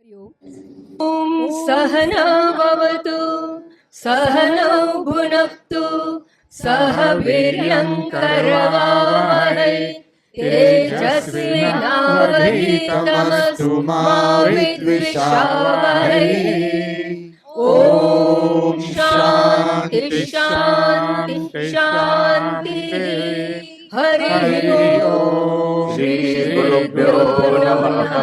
ॐ सहनाववतु सहनौ भुनक्तु सह वीर्यङ्करवावहै तेजस्विनावधीतमस्तु मा विद्विषावहै। ॐ शान्ति शान्ति शान्तिः। हरिः ओम्। श्री गुरुभ्यो नमः।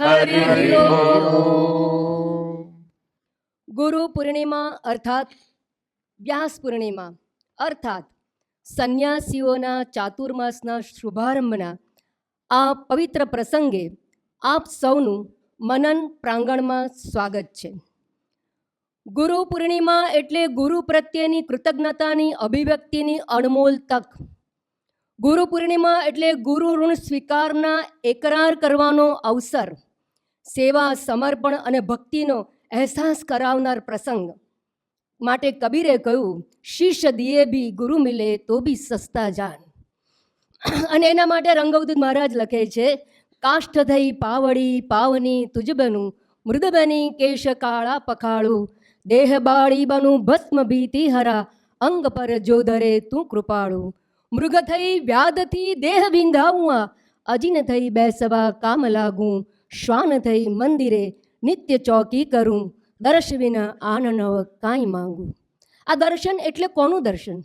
हरिः ओम्। गुरु पूर्णिमा अर्थात વ્યાસ પૂર્ણિમા અર્થાત સંન્યાસીઓના ચાતુર્માસના શુભારંભના આ પવિત્ર પ્રસંગે આપ સૌનું મનન પ્રાંગણમાં સ્વાગત છે. ગુરુ પૂર્ણિમા એટલે ગુરુ પ્રત્યેની કૃતજ્ઞતાની અભિવ્યક્તિની અણમોલ તક. ગુરુ પૂર્ણિમા એટલે ગુરુ ઋણ સ્વીકારના એકરાર કરવાનો અવસર, સેવા, સમર્પણ અને ભક્તિનો અહેસાસ કરાવનાર પ્રસંગ. માટે કબીરે કહ્યું, શિષ્ય દિયે ભી ગુરુ મિલે તો ભી સસ્તા જાન. અને એના માટે રંગવદૂત મહારાજ લખે છે, કાષ્ઠ થઈ પાવડી પાવની તુજ બનું, મૃદ બની કેશ કાળા પખાળું, દેહ બાળી બનું ભસ્મ ભીતિ હરા, અંગ પર જોધરે તું કૃપાળું. મૃગ થઈ વ્યાધથી દેહ વિંધાવું, અજીન થઈ બેસવા કામ લાગું, શ્વાન થઈ મંદિરે નિત્ય ચોકી કરું, દર્શ વિના આનંદ કાંઈ માંગું. આ દર્શન એટલે કોનું દર્શન?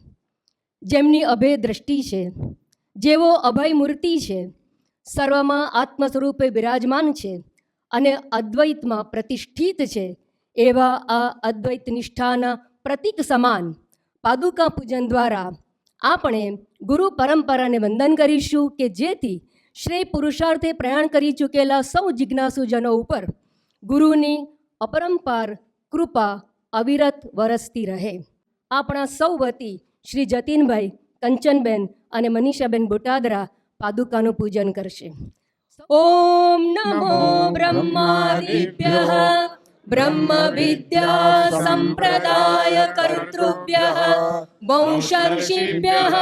જેમની અભય દ્રષ્ટિ છે, જેવો અભય મૂર્તિ છે, સર્વમાં આત્મ સ્વરૂપે બિરાજમાન છે અને અદ્વૈતમાં પ્રતિષ્ઠિત છે, એવા આ અદ્વૈત નિષ્ઠાના પ્રતીક સમાન પાદુકા પૂજન દ્વારા આપણે ગુરુ પરંપરાને વંદન કરીશું કે જેથી શ્રેય પુરુષાર્થે પ્રયાણ કરી ચૂકેલા સૌ જિજ્ઞાસુજનો ઉપર ગુરુની અપરંપાર કૃપા અવિરત વરસતી રહે. આપણા સૌ વતી શ્રી જતીનભાઈ, કંચનબેન અને મનીષાબેન બોટાદરા પાદુકાનું પૂજન કરશે. ઓમ નમો બ્રહ્માદિભ્યઃ બ્રહ્મ વિદ્યા સંપ્રદાય કર્તૃભ્યઃ વંશર્ષિભ્યઃ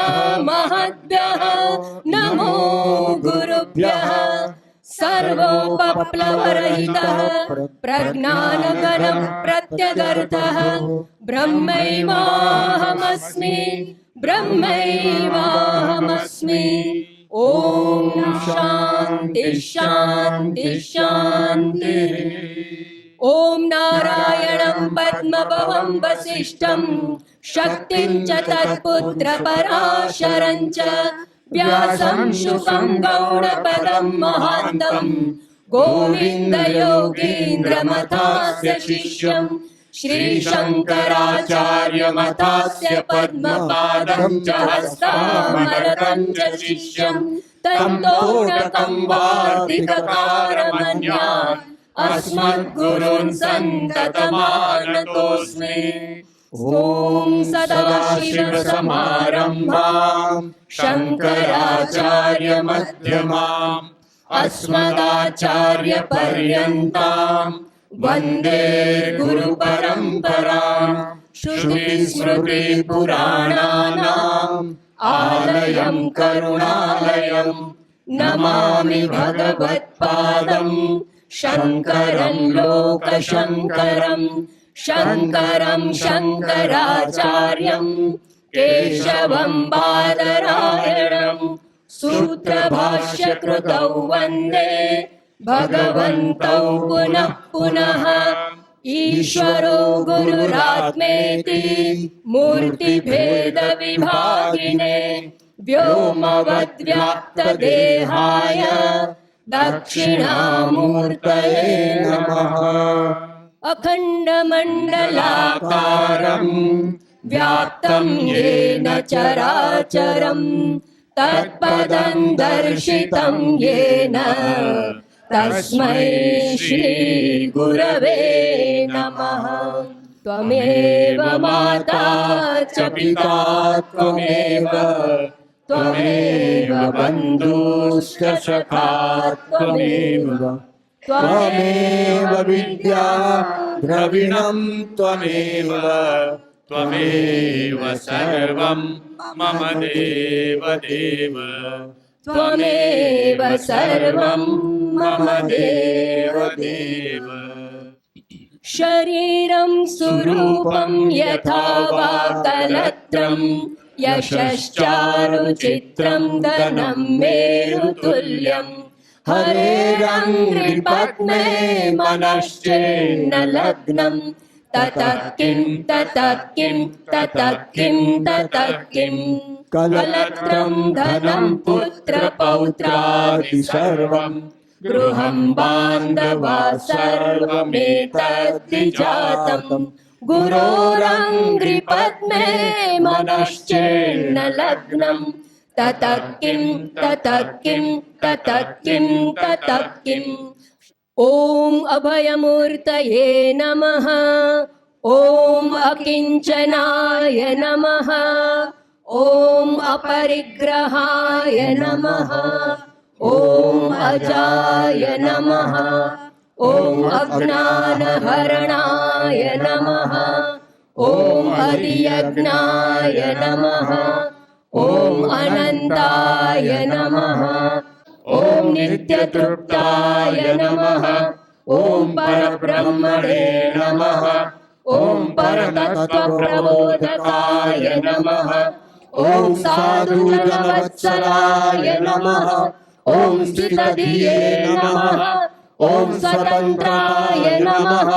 મહદ્ભ્યઃ નમો ગુરુભ્યઃ. સર્વોપપ્લવરહિતઃ પ્રજ્ઞાનઘનં પ્રત્યગર્તઃ બ્રહ્મૈવાહમસ્મિ બ્રહ્મૈવાહમસ્મિ. ઓમ શાંતિ શાંતિ શાંતિ. ઓમ નારાયણં પદ્મભવં વસિષ્ઠં શક્તિં ચ તત્પુત્ર પરાશરં ચ વ્યાસં શુકં ગૌડપદં મહાન્તં ગોવિંદ યોગીન્દ્ર મથાસ્ય શિષ્યં શ્રી શંકરાચાર્ય મથાસ્ય પદ્મપાદં ચ હસ્તામલકં ચ શિષ્યં તંતોટકં વાર્તિકકારમન્યાન અસ્મદ્ગુરૂન સંતતમાનતોસ્મિ. ઓમ સદાશિવસમારંભાં શંકરાચાર્ય મધ્યમાં અસ્મદાચાર્ય પર્યંતાં વંદે ગુરુ પરંપરાં. શ્રુતિસ્મૃતિપુરાણાનાં આલયં કરુણાલયં નમામિ ભગવત્પાદં શંકરં લોકશંકરં. શંકરં શંકરાચાર્યં કેશવં બાદરાયણં સૂત્રભાષ્યકૃતૌ વંદે ભગવन्तૌ પુનઃ પુનઃ. ઈશ્વરો ગુરુરાત્મેતિ મૂર્તિભેદ વિભાગિને વ્યોમવદ્વ્યાપ્તદેહાય દક્ષિણામૂર્તયે નમઃ. અખંડમંડલાકારં વ્યાપ્तं येन ચરાચરં તત્પદં દર્શિतं येन તસ્મૈ શ્રી ગુરવે નમઃ. ત્વમેવ માતા ચ પિતા ત્વમેવ ત્વમેવ બંધુશ્ચ સખા ત્વમેવ ત્વમેવ વિદ્યા દ્રવિણં ત્વમેવ ત્વમેવ સર્વં મમ દેવ દેવ ત્વમેવ સર્વં मम देव देव शरीरं सुरूपं यथा वा कलत्रं यशश्चारुचित्रं धनं मेरुतुल्यं हरेरङ्घ्रिपद्मे मनश्चेन्न लग्नं ततः किं ततः किं ततः किं ततः किं कलत्रं धनं पुत्रपौत्रादि सर्वं गृहं बान्धवा सर्वमेतद्विजातं गुरोरङ्घ्रिपद्मे मनश्चेन्न लग्नं ततः किं ततः किं ततः किं ततः किम् ॐ अभयमूर्तये नमः ॐ अकिञ्चनाय नमः ॐ अपरिग्रहाय नमः ॐ अजाय नमः ॐ अज्ञानहरणाय नमः ॐ हरियज्ञाय नमः ॐ अनन्ताय नमः ॐ नित्यतृप्ताय नमः ॐ परब्रह्मणे नमः ॐ परतत्त्वप्रबोधकाय नमः ॐ साधुजनवत्सलाय नमः ॐ स्थितधिये नमः ॐ स्वतन्त्राय नमः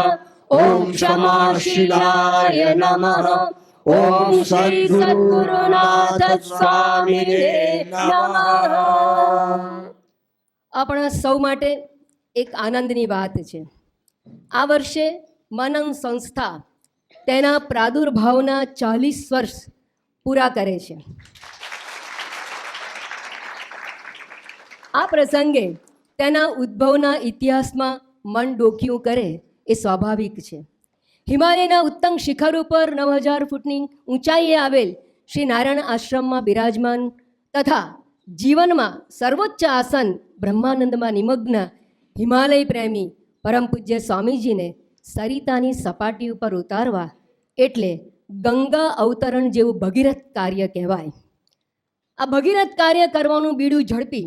ॐ क्षमाशीलाय नमः ॐ श्री सद्गुरुनाथ स्वामिने नमः। આપણા સૌ માટે એક આનંદની વાત છે. આ વર્ષે મનન સંસ્થા તેના પ્રાદુર્ભાવના 40 વર્ષ પૂરા કરે છે. આ પ્રસંગે તેના ઉદ્ભવના ઇતિહાસમાં મન ડોકિયું કરે એ સ્વાભાવિક છે. હિમાલયના ઉત્તમ શિખર ઉપર 9000 ફૂટની ઊંચાઈએ આવેલ શ્રી નારાયણ આશ્રમમાં બિરાજમાન તથા જીવનમાં સર્વોચ્ચ આસન બ્રહ્માનંદમાં નિમગ્ન હિમાલય પ્રેમી પરમ પૂજ્ય સ્વામીજીને સરિતાની સપાટી ઉપર ઉતારવા એટલે ગંગા અવતરણ જેવું ભગીરથ કાર્ય કહેવાય. આ ભગીરથ કાર્ય કરવાનું બીડું ઝડપી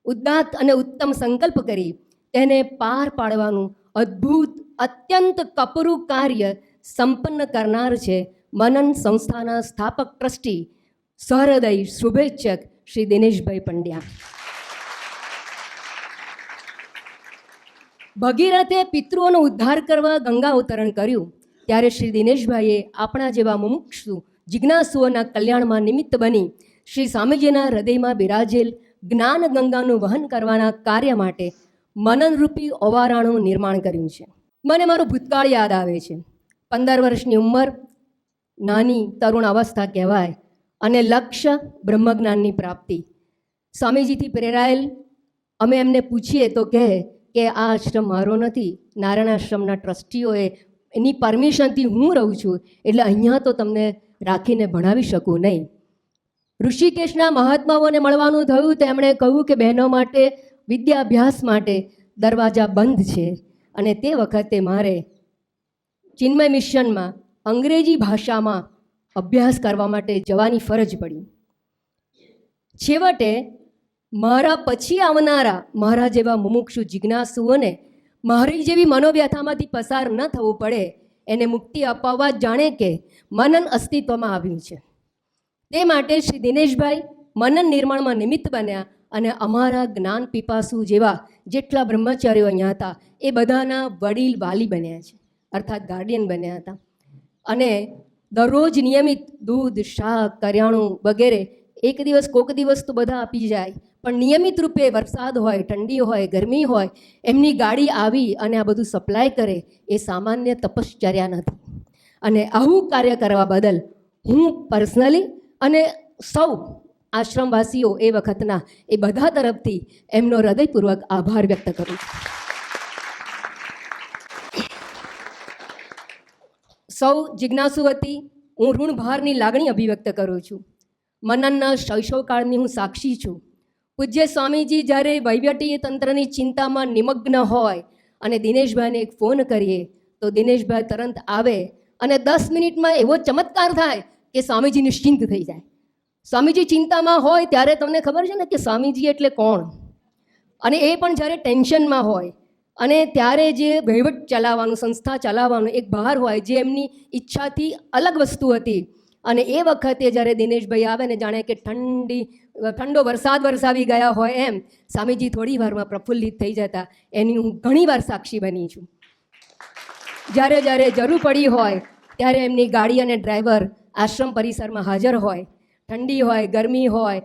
ઉદાત્ત અને ઉત્તમ સંકલ્પ કરી તેને પાર પાડવાનું અદ્ભુત અત્યંત કપરું કાર્ય સંપન્ન કરનાર છે મનન સંસ્થાના સ્થાપક ટ્રસ્ટી સહૃદય શુભેચ્છક શ્રી દિનેશભાઈ પંડ્યા. ભગીરથે પિતૃઓનો ઉદ્ધાર કરવા ગંગા અવતરણ કર્યું ત્યારે શ્રી દિનેશભાઈએ આપણા જેવા મુમુક્ષુ જિજ્ઞાસુઓના કલ્યાણમાં નિમિત્ત બની શ્રી સ્વામીજીના હૃદયમાં બિરાજેલ જ્ઞાન ગંગાનું વહન કરવાના કાર્ય માટે મનનરૂપી ઓવારાણું નિર્માણ કર્યું છે. મને મારું ભૂતકાળ યાદ આવે છે. 15 વર્ષની ઉંમર, નાની તરુણ અવસ્થા કહેવાય, અને લક્ષ્ય બ્રહ્મજ્ઞાનની પ્રાપ્તિ. સ્વામીજીથી પ્રેરાયેલ અમે એમને પૂછીએ તો કહે કે આ આશ્રમ મારો નથી, નારાયણ આશ્રમના ટ્રસ્ટીઓએ એની પરમિશનથી હું રહું છું, એટલે અહીંયા તો તમને રાખીને ભણાવી શકું નહીં. ઋષિકેશના મહાત્માઓને મળવાનું થયું તો એમણે કહ્યું કે બહેનો માટે વિદ્યાભ્યાસ માટે દરવાજા બંધ છે, અને તે વખતે મારે ચિન્મય મિશનમાં અંગ્રેજી ભાષામાં અભ્યાસ કરવા માટે જવાની ફરજ પડી. છેવટે મારા પછી આવનારા મારા જેવા મુમુક્ષુ જિજ્ઞાસુઓને મારી જેવી મનોવ્યથામાંથી પસાર ન થવું પડે એને મુક્તિ અપાવવા જાણે કે મનન અસ્તિત્વમાં આવ્યું છે. તે માટે શ્રી દિનેશભાઈ મનન નિર્માણમાં નિમિત્ત બન્યા અને અમારા જ્ઞાન પીપાસુ જેવા જેટલા બ્રહ્મચારીઓ અહીંયા હતા એ બધાના વડીલ વાલી બન્યા છે, અર્થાત ગાર્ડિયન બન્યા હતા. અને દરરોજ નિયમિત દૂધ, શાક, કરિયાણું વગેરે એક દિવસ કોક દિવસ તો બધા આપી જાય, પણ નિયમિત રૂપે વરસાદ હોય, ઠંડી હોય, ગરમી હોય, એમની ગાડી આવી અને આ બધું સપ્લાય કરે એ સામાન્ય તપશ્ચર્યા નથી. અને આવું કાર્ય કરવા બદલ હું પર્સનલી અને સૌ આશ્રમવાસીઓ એ વખતના એ બધા તરફથી એમનો હૃદયપૂર્વક આભાર વ્યક્ત કરું છું. સૌ જિજ્ઞાસુ વતી હું ઋણભારની લાગણી અભિવ્યક્ત કરું છું. મનનના શૈશવકાળની હું સાક્ષી છું. પૂજ્ય સ્વામીજી જ્યારે વહીવટી તંત્રની ચિંતામાં નિમગ્ન હોય અને દિનેશભાઈને એક ફોન કરીએ તો દિનેશભાઈ તરત આવે અને 10 મિનિટમાં એવો ચમત્કાર થાય કે સ્વામીજી નિશ્ચિંત થઈ જાય. સ્વામીજી ચિંતામાં હોય ત્યારે તમને ખબર છે ને કે સ્વામીજી એટલે કોણ? અને એ પણ જ્યારે ટેન્શનમાં હોય અને ત્યારે જે વહીવટ ચલાવવાનું, સંસ્થા ચલાવવાનું એક બહાર હોય, જે એમની ઈચ્છાથી અલગ વસ્તુ હતી, અને એ વખતે જ્યારે દિનેશભાઈ આવે ને જાણે કે ઠંડો વરસાદ વરસાવી ગયા હોય એમ સ્વામીજી થોડી વારમાં પ્રફુલ્લિત થઈ જતા, એની હું ઘણીવાર સાક્ષી બની છું. જ્યારે જ્યારે જરૂર પડી હોય ત્યારે એમની ગાડી અને ડ્રાઈવર આશ્રમ પરિસરમાં હાજર હોય, ઠંડી હોય, ગરમી હોય.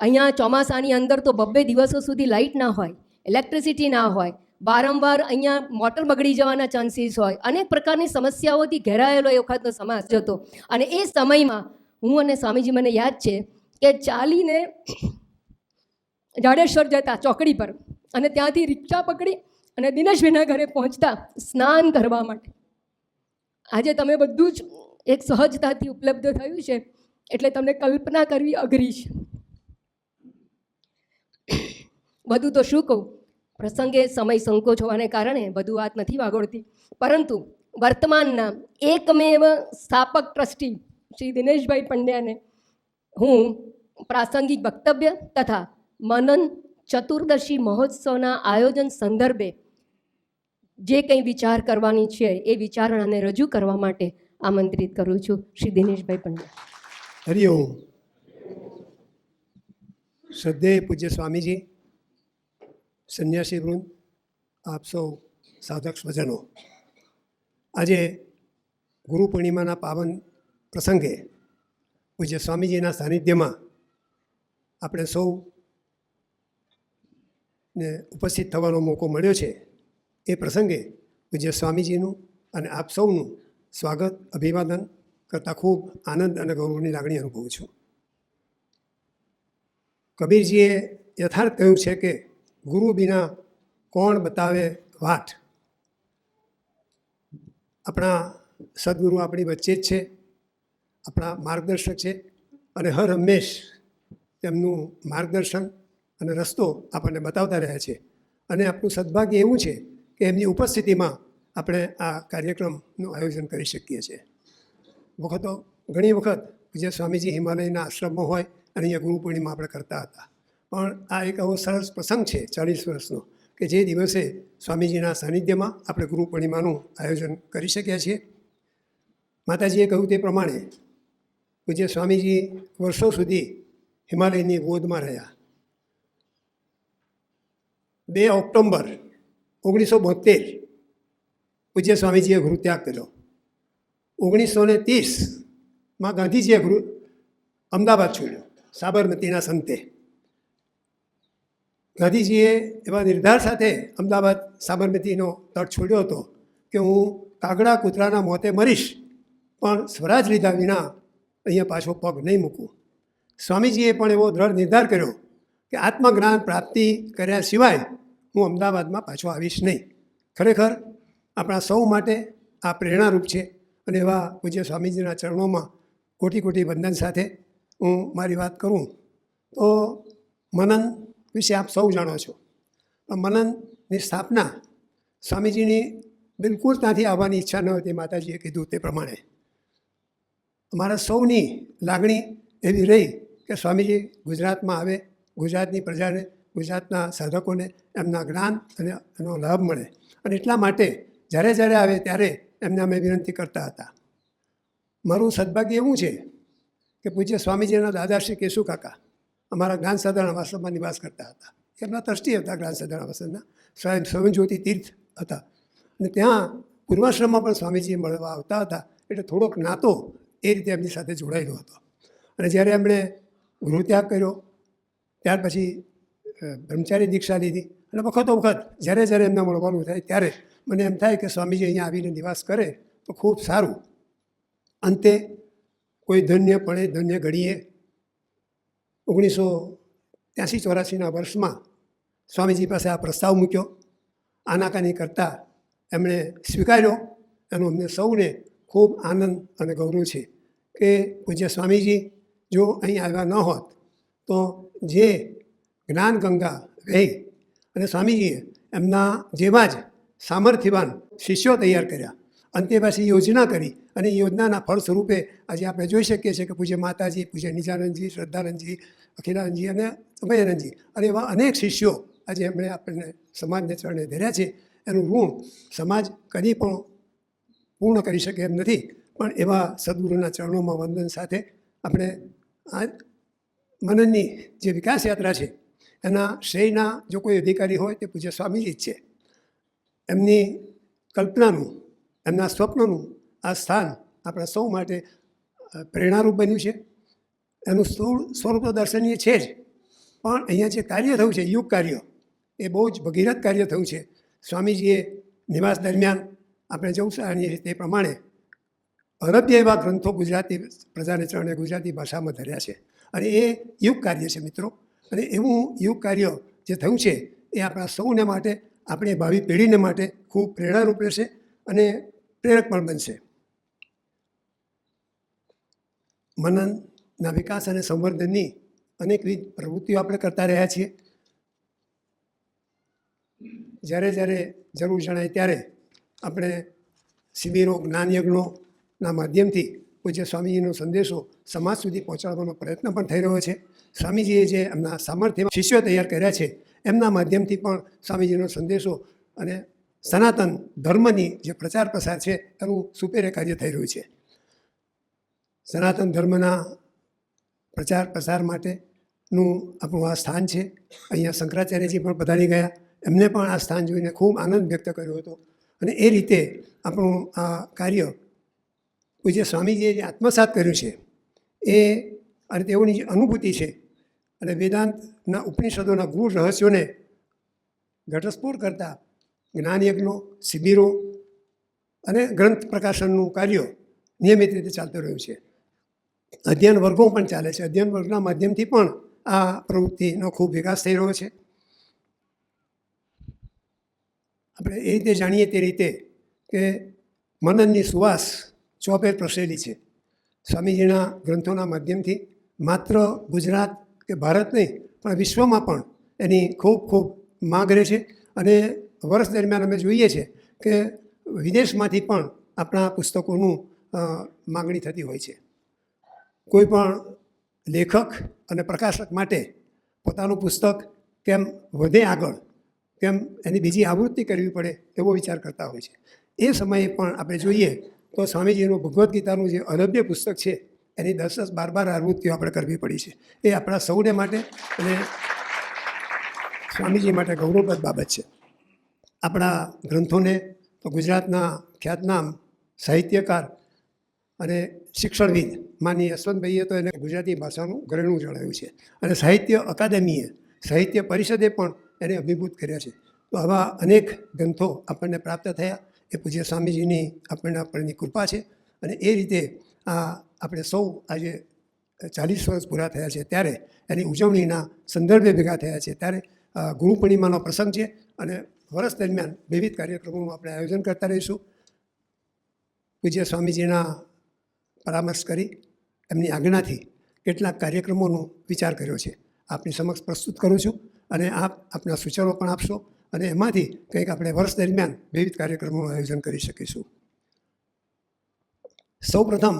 અહીંયા ચોમાસાની અંદર તો 2 દિવસો સુધી લાઇટ ના હોય, ઇલેક્ટ્રિસિટી ના હોય, વારંવાર અહીંયા મોટર બગડી જવાના ચાન્સીસ હોય, અનેક પ્રકારની સમસ્યાઓથી ઘેરાયેલો એ વખતનો સમાજ હતો. અને એ સમયમાં હું અને સ્વામીજી, મને યાદ છે કે ચાલીને જાડેશ્વર જતા ચોકડી પર, અને ત્યાંથી રિક્ષા પકડી અને દિનેશભાઈના ઘરે પહોંચતા સ્નાન કરવા માટે. આજે તમે બધું જ એક સહજતાથી ઉપલબ્ધ થયું છે, એટલે તમને કલ્પના કરવી અઘરી છે. બધું તો શું કહું, પ્રસંગે સમય સંકોચ હોવાને કારણે બધું વાત નથી વાગોળતી, પરંતુ વર્તમાનના એકમેવ સ્થાપક ટ્રસ્ટી શ્રી દિનેશભાઈ પંડ્યાને હું પ્રાસંગિક વક્તવ્ય તથા મનન ચતુર્દશી મહોત્સવના આયોજન સંદર્ભે જે કંઈ વિચાર કરવાની છે એ વિચારણાને રજૂ કરવા માટે આમંત્રિત કરું છું. શ્રી દિનેશભાઈ પંડ્યા. હરિઓમ. શ્રદ્ધેય પૂજ્ય સ્વામીજી, સંન્યાસી વૃંદ, આપ સૌ સાધક સ્વજનો, આજે ગુરુ પૂર્ણિમાના પાવન પ્રસંગે પૂજ્ય સ્વામીજીના સાનિધ્યમાં આપણે સૌને ઉપસ્થિત થવાનો મોકો મળ્યો છે. એ પ્રસંગે પૂજ્ય સ્વામીજીનું અને આપ સૌનું સ્વાગત, અભિવાદન કરતાં ખૂબ આનંદ અને ગૌરવની લાગણી અનુભવું છું. કબીરજીએ યથાર્થ કહ્યું છે કે ગુરુ બિના કોણ બતાવે વાટ. આપણા સદગુરુ આપણી વચ્ચે જ છે, આપણા માર્ગદર્શક છે, અને હર હંમેશ તેમનું માર્ગદર્શન અને રસ્તો આપણને બતાવતા રહ્યા છે. અને આપણું સદભાગ્ય એવું છે કે એમની ઉપસ્થિતિમાં આપણે આ કાર્યક્રમનું આયોજન કરી શકીએ છીએ. ઘણી વખત પૂજ્ય સ્વામીજી હિમાલયના આશ્રમમાં હોય અને અહીંયા ગુરુ પૂર્ણિમા આપણે કરતા હતા, પણ આ એક એવો સરસ પ્રસંગ છે 40 વર્ષનો કે જે દિવસે સ્વામીજીના સાનિધ્યમાં આપણે ગુરુ પૂર્ણિમાનું આયોજન કરી શક્યા છીએ. માતાજીએ કહ્યું તે પ્રમાણે પૂજ્ય સ્વામીજી વર્ષો સુધી હિમાલયની ગોદમાં રહ્યા. 2 ઓક્ટોબર 1972 પૂજ્ય સ્વામીજીએ ગૃહત્યાગ કર્યો. 1930માં ગાંધીજીએ અમદાવાદ છોડ્યો સાબરમતીના સંતે. ગાંધીજીએ એવા નિર્ધાર સાથે અમદાવાદ સાબરમતીનો તટ છોડ્યો હતો કે હું કાગડા કૂતરાના મોતે મરીશ, પણ સ્વરાજ લીધા વિના અહીંયા પાછો પગ નહીં મૂકું. સ્વામીજીએ પણ એવો દ્રઢ નિર્ધાર કર્યો કે આત્મજ્ઞાન પ્રાપ્તિ કર્યા સિવાય હું અમદાવાદમાં પાછો આવીશ નહીં. ખરેખર આપણા સૌ માટે આ પ્રેરણારૂપ છે. અને એવા પૂજ્ય સ્વામીજીના ચરણોમાં કોટી કોટી વંદન સાથે હું મારી વાત કરું તો મનન વિશે આપ સૌ જાણો છો. મનનની સ્થાપના સ્વામીજીની બિલકુલ ત્યાંથી આવવાની ઈચ્છા ન હતી. માતાજીએ કીધું તે પ્રમાણે અમારા સૌની લાગણી એવી રહી કે સ્વામીજી ગુજરાતમાં આવે, ગુજરાતની પ્રજાને, ગુજરાતના સાધકોને એમના જ્ઞાન અને એનો લાભ મળે. અને એટલા માટે જ્યારે જ્યારે આવે ત્યારે એમને અમે વિનંતી કરતા હતા. મારું સદભાગ્ય એવું છે કે પૂજ્ય સ્વામીજીના દાદા શ્રી કેશુ કાકા અમારા જ્ઞાન સાધના આશ્રમમાં નિવાસ કરતા હતા. એમના ટ્રસ્ટી હતા જ્ઞાન સાધના આશ્રમના, સ્વયંજ્યોતિ તીર્થ હતા. અને ત્યાં પૂર્વાશ્રમમાં પણ સ્વામીજી મળવા આવતા હતા. એટલે થોડોક નાતો એ રીતે એમની સાથે જોડાયેલો હતો. અને જ્યારે એમણે ગૃહત્યાગ કર્યો ત્યાર પછી બ્રહ્મચારી દીક્ષા લીધી. અને વખતો વખત જ્યારે જ્યારે એમને મળવાનું થાય ત્યારે મને એમ થાય કે સ્વામીજી અહીંયા આવીને નિવાસ કરે તો ખૂબ સારું. અંતે કોઈ ધન્ય ઘડીએ 1983-84ના વર્ષમાં સ્વામીજી પાસે આ પ્રસ્તાવ મૂક્યો. આનાકાની કરતાં એમણે સ્વીકાર્યો. એનો અમને સૌને ખૂબ આનંદ અને ગૌરવ છે કે પૂજ્ય સ્વામીજી જો અહીં આવ્યા ન હોત તો જે જ્ઞાન ગંગા વહી અને સ્વામીજીએ એમના જેવા જ સામર્થ્યવાન શિષ્યો તૈયાર કર્યા, અંતે પાછી યોજના કરી અને એ યોજનાના ફળ સ્વરૂપે આજે આપણે જોઈ શકીએ છીએ કે પૂજ્ય માતાજી, પૂજ્ય નિજાનંદજી, શ્રદ્ધાનંદજી, અખિલાનંદજી અને અભયાનંદજી અને એવા અનેક શિષ્યો આજે એમણે આપણને સમાજને ચરણે ધર્યા છે એનું ઋણ સમાજ કદી પણ પૂર્ણ કરી શકે એમ નથી. પણ એવા સદગુરુના ચરણોમાં વંદન સાથે આપણે આ મનનની જે વિકાસ યાત્રા છે એના શ્રેયના જો કોઈ અધિકારી હોય તે પૂજ્ય સ્વામીજી જ છે. એમની કલ્પનાનું, એમના સ્વપ્નનું આ સ્થાન આપણા સૌ માટે પ્રેરણારૂપ બન્યું છે. એનું સ્થૂળ સ્વરૂપ દર્શનીય છે જ, પણ અહીંયા જે કાર્ય થયું છે યુગ કાર્ય, એ બહુ જ ભગીરથ કાર્ય થયું છે. સ્વામીજીએ નિવાસ દરમિયાન આપણે જવું જાણીએ તે પ્રમાણે અરબ્ય એવા ગ્રંથો ગુજરાતી પ્રજાને ચરણે ગુજરાતી ભાષામાં ધર્યા છે અને એ યુગ કાર્ય છે મિત્રો. અને એવું યુગ કાર્ય જે થયું છે એ આપણા સૌને માટે, આપણી ભાવિ પેઢીને માટે ખૂબ પ્રેરણારૂપ રહેશે અને પ્રેરક પણ બનશે. મનનના વિકાસ અને સંવર્ધનની અનેકવિધ પ્રવૃત્તિઓ આપણે કરતા રહ્યા છીએ. જ્યારે જ્યારે જરૂર જણાય ત્યારે આપણે શિબિરો, જ્ઞાનયજ્ઞોના માધ્યમથી પૂજ્ય સ્વામીજીનો સંદેશો સમાજ સુધી પહોંચાડવાનો પ્રયત્ન પણ થઈ રહ્યો છે. સ્વામીજીએ જે એમના સામર્થ્ય શિષ્યો તૈયાર કર્યા છે એમના માધ્યમથી પણ સ્વામીજીનો સંદેશો અને સનાતન ધર્મની જે પ્રચાર પ્રસાર છે એનું સુપેરે કાર્ય થઈ રહ્યું છે. સનાતન ધર્મના પ્રચાર પ્રસાર માટેનું આપણું આ સ્થાન છે. અહીંયા શંકરાચાર્યજી પણ પધારી ગયા, એમને પણ આ સ્થાન જોઈને ખૂબ આનંદ વ્યક્ત કર્યો હતો. અને એ રીતે આપણું આ કાર્ય પૂજ્ય સ્વામીજીએ જે આત્મસાત કર્યું છે એ અને તેઓની જે અનુભૂતિ છે અને વેદાંતના ઉપનિષદોના ગૂઢ રહસ્યોને ઘટસ્ફોટ કરતા જ્ઞાનયજ્ઞો, શિબિરો અને ગ્રંથ પ્રકાશનનું કાર્ય નિયમિત રીતે ચાલતું રહ્યું છે. અધ્યયન વર્ગો પણ ચાલે છે. અધ્યયન વર્ગના માધ્યમથી પણ આ પ્રવૃત્તિનો ખૂબ વિકાસ થઈ રહ્યો છે. આપણે એ રીતે જાણીએ તે રીતે કે મનનની સુવાસ ચોપેર પ્રસરેલી છે. સ્વામીજીના ગ્રંથોના માધ્યમથી માત્ર ગુજરાત કે ભારત નહીં પણ વિશ્વમાં પણ એની ખૂબ ખૂબ માગ રહે છે. અને વર્ષ દરમિયાન અમે જોઈએ છીએ કે વિદેશમાંથી પણ આપણા પુસ્તકોનું માગણી થતી હોય છે. કોઈ પણ લેખક અને પ્રકાશક માટે પોતાનું પુસ્તક કેમ વધે આગળ, કેમ એની બીજી આવૃત્તિ કરવી પડે એવો વિચાર કરતા હોય છે. એ સમયે પણ આપણે જોઈએ તો સ્વામીજીનું ભગવદ્ ગીતાનું જે અરબ્ય પુસ્તક છે એની 10-10, 12 આવૃત્તિઓ આપણે કરવી પડી છે. એ આપણા સૌને માટે અને સ્વામીજી માટે ગૌરવપ્રદ બાબત છે. આપણા ગ્રંથોને તો ગુજરાતના ખ્યાતનામ સાહિત્યકાર અને શિક્ષણવિદ માની યશવંતભાઈએ તો એને ગુજરાતી ભાષાનું ઘરેણું જણાવ્યું છે. અને સાહિત્ય અકાદમીએ, સાહિત્ય પરિષદે પણ એને અભિભૂત કર્યા છે. તો આવા અનેક ગ્રંથો આપણને પ્રાપ્ત થયા એ પૂજ્ય સ્વામીજીની આપણની કૃપા છે. અને એ રીતે આપણે સૌ આજે 40 વર્ષ પૂરા થયા છે ત્યારે એની ઉજવણીના સંદર્ભે ભેગા થયા છે. ત્યારે ગુરુ પૂર્ણિમાનો પ્રસંગ છે અને વર્ષ દરમિયાન વિવિધ કાર્યક્રમોનું આપણે આયોજન કરતા રહીશું. પૂજ્ય સ્વામીજીના પરામર્શ કરી એમની આજ્ઞાથી કેટલાક કાર્યક્રમોનો વિચાર કર્યો છે. આપની સમક્ષ પ્રસ્તુત કરું છું અને આપ આપના સૂચનો પણ આપશો અને એમાંથી કંઈક આપણે વર્ષ દરમિયાન વિવિધ કાર્યક્રમોનું આયોજન કરી શકીશું. સૌપ્રથમ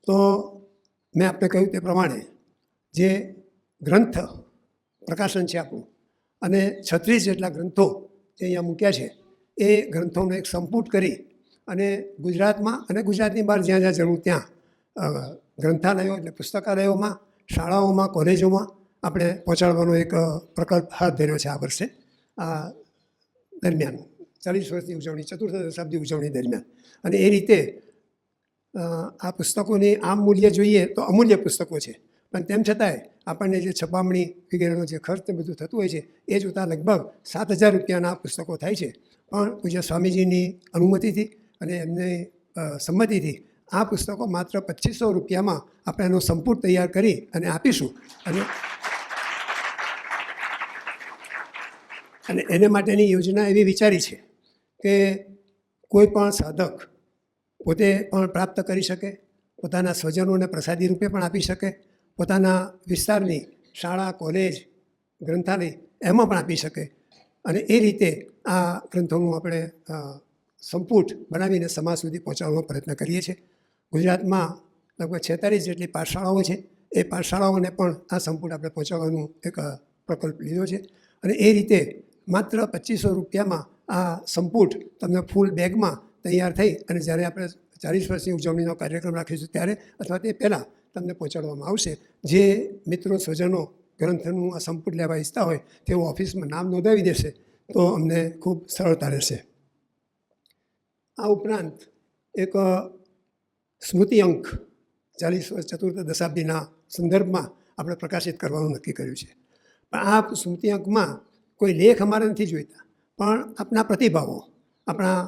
તો મેં આપને કહ્યું તે પ્રમાણે જે ગ્રંથ પ્રકાશન છે આપણું અને 36 જેટલા ગ્રંથો જે અહીંયા મૂક્યા છે એ ગ્રંથોનો એક સંપુટ કરી અને ગુજરાતમાં અને ગુજરાતની બહાર જ્યાં જ્યાં જરૂર ત્યાં ગ્રંથાલયો એટલે પુસ્તકાલયોમાં, શાળાઓમાં, કોલેજોમાં આપણે પહોંચાડવાનો એક પ્રકલ્પ હાથ ધર્યો છે આ વર્ષે આ દરમિયાન 40 વર્ષની ઉજવણી, ચતુર્થ દશાબ્દી ઉજવણી દરમિયાન. અને એ રીતે આ પુસ્તકોની આમ મૂલ્ય જોઈએ તો અમૂલ્ય પુસ્તકો છે, પણ તેમ છતાંય આપણને જે છપામણી વગેરેનો જે ખર્ચ બધું થતું હોય છે એ જોતાં લગભગ 7,000 રૂપિયાના પુસ્તકો થાય છે. પણ પૂજ્ય સ્વામીજીની અનુમતિથી અને એમની સંમતિથી આ પુસ્તકો માત્ર 2,500 રૂપિયામાં આપણે એનો સંપુટ તૈયાર કરી અને આપીશું. અને એને માટેની યોજના એવી વિચારી છે કે કોઈ પણ સાધક પોતે પણ પ્રાપ્ત કરી શકે, પોતાના સ્વજનોને પ્રસાદી રૂપે પણ આપી શકે, પોતાના વિસ્તારની શાળા, કોલેજ, ગ્રંથાલય એમાં પણ આપી શકે. અને એ રીતે આ ગ્રંથોનું આપણે સંપુટ બનાવીને સમાજ સુધી પહોંચાડવાનો પ્રયત્ન કરીએ છીએ. ગુજરાતમાં લગભગ 46 જેટલી પાઠશાળાઓ છે. એ પાઠશાળાઓને પણ આ સંપુટ આપણે પહોંચાડવાનું એક પ્રકલ્પ લીધો છે. અને એ રીતે માત્ર 2500 રૂપિયામાં આ સંપુટ તમને ફૂલ બેગમાં તૈયાર થઈ અને જ્યારે આપણે 40 વર્ષની ઉજવણીનો કાર્યક્રમ રાખીશું ત્યારે અથવા તે પહેલાં તમને પહોંચાડવામાં આવશે. જે મિત્રો સ્વજનો ગ્રંથનું આ સંપુટ લેવા ઈચ્છતા હોય તેઓ ઓફિસમાં નામ નોંધાવી દેશે તો અમને ખૂબ સરળતા રહેશે. આ ઉપરાંત એક સ્મૃતિ અંક 40 વર્ષ ચતુર્થ દશાબ્દીના સંદર્ભમાં આપણે પ્રકાશિત કરવાનું નક્કી કર્યું છે. પણ આ સ્મૃતિ અંકમાં કોઈ લેખ અમારે નથી જોઈતા, પણ આપણા પ્રતિભાવો, આપણા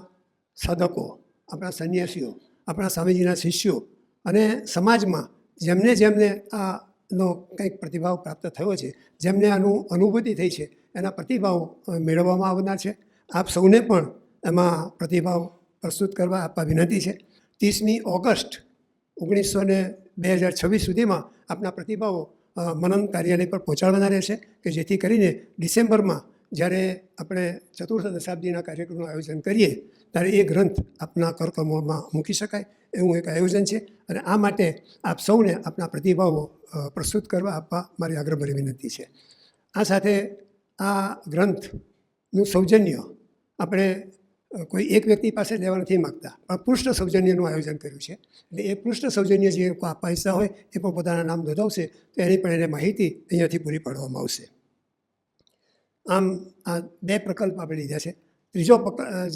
સાધકો, આપણા સંન્યાસીઓ, આપણા સ્વામીજીના શિષ્યો અને સમાજમાં જેમને જેમને આનો કંઈક પ્રતિભાવ પ્રાપ્ત થયો છે, જેમને આનું અનુભૂતિ થઈ છે, એના પ્રતિભાવ મેળવવામાં આવનાર છે. આપ સૌને પણ એમાં પ્રતિભાવ પ્રસ્તુત કરવા આપવા વિનંતી છે. 30મી ઓગસ્ટ 2026 સુધીમાં આપના પ્રતિભાવો મનન કાર્યાલય પર પહોંચાડવાના રહેશે કે જેથી કરીને ડિસેમ્બરમાં જ્યારે આપણે ચતુર્થ દશાબ્દીના કાર્યક્રમનું આયોજન કરીએ ત્યારે એ ગ્રંથ આપના કરકમોમાં મૂકી શકાય એવું એક આયોજન છે. અને આ માટે આપ સૌને આપના પ્રતિભાવો પ્રસ્તુત કરવા આપવા મારી આગ્રહભરી વિનંતી છે. આ સાથે આ ગ્રંથનું સૌજન્ય આપણે કોઈ એક વ્યક્તિ પાસે લેવા નથી માગતા, પણ પૃષ્ઠ સૌજન્યનું આયોજન કર્યું છે. એટલે એ પૃષ્ઠ સૌજન્ય જે લોકો આપવા ઈચ્છતા હોય એ પણ પોતાના નામ નોંધાવશે તો એની પણ એને માહિતી અહીંયાથી પૂરી પાડવામાં આવશે. આમ આ 2 પ્રકલ્પ આપણે લીધા છે. ત્રીજો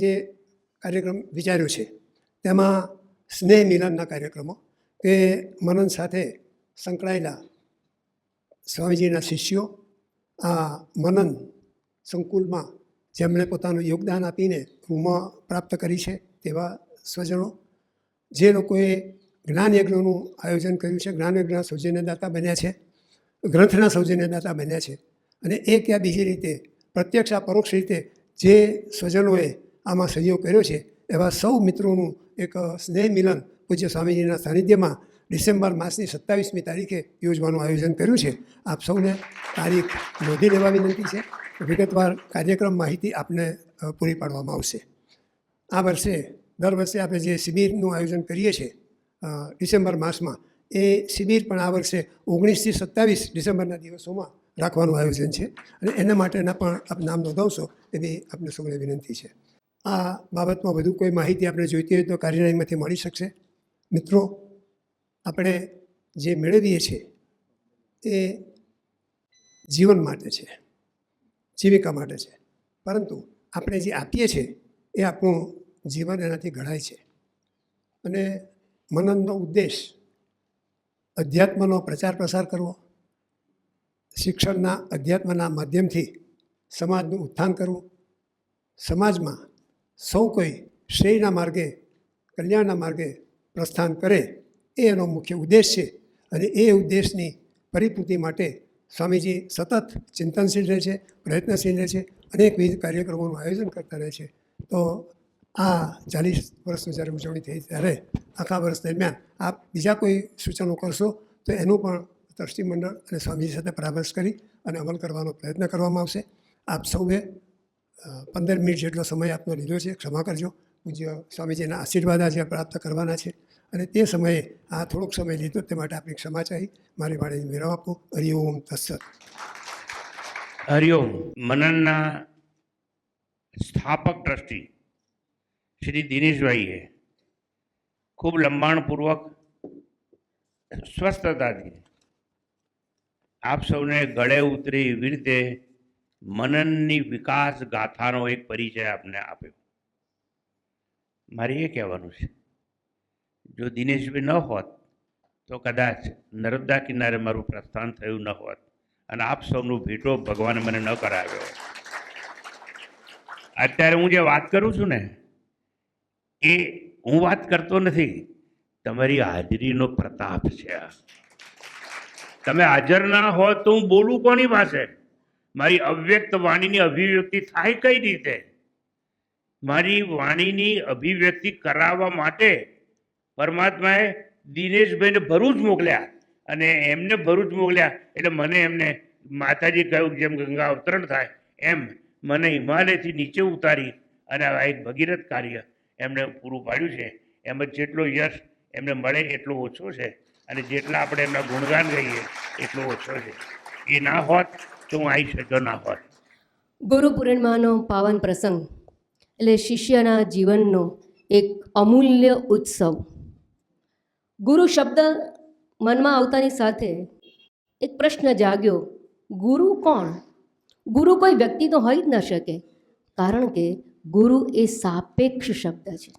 જે કાર્યક્રમ વિચાર્યો છે તેમાં સ્નેહ મિલનના કાર્યક્રમો કે મનન સાથે સંકળાયેલા સ્વામીજીના શિષ્યો આ મનન સંકુલમાં જેમણે પોતાનું યોગદાન આપીને રૂમમાં પ્રાપ્ત કરી છે તેવા સ્વજનો, જે લોકોએ જ્ઞાનયજ્ઞનું આયોજન કર્યું છે, જ્ઞાનયજ્ઞના સૌજન્યદાતા બન્યા છે, ગ્રંથના સૌજન્યદાતા બન્યા છે, અને એક યા બીજી રીતે પ્રત્યક્ષ આ પરોક્ષ રીતે જે સ્વજનોએ આમાં સહયોગ કર્યો છે એવા સૌ મિત્રોનું એક સ્નેહ મિલન પૂજ્ય સ્વામીજીના સાનિધ્યમાં ડિસેમ્બર માસની 27મી તારીખે યોજવાનું આયોજન કર્યું છે. આપ સૌને તારીખ નોંધી લેવા વિનંતી છે. વિગતવાર કાર્યક્રમ માહિતી આપને પૂરી પાડવામાં આવશે. આ વર્ષે દર વર્ષે આપણે જે શિબિરનું આયોજન કરીએ છીએ ડિસેમ્બર માસમાં, એ શિબિર પણ આ વર્ષે 19 થી 27 ડિસેમ્બરના દિવસોમાં રાખવાનું આયોજન છે અને એના માટેના પણ આપ નામ નોંધાવશો એવી આપને સૌને વિનંતી છે. આ બાબતમાં વધુ કોઈ માહિતી આપણે જોઈતી હોય તો કાર્યાલયમાંથી મળી શકશે. મિત્રો, આપણે જે મેળવીએ છીએ એ જીવન માટે છે, જીવિકા માટે છે, પરંતુ આપણે જે આપીએ છીએ એ આપણું જીવન એનાથી ઘડાય છે. અને મનનનો ઉદ્દેશ અધ્યાત્મનો પ્રચાર પ્રસાર કરવો, શિક્ષણના અધ્યાત્મના માધ્યમથી સમાજનું ઉત્થાન કરવું, સમાજમાં સૌ કોઈ શ્રેયના માર્ગે, કલ્યાણના માર્ગે પ્રસ્થાન કરે એ એનો મુખ્ય ઉદ્દેશ છે. અને એ ઉદ્દેશની પરિપૂર્તિ માટે સ્વામીજી સતત ચિંતનશીલ રહે છે, પ્રયત્નશીલ રહે છે, અનેકવિધ કાર્યક્રમોનું આયોજન કરતા રહે છે. તો આ 40 વર્ષની જ્યારે ઉજવણી થઈ ત્યારે આખા વર્ષ દરમિયાન આપ બીજા કોઈ સૂચનો કરશો તો એનું પણ ટ્રસ્ટી મંડળ અને સ્વામીજી સાથે પરામર્શ કરી અને અમલ કરવાનો પ્રયત્ન કરવામાં આવશે. આપ સૌએ 15 મિનિટ જેટલો સમય આપનો લીધો છે, ક્ષમા કરજો. પૂજ્ય સ્વામીજીના આશીર્વાદ આજે પ્રાપ્ત કરવાના છે અને તે સમયે આ થોડોક સમય લીધો તે માટે આપની ક્ષમા ચાહી મારી વાણીને વિરામ આપું. હરિઓમ તત્સત. હરિઓમ. મનનના સ્થાપક ટ્રસ્ટી શ્રી દિનેશભાઈએ ખૂબ લંબાણપૂર્વક સ્વસ્થતાથી આપ સૌને ગળે ઉતરે એવી રીતે મનનની વિકાસ ગાથાનો એક પરિચય આપને આપ્યો. મારે એ કહેવાનું છે, જો દિનેશભાઈ ન હોત તો કદાચ નર્મદા કિનારે મારું પ્રસ્થાન થયું ન હોત અને આપ સૌનું ભેટો ભગવાને મને ન કરાવ્યો. અત્યારે હું જે વાત કરું છું ને એ હું વાત કરતો નથી, તમારી હાજરીનો પ્રતાપ છે. તમે હાજર ના હો તો હું બોલું કોની પાસે? મારી અવ્યક્ત વાણીની અભિવ્યક્તિ થાય કઈ રીતે? મારી વાણીની અભિવ્યક્તિ કરાવવા માટે પરમાત્માએ દિનેશભાઈને ભરૂચ મોકલ્યા અને એમને ભરૂચ મોકલ્યા એટલે મને એમને માતાજી કહ્યું જેમ ગંગા અવતરણ થાય એમ મને હિમાલયથી નીચે ઉતારી અને આ એક ભગીરથ કાર્ય એમણે પૂરું પાડ્યું છે. એમાં જેટલો યશ એમને મળે એટલો ઓછો છે અને જેટલા આપણે એમના ગુણગાન ગાઈએ એટલો ઓછો છે. એ ના હોત તો હું આવી શક્યો ના હોત. ગુરુ પૂર્ણિમાનો પાવન પ્રસંગ એટલે શિષ્યના જીવનનો એક અમૂલ્ય ઉત્સવ. ગુરુ શબ્દ મનમાં આવતાની સાથે એક પ્રશ્ન જાગ્યો, ગુરુ કોણ? ગુરુ કોઈ વ્યક્તિ તો હોઈ જ ન શકે, કારણ કે ગુરુ એ સાપેક્ષ શબ્દ છે.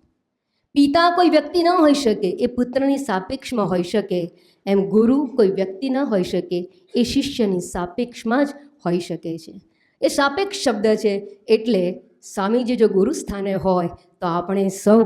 પિતા કોઈ વ્યક્તિ ન હોઈ શકે, એ પુત્રની સાપેક્ષમાં હોઈ શકે, એમ ગુરુ કોઈ વ્યક્તિ ન હોઈ શકે, એ શિષ્યની સાપેક્ષમાં જ હોઈ શકે છે. એ સાપેક્ષ શબ્દ છે. એટલે સ્વામીજી જો ગુરુ સ્થાને હોય તો આપણે સૌ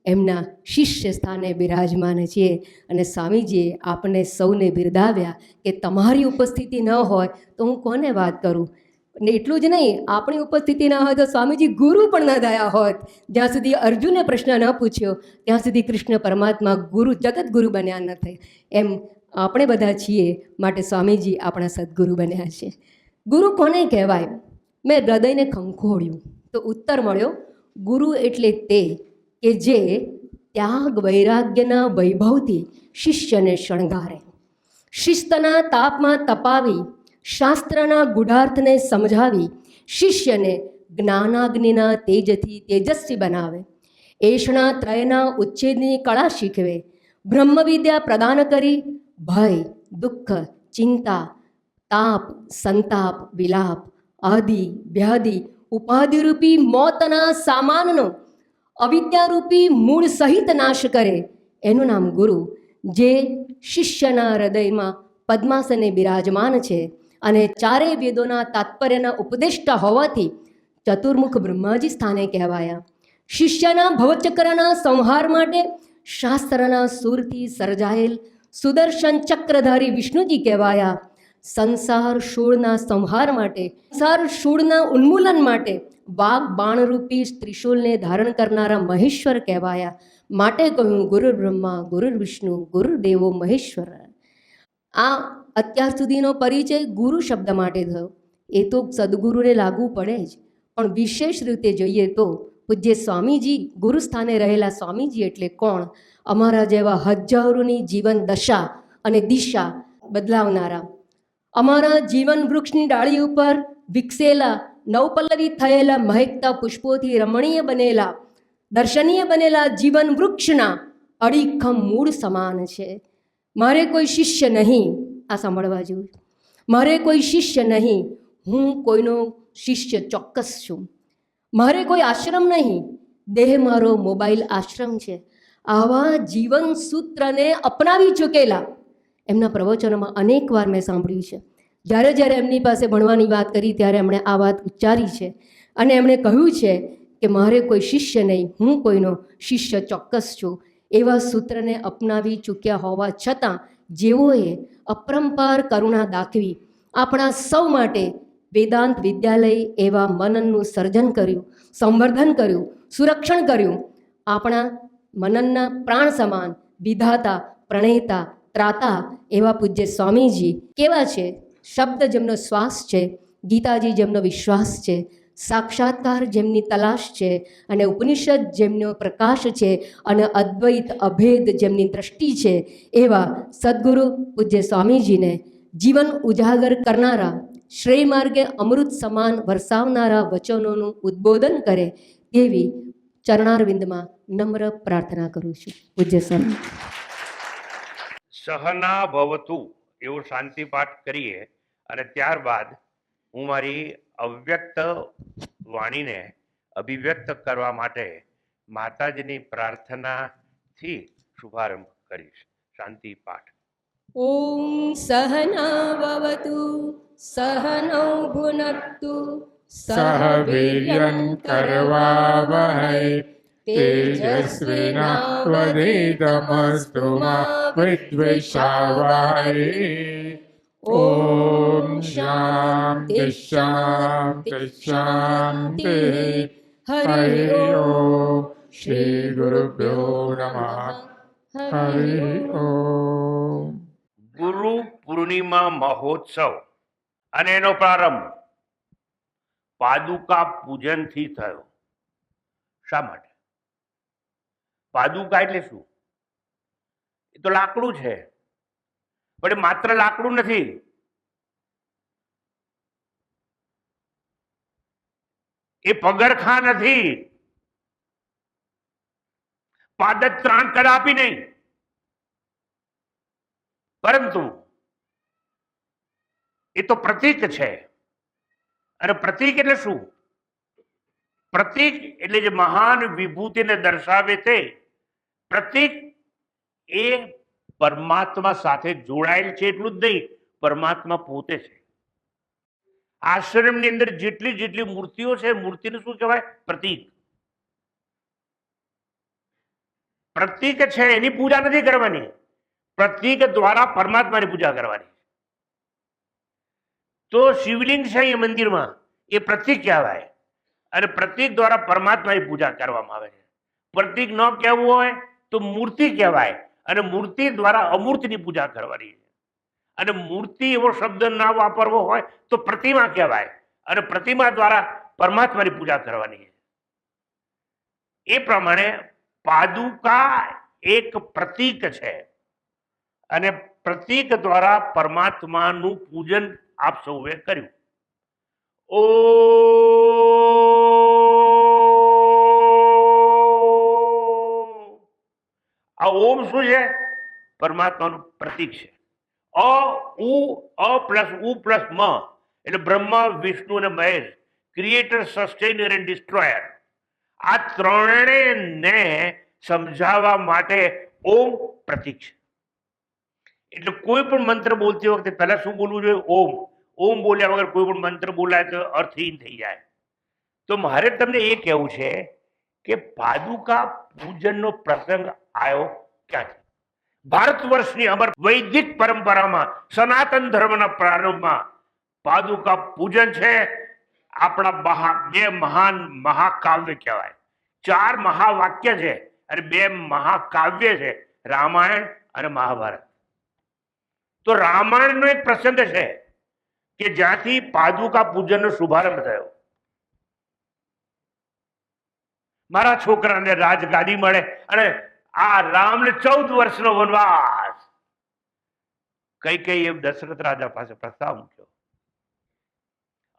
એમના શિષ્ય સ્થાને બિરાજમાન છીએ. અને સ્વામીજીએ આપણને સૌને બિરદાવ્યા કે તમારી ઉપસ્થિતિ ન હોય તો હું કોને વાત કરું. ને એટલું જ નહીં, આપણી ઉપસ્થિતિ ના હોય તો સ્વામીજી ગુરુ પણ ન થયા હોત. જ્યાં સુધી અર્જુને પ્રશ્ન ન પૂછ્યો ત્યાં સુધી કૃષ્ણ પરમાત્મા ગુરુ જગત ગુરુ બન્યા નથી. એમ આપણે બધા છીએ, માટે સ્વામીજી આપણા સદગુરુ બન્યા છે. ગુરુ કોને કહેવાય? મેં હૃદયને ખંખોળ્યું તો ઉત્તર મળ્યો, ગુરુ એટલે તે કે જે ત્યાગ વૈરાગ્યના વૈભવથી શિષ્યને શણગારે, શિસ્તના તાપમાં તપાવી, શાસ્ત્રના ગુઢાર્થને સમજાવી, શિષ્યને જ્ઞાનાગ્નિના તેજથી તેજસ્વી બનાવે, એષણા ત્રયના ઉચ્છેદની કળા શીખવે, બ્રહ્મવિદ્યા પ્રદાન કરી ભય, દુઃખ, ચિંતા, તાપ, સંતાપ, વિલાપ, આદિ વ્યાધિ ઉપાધિરૂપી મોતના સામાનનો અવિદ્યારૂપી મૂળ સહિત નાશ કરે, એનું નામ ગુરુ. જે શિષ્યના હૃદયમાં પદ્માસને બિરાજમાન છે અને ચારેય વેદોના તાત્પર્યના ઉપદેષ્ટા હોવાથી ચતુર્મુખ બ્રહ્માજી સ્થાને કહેવાયા. શિષ્યના ભવચક્રના સંહાર માટે શાસ્ત્રના સુરથી સર્જાયેલ સુદર્શન ચક્રધારી વિષ્ણુજી કહેવાયા. સંસાર શૂળના સંહાર માટે, સંસાર શૂળના ઉન્મૂલન માટે વાઘ બાણરૂપી ત્રિશૂલને ધારણ કરનારા મહેશ્વર કહેવાયા. માટે કહ્યું ગુરુ બ્રહ્મા, ગુરુ વિષ્ણુ, ગુરુદેવો મહેશ્વર. આ અત્યાર સુધીનો પરિચય ગુરુ શબ્દ માટે થયો. એ તો સદગુરુને લાગુ પડે જ, પણ વિશેષ રીતે જોઈએ તો પૂજ્ય સ્વામીજી, ગુરુ સ્થાને રહેલા સ્વામીજી એટલે કોણ? અમારા જેવા હજારોની જીવન દશા અને દિશા બદલાવનારા, અમારા જીવન વૃક્ષની ડાળી ઉપર વિકસેલા, નવપલ્લવિત થયેલા, મહેકતા પુષ્પોથી રમણીય બનેલા, દર્શનીય બનેલા જીવન વૃક્ષના અડીખમ મૂળ સમાન છે. મારે કોઈ શિષ્ય નહીં, આ સાંભળવા જેવું. મારે કોઈ શિષ્ય નહીં, હું કોઈનો શિષ્ય ચોક્કસ છું. મારે કોઈ આશ્રમ નહીં, દેહ મારો મોબાઈલ આશ્રમ છે. આવા જીવન સૂત્રને અપનાવી ચૂકેલા એમના પ્રવચનોમાં અનેક વાર મેં સાંભળ્યું છે. જ્યારે જ્યારે એમની પાસે ભણવાની વાત કરી ત્યારે એમણે આ વાત ઉચ્ચારી છે અને એમણે કહ્યું છે કે મારે કોઈ શિષ્ય નહીં, હું કોઈનો શિષ્ય ચોક્કસ છું. એવા સૂત્રને અપનાવી ચૂક્યા હોવા છતાં જેઓએ અપરંપાર કરુણા દાખવી આપણા સૌ માટે વેદાંત વિદ્યાલય એવા મનનનું સર્જન કર્યું, સંવર્ધન કર્યું, સુરક્ષણ કર્યું. આપણા મનનના પ્રાણ સમાન વિધાતા, પ્રણેતા, ત્રાતા એવા પૂજ્ય સ્વામીજી કેવા છે? શબ્દ જેમનો શ્વાસ છે, ગીતાજી જેમનો વિશ્વાસ છે, સાક્ષાત્કાર જેમની તલાશ છે, અને ઉપનિષદ જેમનો પ્રકાશ છે, અને અદ્વૈત અભેદ જેમની દ્રષ્ટિ છે, એવા સદગુરુ પૂજ્ય સ્વામીજીને જીવન ઉજાગર કરનારા, શ્રેય માર્ગે અમૃત સમાન વરસાવનારા વચનોનું ઉદ્બોધન કરે તેવી ચરણારવિંદમાં નમ્ર પ્રાર્થના કરું છું. પૂજ્ય સ્વામી. સહના ભવતુ એવો શાંતિ પાઠ કરીએ અને ત્યારબાદ હું મારી અવ્યક્ત વાણીને અભિવ્યક્ત કરવા માટે માતાજીની પ્રાર્થનાથી શુભારંભ કરીશ. શાંતિ પાઠ. ઓમ સહના ભવતુ સહનૌ ભુનક્તુ સહ વીર્યં કરવાવહૈ તેજસ્વિનાવધીતમસ્તુ મા વિદ્વિષાવહૈ. ઓમ શાંતિ શાંતિ શાંતિ. હરિ ઓમ. શ્રી ગુરુભ્યો નમઃ. હરિ ઓમ. ગુરુ પૂર્ણિમા મહોત્સવ અને એનો પ્રારંભ પાદુકા પૂજનથી થયો. શા માટે? પાદુકા એટલે શું? એ તો લાકડું છે, પણ એ માત્ર લાકડું નથી. એ પગરખા નથી, પાદત્રાણ કદાપી નહીં, પરંતુ એ તો પ્રતીક છે. અને પ્રતીક એટલે શું? પ્રતીક એટલે જે મહાન વિભૂતિને દર્શાવે તે પ્રતીક એ પરમાત્મા સાથે જોડાયેલ છે એટલું જ નહીં, પરમાત્મા પોતે છે. આશ્રમની અંદર જેટલી જેટલી મૂર્તિઓ છે, મૂર્તિને શું કહેવાય? પ્રતીક. પ્રતીક છે એની પૂજા નથી કરવાની, પ્રતીક દ્વારા પરમાત્માની પૂજા કરવાની. તો શિવલિંગ છે એ મંદિરમાં, એ પ્રતીક કહેવાય અને પ્રતીક દ્વારા પરમાત્માની પૂજા કરવામાં આવે છે. પ્રતીક ન કહેવું હોય તો મૂર્તિ કહેવાય અને મૂર્તિ દ્વારા અમૂર્તની પૂજા કરવાની છે. અને મૂર્તિ એવો શબ્દ ના વાપરવો હોય તો પ્રતિમા કહેવાય અને પ્રતિમા દ્વારા પરમાત્માની પૂજા કરવાની છે. એ પ્રમાણે પાદુકા એક પ્રતીક છે અને પ્રતીક દ્વારા પરમાત્માનું પૂજન આપ સૌએ કર્યું. આ ઓમ શું છે? પરમાત્માનું પ્રતીક છે. અ પ્લસ ઉ પ્લસ મ એટલે બ્રહ્મા, વિષ્ણુ અને મહેશ, ક્રિએટર, સસ્ટેનર એન્ડ ડિસ્ટ્રોયર. આ ત્રણેયને સમજાવવા માટે ઓમ પ્રતીક છે. એટલે કોઈ પણ મંત્ર બોલતી વખતે પહેલા શું બોલવું જોઈએ? ઓમ. ઓમ બોલ્યા વગર કોઈ પણ મંત્ર બોલાય તો અર્થહીન થઈ જાય. તો મારે તમને એ કહેવું છે કે પાદુકા પૂજનનો પ્રસંગ આવ્યો ક્યાંથી? ભારત વર્ષની અમર વૈદિક પરંપરામાં સનાતન ધર્મના પ્રારંભમાં પાદુકા પૂજન છે. આપણા બે મહાન મહાકાવ્ય કહેવાય. 4 મહાવાક્ય છે અને 2 મહાકાવ્ય છે, રામાયણ અને મહાભારત. તો રામાયણનો એક પ્રસંગ છે કે જ્યાંથી પાદુકા પૂજનનો શુભારંભ થયો. મારા છોકરાને રાજગાદી મળે અને આ રામને 14 વર્ષનો વનવાસ. કઈ એમ દશરથ રાજા પાસે પ્રસ્તાવ મૂક્યો.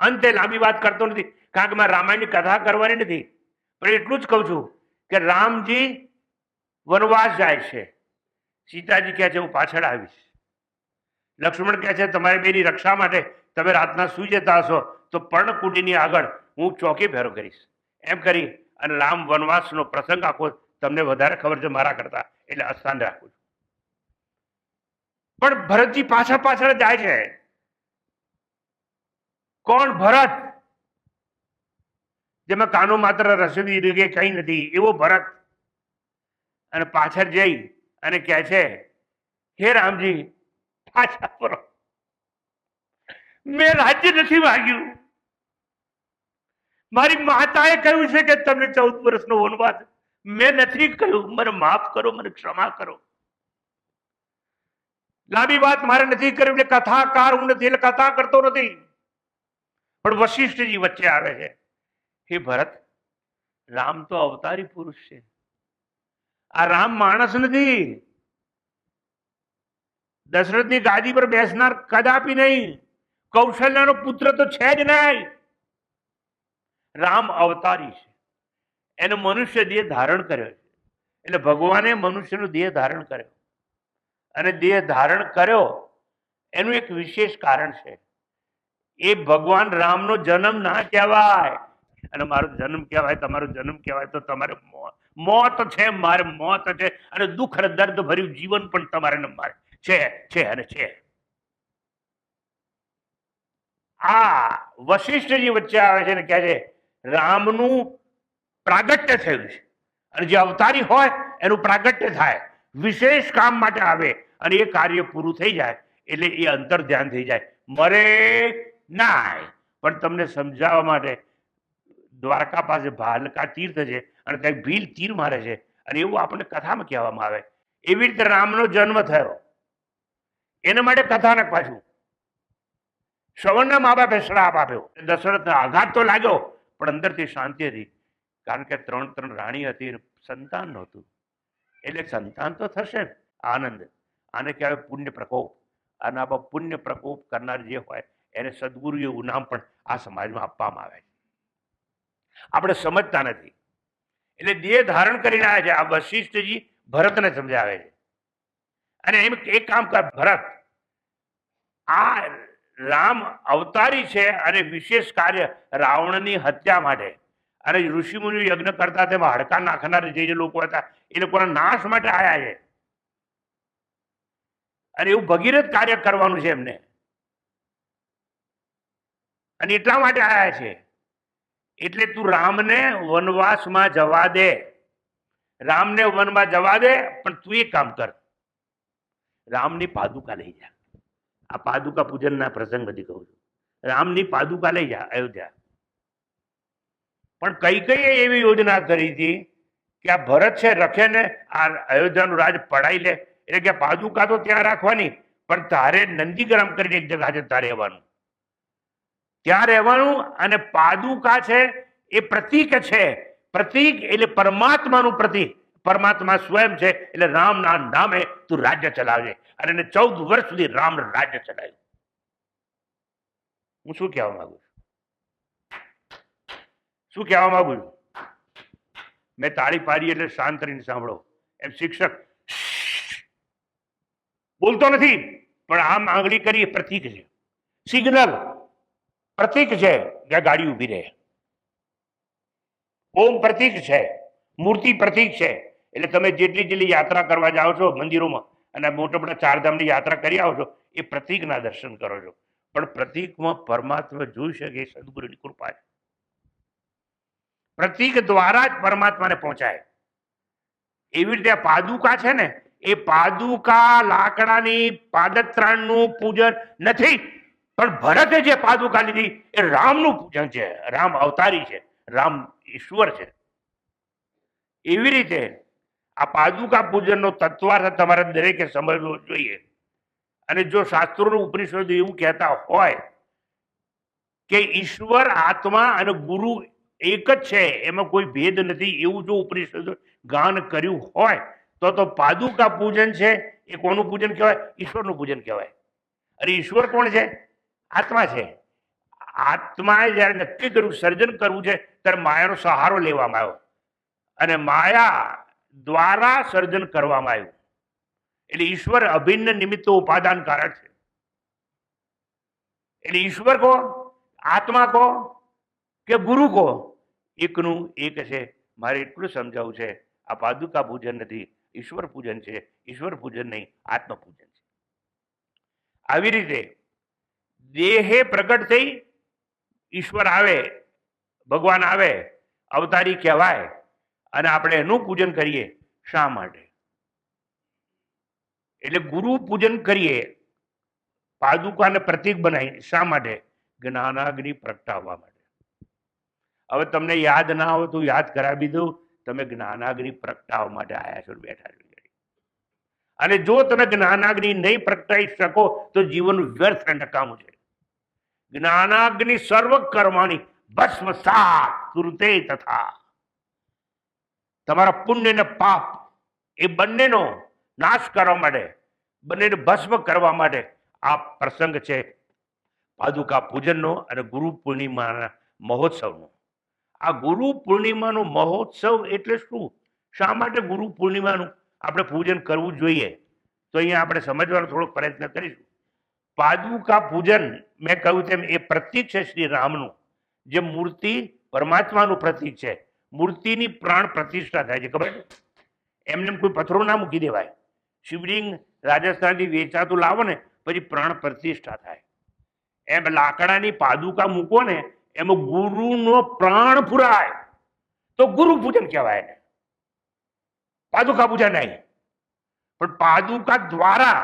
અંતે લાંબી વાત કરતો નથી કારણ કે મારે રામાયણની કથા કરવાની નથી, પણ એટલું જ કહું છું કે રામજી વનવાસ જાય છે. સીતાજી કહે છે હું પાછળ આવીશ. લક્ષ્મણ કહે છે તમારી બેની રક્ષા માટે તમે રાતના સુઈ જતા હશો તો પર્ણકુટીની આગળ હું ચોકી ભેરો કરીશ. એમ કરી અને રામ વનવાસનો પ્રસંગ આખો તમને વધારે ખબર છે મારા કરતા, એટલે અસ્થાન રાખું છું. પણ ભરતજી પાછળ પાછળ જાય છે. કોણ? ભરત. જેમાં કાનો માત્ર રસોઈ રીગે કઈ નથી એવો ભરત. અને પાછળ જઈ અને કહે છે હે રામજી પાછા ફરો, મેં રાજ્ય નથી માંગ્યું. મારી માતાએ કહ્યું છે કે તમને 14 વર્ષનો વનવાસ, મેં નથી કહ્યું. મને માફ કરો, મને ક્ષમા કરો. લાંબી વાત મારે નથી કરવી એટલે કથાકાર હું નથી, એટલે કથા કરતો નથી. પણ વશિષ્ઠજી વચ્ચે આવે છે. હે ભરત, રામ તો અવતારી પુરુષ છે, આ રામ માણસ નથી. દશરથની ગાદી પર બેસનાર કદાપી નહીં. કૌશલ્યાનો પુત્ર તો છે જ નહીં. રામ અવતારી છે. એને મનુષ્ય દેહ ધારણ કર્યો છે. એટલે ભગવાને મનુષ્યનો દેહ ધારણ કર્યો અને દેહ ધારણ કર્યો એનું એક વિશેષ કારણ છે. એ ભગવાન રામનો જન્મ ના કહેવાય અને મારો જન્મ કહેવાય, તમારો જન્મ કહેવાય તો તમારે મોત છે, મારે મોત છે અને દુઃખ અને દર્દ ભર્યું જીવન પણ તમારે મારે છે અને છે. આ વશિષ્ઠજી વચ્ચે આવે છે ને કહે છે રામનું પ્રાગટ્ય થયું છે અને જે અવતારી હોય એનું પ્રાગટ્ય થાય, વિશેષ કામ માટે આવે અને એ કાર્ય પૂરું થઈ જાય એટલે એ અંતર ધ્યાન થઈ જાય. મરે ના, પણ તમને સમજાવવા માટે દ્વારકા પાસે ભાલકા તીર્થ છે અને ત્યાં ભીલ તીર મારે છે અને એવું આપણને કથામાં કહેવામાં આવે. એવી રીતે રામનો જન્મ થયો એના માટે કથાનક પાછું. શ્રવણના મા બાપે શ્રાપ આપ્યો. દશરથને આઘાત તો લાગ્યો પણ અંદરથી શાંતિ હતી કારણ કે 3 રાણી હતી, સંતાન નહોતું. એટલે સંતાન તો થશે ને, આનંદ. આને કહેવાય પુણ્ય પ્રકોપ. અને આ પુણ્ય પ્રકોપ કરનાર જે હોય એને સદગુરુ એવું નામ પણ આ સમાજમાં આપવામાં આવે છે. આપણે સમજતા નથી. એટલે દેહ ધારણ કરીને આવ્યા છે. આ વશિષ્ઠજી ભરતને સમજાવે છે અને એમ એક કામ કર ભરત, આ રામ અવતારી છે અને વિશેષ કાર્ય રાવણની હત્યા માટે અને ઋષિમુનિ યજ્ઞ કરતા તેમાં હાડકા નાખનાર જે લોકો હતા એ લોકોના નાશ માટે આવ્યા છે અને એવું ભગીરથ કાર્ય કરવાનું છે એમને અને એટલા માટે આવ્યા છે. એટલે તું રામને વનવાસમાં જવા દે, રામને વનમાં જવા દે, પણ તું એક કામ કર, રામની પાદુકા લઈ જા. આ પાદુકા પૂજનના પ્રસંગ બધી કહું છું. રામની પાદુકા લઈ જા અયોધ્યા. પણ કઈ કઈ એવી યોજના કરી હતી કે આ ભરત છે રખે ને આ અયોધ્યાનું રાજ પડાઈ લે, એટલે કે પાદુકા તો ત્યાં રાખવાની, પણ તારે નંદીગ્રામ કરીને એક જગ્યા છે ત્યાં રહેવાનું, ત્યાં રહેવાનું. અને પાદુકા છે એ પ્રતીક છે. પ્રતીક એટલે પરમાત્માનું પ્રતીક. પરમાત્મા સ્વયં છે. એટલે રામના નામે તું રાજ્ય ચલાવજે. અને એને 14 વર્ષ સુધી રામ રાજ્ય ચલાવ્યું. હું શું કહેવા માંગુ છું? શું કહેવા માંગુ છું? મેં તાળી પાડી એટલે શાંત રહીને સાંભળો. એમ શિક્ષક બોલતો નથી, પણ આમ આંગળી કરી પ્રતીક છે, સિગ્નલ પ્રતીક છે કે ગાડી ઉભી રહે. ઓમ પ્રતીક છે, મૂર્તિ પ્રતીક છે. એટલે તમે જેટલી યાત્રા કરવા જાઓ છો મંદિરોમાં અને મોટા મોટા ચારધામની યાત્રા કરી આવો છો, એ પ્રતીકના દર્શન કરો છો. પણ પ્રતીકમાં પરમાત્મા જોઈ શકે એ સદગુરુની કૃપા છે. પ્રતીક દ્વારા જ પરમાત્માને પહોંચાય. એવી રીતે પાદુકા છે ને, એ પાદુકા લાકડાની પાદત્રાણનું પૂજન નથી, પણ ભરતે જે પાદુકા લીધી એ રામનું પૂજન છે. રામ અવતારી છે, રામ ઈશ્વર છે. એવી રીતે આ પાદુકા પૂજનનો તત્વાર્થ તમારે દરેકે સમજવો જોઈએ. અને જો શાસ્ત્રોનું ઉપનિષદો એવું કહેતા હોય કે ઈશ્વર આત્મા અને ગુરુ એક જ છે, એમાં કોઈ ભેદ નથી, એવું જો ઉપનિષદો ગાન કર્યું હોય તો પાદુકા પૂજન છે એ કોનું પૂજન કહેવાય? ઈશ્વરનું પૂજન કહેવાય. અને ઈશ્વર કોણ છે? આત્મા છે. આત્માએ જયારે નક્કી કર્યું સર્જન કરવું છે ત્યારે માયાનો સહારો લેવામાં આવ્યો અને માયા દ્વારા સર્જન કરવામાં આવ્યું. એટલે ઈશ્વર અભિન્ન નિમિત્તો ઉપાદાન કારક છે. એટલે ઈશ્વર કહો, આત્મા કહો કે ગુરુ કહો, એકનું એક છે. મારે એટલું સમજાવવું છે, આ પાદુકા પૂજન નથી, ઈશ્વર પૂજન છે. ઈશ્વર પૂજન નહીં, આત્મ પૂજન છે. આવી રીતે દેહે પ્રગટ થઈ ઈશ્વર આવે, ભગવાન આવે, અવતારી કહેવાય અને આપણે એનું પૂજન કરીએ. શા માટે? એટલે ગુરુ પૂજન કરીએ, પાદુકાને પ્રતીક બનાવી. શા માટે? જ્ઞાનાગ્નિ પ્રગટાવવા માટે. હવે તમને યાદ ના આવે તો યાદ કરાવી દઉં. તમે જ્ઞાનાગ્નિ પ્રગટાવવા માટે આવ્યા છો, બેઠા છો. અને જો તમે જ્ઞાનાગ્નિ નહીં પ્રગટાવી શકો તો જીવન વ્યર્થ અને નકામું છે. જ્ઞાનાગ્નિ સર્વ કર્માણી ભસ્મસાત કુરુતે તથા. તમારા પુણ્ય અને પાપ એ બંનેનો નાશ કરવા માટે, બંનેને ભસ્મ કરવા માટે આ પ્રસંગ છે પાદુકા પૂજનનો અને ગુરુ પૂર્ણિમાના મહોત્સવનો. આ ગુરુ પૂર્ણિમાનો મહોત્સવ એટલે શું? શા માટે ગુરુ પૂર્ણિમાનું આપણે પૂજન કરવું જોઈએ? તો અહીંયા આપણે સમજવાનો થોડોક પ્રયત્ન કરીશું. પાદુકા પૂજન મેં કહ્યું તેમ એ પ્રતીક છે શ્રી રામનું. જે મૂર્તિ પરમાત્માનું પ્રતીક છે. મૂર્તિની પ્રાણ પ્રતિષ્ઠા થાય છે. ખબર? એમને કોઈ પથ્થરો ના મૂકી દેવાય. શિવલિંગ રાજસ્થાનથી વેચાતું લાવો ને પછી પ્રાણ પ્રતિષ્ઠા થાય. એમ લાકડાની પાદુકા મૂકો ને એમાં ગુરુનો પ્રાણ પુરાય તો ગુરુ પૂજન કહેવાય ને, પાદુકા પૂજન નહીં. પણ પાદુકા દ્વારા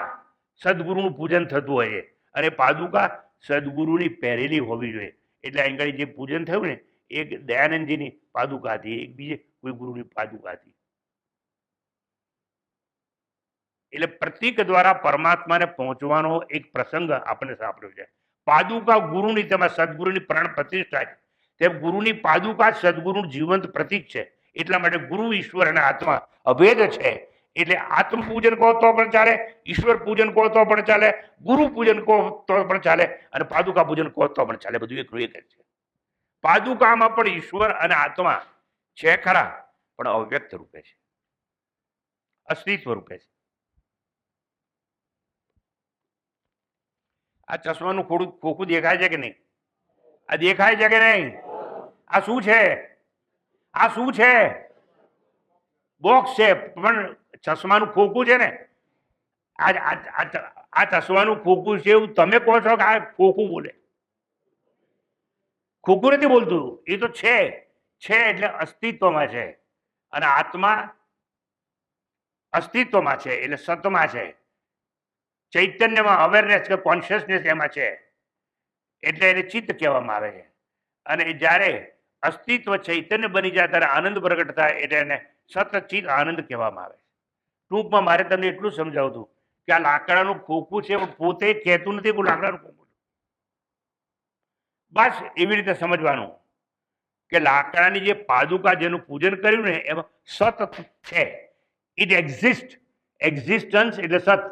સદગુરુનું પૂજન થતું હોય છે અને પાદુકા સદગુરુની પહેરેલી હોવી જોઈએ. એટલે અહીં જે પૂજન થયું ને એક દયાનંદજીની પાદુકા હતી, એક બીજે કોઈ ગુરુની પાદુકા હતી. એટલે પ્રતીક દ્વારા પરમાત્માને પહોંચવાનો એક પ્રસંગ આપણે સાંભળ્યો છે. પાદુકા ગુરુની, તેમાં સદગુરુની પ્રાણ પ્રતિષ્ઠા છે. તેમ ગુરુની પાદુકા સદગુરુનું જીવંત પ્રતીક છે. એટલા માટે ગુરુ, ઈશ્વર અને આત્મા અભેદ છે. એટલે આત્મ પૂજન કહો તો પણ ચાલે, ઈશ્વર પૂજન કહો તો પણ ચાલે, ગુરુ પૂજન કહો તો પણ ચાલે અને પાદુકા પૂજન કહો તો પણ ચાલે. બધું એકનું એક જ છે. પાદુકામાં પણ ઈશ્વર અને આત્મા છે ખરા, પણ અવ્યક્ત રૂપે છે, અસ્તિત્વ રૂપે છે. આ ચશ્માનું ખોખું દેખાય છે કે નહીં? આ દેખાય છે કે નહીં? આ શું છે? આ શું છે? બોક્સ છે, પણ ચશ્માનું ખોખું છે ને. આ ચશ્માનું ખોખું છે એવું તમે કહો છો કે આ ખોખું બોલે? ખોખું નથી બોલતું, એ તો છે એટલે અસ્તિત્વમાં છે. અને આત્મા અસ્તિત્વમાં છે એટલે સતમાં છે, ચૈતન્યમાં, અવેરનેસ કે કોન્શિયસનેસ એમાં છે, એટલે એને ચિત્ત કહેવામાં આવે છે. અને જ્યારે અસ્તિત્વ ચૈતન્ય બની જાય ત્યારે આનંદ પ્રગટ થાય એટલે એને સતચિત આનંદ કહેવામાં આવે છે. ટૂંકમાં મારે તમને એટલું સમજાવું હતું કે આ લાકડાનું ખોખું છે પણ પોતે કહેતું નથી કે લાકડાનું ખોખું છે. બસ એવી રીતે સમજવાનું કે લાકડાની જે પાદુકા જેનું પૂજન કર્યું ને એમાં સત છે. ઇટ એક્ઝિસ્ટ, એક્ઝિસ્ટન્સ એટલે સત,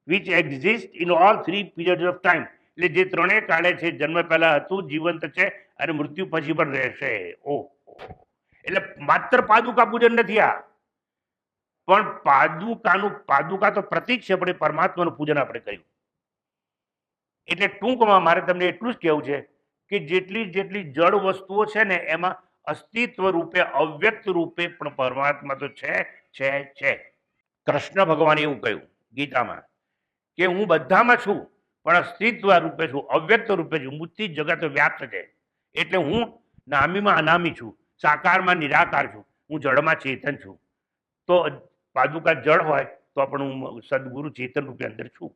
which exist in all 3 period of time. એટલે જે ત્રણેય કાળે છે, જન્મ પહેલા હતું, જીવંત છે અને મૃત્યુ પછી પણ રહેશે. એટલે માત્ર પાદુકા પૂજન નથી આ, પણ પાદુકા તો પ્રતીક છે, પણ એ પરમાત્માનું પૂજન આપણે કર્યું. એટલે ટૂંકમાં મારે તમને એટલું જ કહેવું છે કે જેટલી જળ વસ્તુઓ છે ને એમાં અસ્તિત્વ રૂપે, અવ્યક્ત રૂપે પણ પરમાત્મા તો છે. કૃષ્ણ ભગવાને એવું કહ્યું ગીતામાં કે હું બધામાં છું પણ અસ્તિત્વ રૂપે છું, અવ્યક્ત રૂપે છું, મુજથી જગત વ્યાપ્ત છે. એટલે હું નામીમાં અનામી છું, સાકારમાં નિરાકાર છું, હું જળમાં ચેતન છું. તો પાદુકા જળ હોય તો પણ હું સદગુરુ ચેતન રૂપે અંદર છું.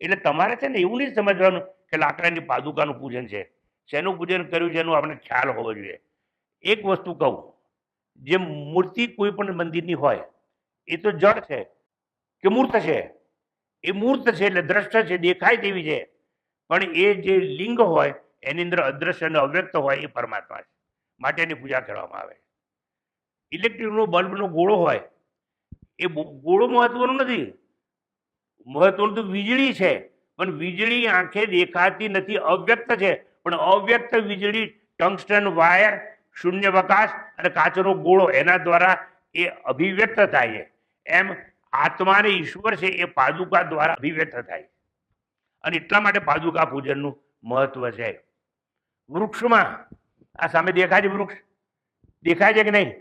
એટલે તમારે છે ને એવું નહીં સમજવાનું કે લાકડાની પાદુકાનું પૂજન છે, શેનું પૂજન કર્યું છે એનું આપણે ખ્યાલ હોવો જોઈએ. એક વસ્તુ કહું, જે મૂર્તિ કોઈ પણ મંદિરની હોય એ તો જળ છે કે મૂર્ત છે? એ મૂર્ત છે એટલે દ્રષ્ટ છે, દેખાય તેવી છે. પણ એ જે લિંગ હોય એની અંદર અદ્રશ્ય અને અવ્યક્ત હોય એ પરમાત્મા છે, માટે એની પૂજા કરવામાં આવે. ઇલેક્ટ્રિકનો બલ્બનો ગોળો હોય, એ ગોળો મહત્વનો નથી, મહત્વનું તો વીજળી છે. પણ વીજળી આંખે દેખાતી નથી, અવ્યક્ત છે. પણ અવ્યક્ત વીજળી, ટંગસ્ટન વાયર, શૂન્યવકાશ અને કાચનો ગોળો એના દ્વારા એ અભિવ્યક્ત થાય છે. એમ આત્મા અને ઈશ્વર છે એ પાદુકા દ્વારા અભિવ્યક્ત થાય. અને એટલા માટે પાદુકા પૂજનનું મહત્વ છે. વૃક્ષમાં આ સામે દેખાય છે, વૃક્ષ દેખાય છે કે નહીં?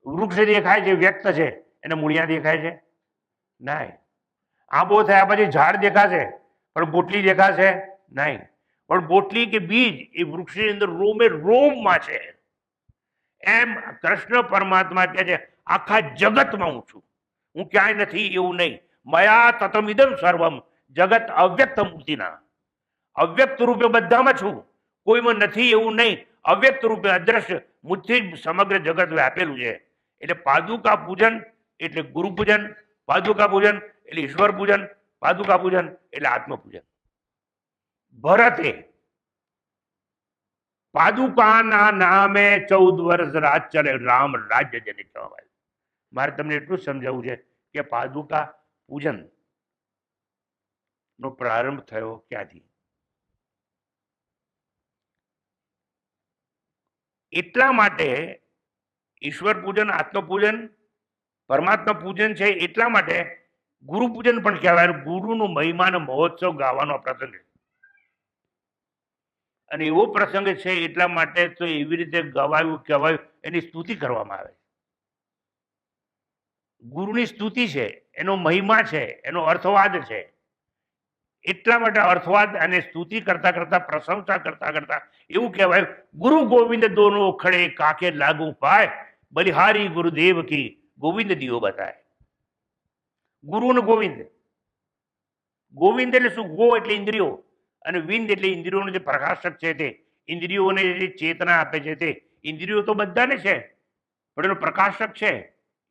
વૃક્ષ દેખાય છે, વ્યક્ત છે, એને મૂળિયા દેખાય છે? નહીં. આંબો થયા પછી ઝાડ દેખાશે પણ બોટલી દેખાશે નહીં. પણ બોટલી કે બીજ એ વૃક્ષની અંદર રોમે રોમમાં છે. એમ કૃષ્ણ પરમાત્મા કહે છે આખા જગતમાં હું છું, હું ક્યાંય નથી એવું નહીં. મયા તતમિદમ સર્વમ, જગત અવ્યક્ત મૂર્તિના, અવ્યક્ત રૂપે બધામાં છું, કોઈમાં નથી એવું નહીં. અવ્યક્ત રૂપે અદ્રશ્ય મુજથી જ સમગ્ર જગત વ્યાપેલું છે. એટલે પાદુકા પૂજન એટલે ગુરુ પૂજન, પાદુકા પૂજન એટલે ઈશ્વર પૂજન, પાદુકા પૂજન એટલે આત્મ પૂજન. ભરતે પાદુકાના નામે 14 વર્ષ રાજ ચલે, રામ રાજ્ય જેને કહેવાય. મારે તમને એટલું જ સમજાવવું છે કે પાદુકા પૂજન નો પ્રારંભ થયો ક્યાંથી? એટલા માટે ઈશ્વર પૂજન, આત્મ પૂજન, પરમાત્મા પૂજન છે. એટલા માટે ગુરુ પૂજન પણ કહેવાય. ગુરુનો મહિમા અને મહોત્સવ ગાવાનો પ્રસંગ છે. અને એવો પ્રસંગ છે એટલા માટે તો એવી રીતે ગવાયું કહેવાયું, એની સ્તુતિ કરવામાં આવે. ગુરુની સ્તુતિ છે, એનો મહિમા છે, એનો અર્થવાદ છે. એટલા માટે અર્થવાદ અને સ્તુતિ કરતા કરતા, પ્રશંસા કરતા કરતા એવું કહેવાય, ગુરુ ગોવિંદ દોનો ખડે કાકે લાગુ પાય, બલિહારી ગુરુદેવ કી ગોવિંદ દિયો બતાય. ગુરુ ને ગોવિંદ, ગોવિંદ એટલે શું? ગો એટલે ઇન્દ્રિયો અને વિંદ એટલે ઇન્દ્રિયોનો જે પ્રકાશક છે તે, ઇન્દ્રિયોને જે ચેતના આપે છે તે. ઇન્દ્રિયો તો બધાને છે પણ એનો પ્રકાશક છે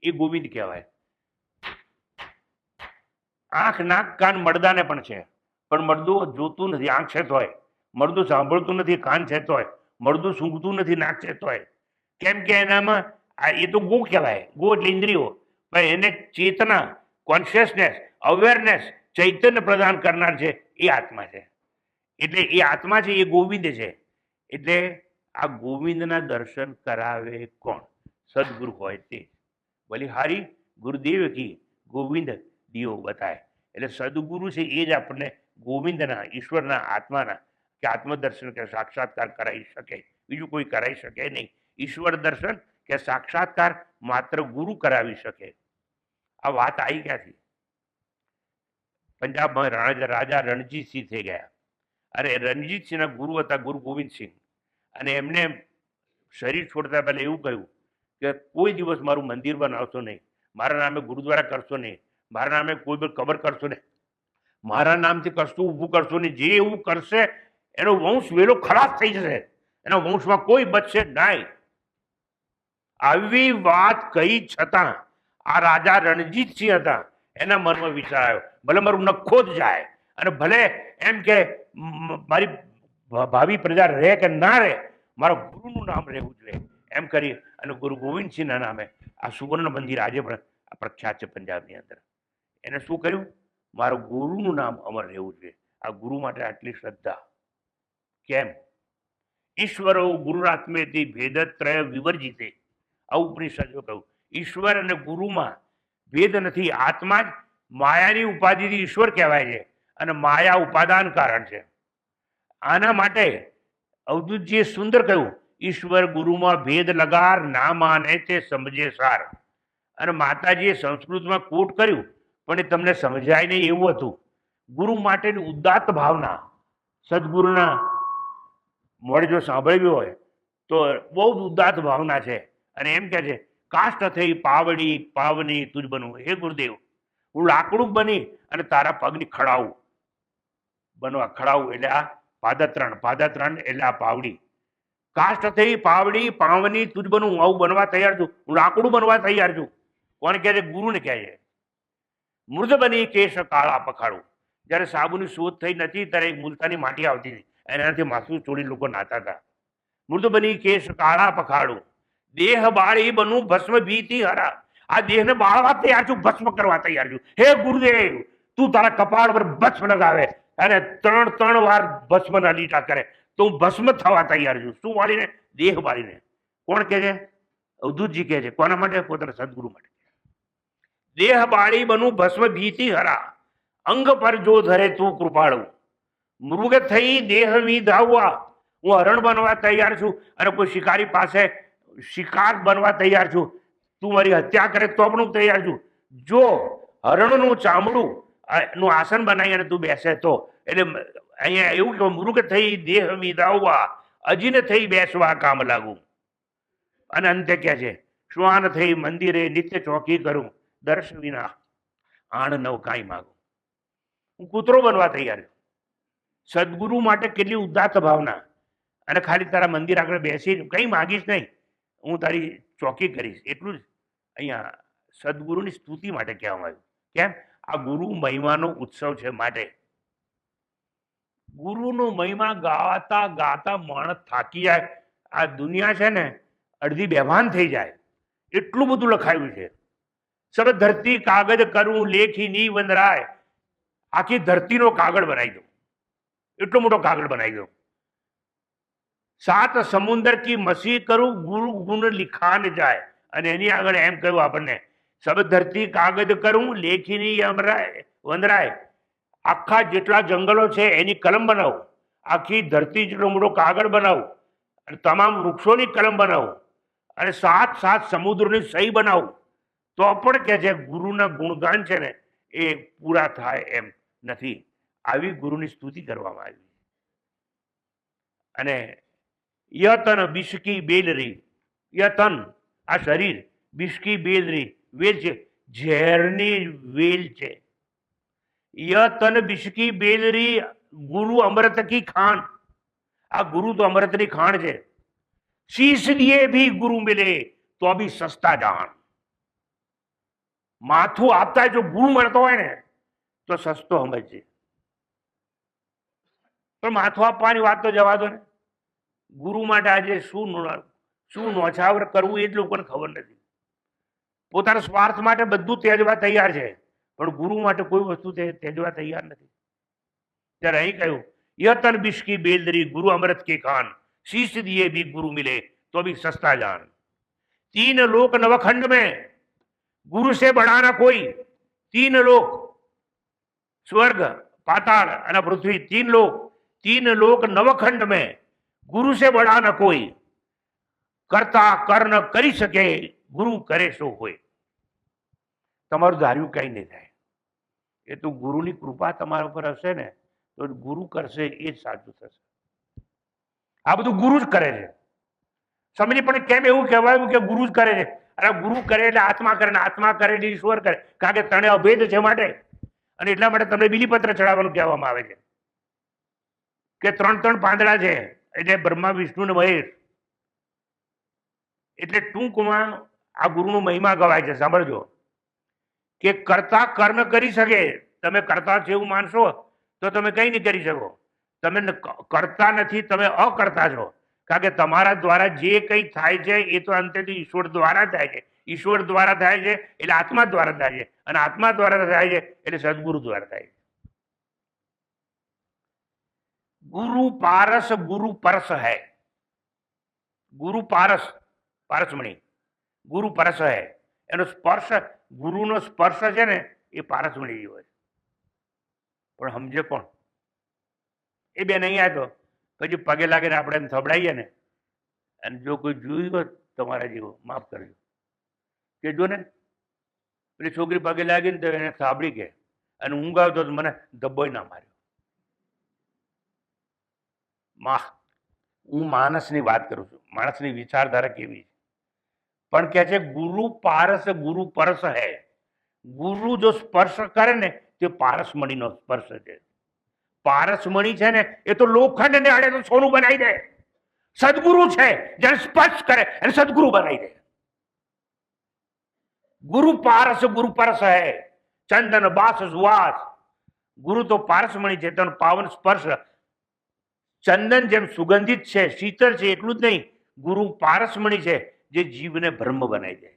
એ ગોવિંદ કહેવાય. આંખ, નાક, કાન મળદાને પણ છે, પણ મળદું જોતું નથી, આંખ છે તોય. મળદું સાંભળતું નથી, કાન છે તોય. મળદું સૂંઘતું નથી, નાક છે તોય. કેમ કે એનામાં એ તો ગો કહેવાય. ગો એટલે ઇન્દ્રિયો, પણ એને ચેતના, કોન્શિયસનેસ, અવેરનેસ, ચૈતન્ય પ્રદાન કરનાર છે એ આત્મા છે. એટલે એ આત્મા છે એ ગોવિંદ છે. એટલે આ ગોવિંદના દર્શન કરાવે કોણ? સદગુરુ હોય તે. ભલે હારી ગુરુદેવ કી ગોવિંદ દિયો બતાય. એટલે સદગુરુ છે એ જ આપણને ગોવિંદના, ઈશ્વરના, આત્માના કે આત્મદર્શન કે સાક્ષાત્કાર કરાવી શકે, બીજું કોઈ કરાવી શકે નહીં. ઈશ્વર દર્શન કે સાક્ષાત્કાર માત્ર ગુરુ કરાવી શકે. આ વાત આવી ક્યાંથી? પંજાબમાં રાજા રણજીતસિંહ થઈ ગયા. અરે રણજીતસિંહના ગુરુ હતા ગુરુ ગોવિંદસિંહ, અને એમને શરીર છોડતા પહેલા એવું કહ્યું કે કોઈ દિવસ મારું મંદિર બનાવશો નહીં, મારા નામે ગુરુદ્વારા કરશો નહીં, મારા નામે કોઈ પણ કબર કરશો નહીં, મારા નામથી કશું ઊભું કરશો નહીં. જે એવું કરશે એનો વંશ વેલો ખરાબ થઈ જશે, એના વંશમાં કોઈ બચશે નહીં. આવી વાત કહી છતાં આ રાજા રણજીતસિંહ હતા, એના મનમાં વિચાર આવ્યો, ભલે મારું નખો જ જાય અને ભલે એમ કે મારી ભાવિ પ્રજા રહે કે ના રહે, મારા ગુરુનું નામ રહેવું જોઈએ. એમ કરી અને ગુરુ ગોવિંદસિંહના નામે આ સુવર્ણ મંદિર આજે પણ પ્રખ્યાત છે પંજાબની અંદર. એને શું કર્યું? મારું ગુરુનું નામ અમર રહેવું જોઈએ. આ ગુરુ માટે આટલી શ્રદ્ધા કેમ? ઈશ્વરો ગુરુરાત્મેથી ભેદત્રય વિવર્જિતે. આ ઉપનિષદો કહ્યું ઈશ્વર અને ગુરુમાં ભેદ નથી. આત્મા જ માયાની ઉપાધિથી ઈશ્વર કહેવાય છે અને માયા ઉપાદાન કારણ છે. આના માટે અવધૂતજીએ સુંદર કહ્યું, ઈશ્વર ગુરુમાં ભેદ લગાર, ના માને તે સમજે સાર. અને માતાજીએ સંસ્કૃતમાં કોટ કર્યું પણ એ તમને સમજાય નહીં એવું હતું. ગુરુ માટેની ઉદાત્ત ભાવના સદગુરુના મોડે જો સાંભળ્યું હોય તો બહુ જ ઉદાત્ત ભાવના છે. અને એમ કે છે, કાષ્ટ થઈ પાવડી પાવની તુજ બનવું. હે ગુરુદેવ, હું લાકડું બની અને તારા પગની ખડાવું એટલે આ પાદત્રણ એટલે આ પાવડી. કાષ્ટ થઈ પાવડી પાવની તુજ બનવું, આવું બનવા તૈયાર છું, હું લાકડું બનવા તૈયાર છું. કોણ કહે છે? ગુરુને કહે છે. મૃદ બની કેશ કાળા પખાડું. જ્યારે સાબુની શોધ થઈ નથી ત્યારે એક મુલતાની માટી આવતી હતી, એનાથી માથું ચોડી લોકો નાતા હતા. મૃદ બની કેશ કાળા પખાડું, દેહ બાળી બનું ભસ્મ ભીતી હરા. આ દેહને બાળવા તૈયાર છું, ભસ્મ કરવા તૈયાર છું. હે ગુરુદેવ, તું તારા કપાળ પર ભસ્મ લગાવે અને 3 વાર ભસ્મના લીટા કરે તો હું ભસ્મ થવા તૈયાર છું. શું વાળીને? દેહ બાળીને. કોણ કહે છે? અવધૂતજી કહે છે. કોના માટે? પોતાના સદગુરુ માટે. દેહ બાળી બનું ભસ્મ ભીતી હરા, અંગ પર જો ધરે તું કૃપાળું. મૃગ થઈ દેહ વિધાવવા, હું હરણ બનવા તૈયાર છું અને કોઈ શિકારી પાસે શિકાર બનવા તૈયાર છું. તું મારી હત્યા કરે તો પણ હું તૈયાર છું. જો હરણનું ચામડું નું આસન બનાવી અને તું બેસે તો. એટલે અહીંયા એવું કે મૃગ થઈ દેહ વિધાવવા, અજીને થઈ બેસવા કામ લાગુ. અને અંતે કહે છે, શ્વાન થઈ મંદિરે નિત્ય ચોકી કરું, દર્શ વિના આણ નવ કાંઈ માગું. હું કૂતરો બનવા તૈયાર છું. સદગુરુ માટે કેટલી ઉદાત્ત ભાવના. અને ખાલી તારા મંદિર આગળ બેસી કંઈ માગીશ નહીં, હું તારી ચોકી કરીશ, એટલું જ અહીંયા સદગુરુની સ્તુતિ માટે કહેવામાં આવ્યું. કેમ? આ ગુરુ મહિમાનો ઉત્સવ છે માટે. ગુરુનો મહિમા ગાતા ગાતા માણસ થાકી જાય. આ દુનિયા છે ને અડધી બેભાન થઈ જાય, એટલું બધું લખાયું છે. સબ ધરતી કાગજ કરું લેખી ની વંદરાય. આખી ધરતીનો કાગળ બનાવી દો, એટલો મોટો કાગળ બનાવી દો. 7 સમુદ્ર કી મસી કરું ગુરુ ગુણ લિખાન જાય. અને એની આગળ એમ કહ્યું આપણને, સબ ધરતી કાગજ કરું લેખીની વંદરાય. આખા જેટલા જંગલો છે એની કલમ બનાવું, આખી ધરતી જેટલો મોટો કાગળ બનાવું, અને તમામ વૃક્ષોની કલમ બનાવું, અને 7 સમુદ્રોની સહી બનાવું. તો પણ કે છે ગુરુના ગુણગાન છે ને એ પૂરા થાય એમ નથી. આવી ગુરુની સ્તુતિ કરવામાં આવી. અને યતન બિસ્કી બેલરી. યતન આ શરીર, બિસ્કી બેલરી વેલ છે, ઝેરની વેલ છે. યતન બિસ્કી બેલરી ગુરુ અમૃત કી ખાન. આ ગુરુ તો અમૃતની ખાણ છે. શીશ દિએ ભી ગુરુ મિલે તો ભી સસ્તા જાન. માથું આપતા જો ગુરુ મળતો હોય ને તો સસ્તો સમજશે. પણ માથું આપવાની વાત તો જવા દો ને. ગુરુ માટે આજે શું નોછાવર કરવું એ જ લોકોને ખબર નથી. પોતાના સ્વાર્થ માટે બધું ત્યજવા તૈયાર છે, પણ ગુરુ માટે કોઈ વસ્તુ ત્યજવા તૈયાર નથી. ત્યારે અહીં કહ્યું, યતન બિસ્કી બેલદરી ગુરુ અમૃત કે ખાન, शीश दिए भी गुरु मिले तो भी सस्ता जान। 3 लोक नवखंड में गुरु से बड़ा ना कोई। 3 लोक, स्वर्ग, पाताल और पृथ्वी, 3 लोक नवखंड में गुरु से बड़ा न कोई। करता कर न કરી શકે ગુરુ કરે સો હોય। તમારું ધાર્યું કઈ નહીં થાય, એ તો ગુરુની કૃપા તમારા ઉપર હશે ને તો ગુરુ કરશે એ જ સાચું થશે। આ બધું ગુરુ જ કરે છે, સમજી। પણ કેમ એવું કહેવાયું કે ગુરુ જ કરે છે? અરે ગુરુ કરે એટલે આત્મા કરે, ને આત્મા કરે એટલે ઈશ્વર કરે, કારણ કે ત્રણે અભેદ છે માટે। અને એટલા માટે તમને બીલીપત્ર ચડાવવાનું કહેવામાં આવે છે કે 3 પાંદડા છે, એટલે બ્રહ્મા, વિષ્ણુ ને મહેશ। એટલે ટૂંકમાં આ ગુરુનો મહિમા ગવાય છે। સાંભળજો કે કરતા કર્મ કરી શકે। તમે કરતા છે એવું માનશો તો તમે કઈ નહીં કરી શકો। તમે કરતા નથી, તમે અકર્તા છો, કારણ કે તમારા દ્વારા જે કંઈ થાય છે એ તો અંતે ઈશ્વર દ્વારા થાય છે। ઈશ્વર દ્વારા થાય છે એટલે આત્મા દ્વારા થાય છે, અને આત્મા દ્વારા થાય છે એટલે સદગુરુ દ્વારા થાય છે। ગુરુ પારસ ગુરુ પરસ હૈ। ગુરુ પારસ, પારસમણી, ગુરુ પરસ હૈ। એનો સ્પર્શ, ગુરુનો સ્પર્શ છે ને એ પારસમણી જેવો છે। પણ સમજે કોણ? એ બે નહીં આવ્યો પછી પગે લાગીને આપણે એમ થબડાઈએ ને, અને જો કોઈ જોયું હોય તમારા જેવો, માફ કરજો, કે જો ને પેલી છોકરી પગે લાગીને તો એને સાંભળી કે, અને ઊંઘ આવતો મને ધબ્બોય ના માર્યો। હું માણસની વાત કરું છું, માણસની વિચારધારા કેવી છે। પણ કે છે ગુરુ પારસ ગુરુ પરસ હૈ। ગુરુ જો સ્પર્શ કરે ને તે પારસમણીનો સ્પર્શ છે। પારસમણી છે ને એ તો લોખંડ ને અડે તો સોનું બનાવી દે। સદગુરુ છે જેને સ્પર્શ કરે અને સદગુરુ બનાવી દે। ગુરુ પારસ ગુરુ પરસ હૈ। ચંદન બાસ સુવાસ, ગુરુ તો પારસમણી છે, તેનો પાવન સ્પર્શ। ચંદન જેમ સુગંધિત છે, શીતળ છે, એટલું જ નહીં, ગુરુ પારસમણી છે જે જીવને બ્રહ્મ બનાવી દે।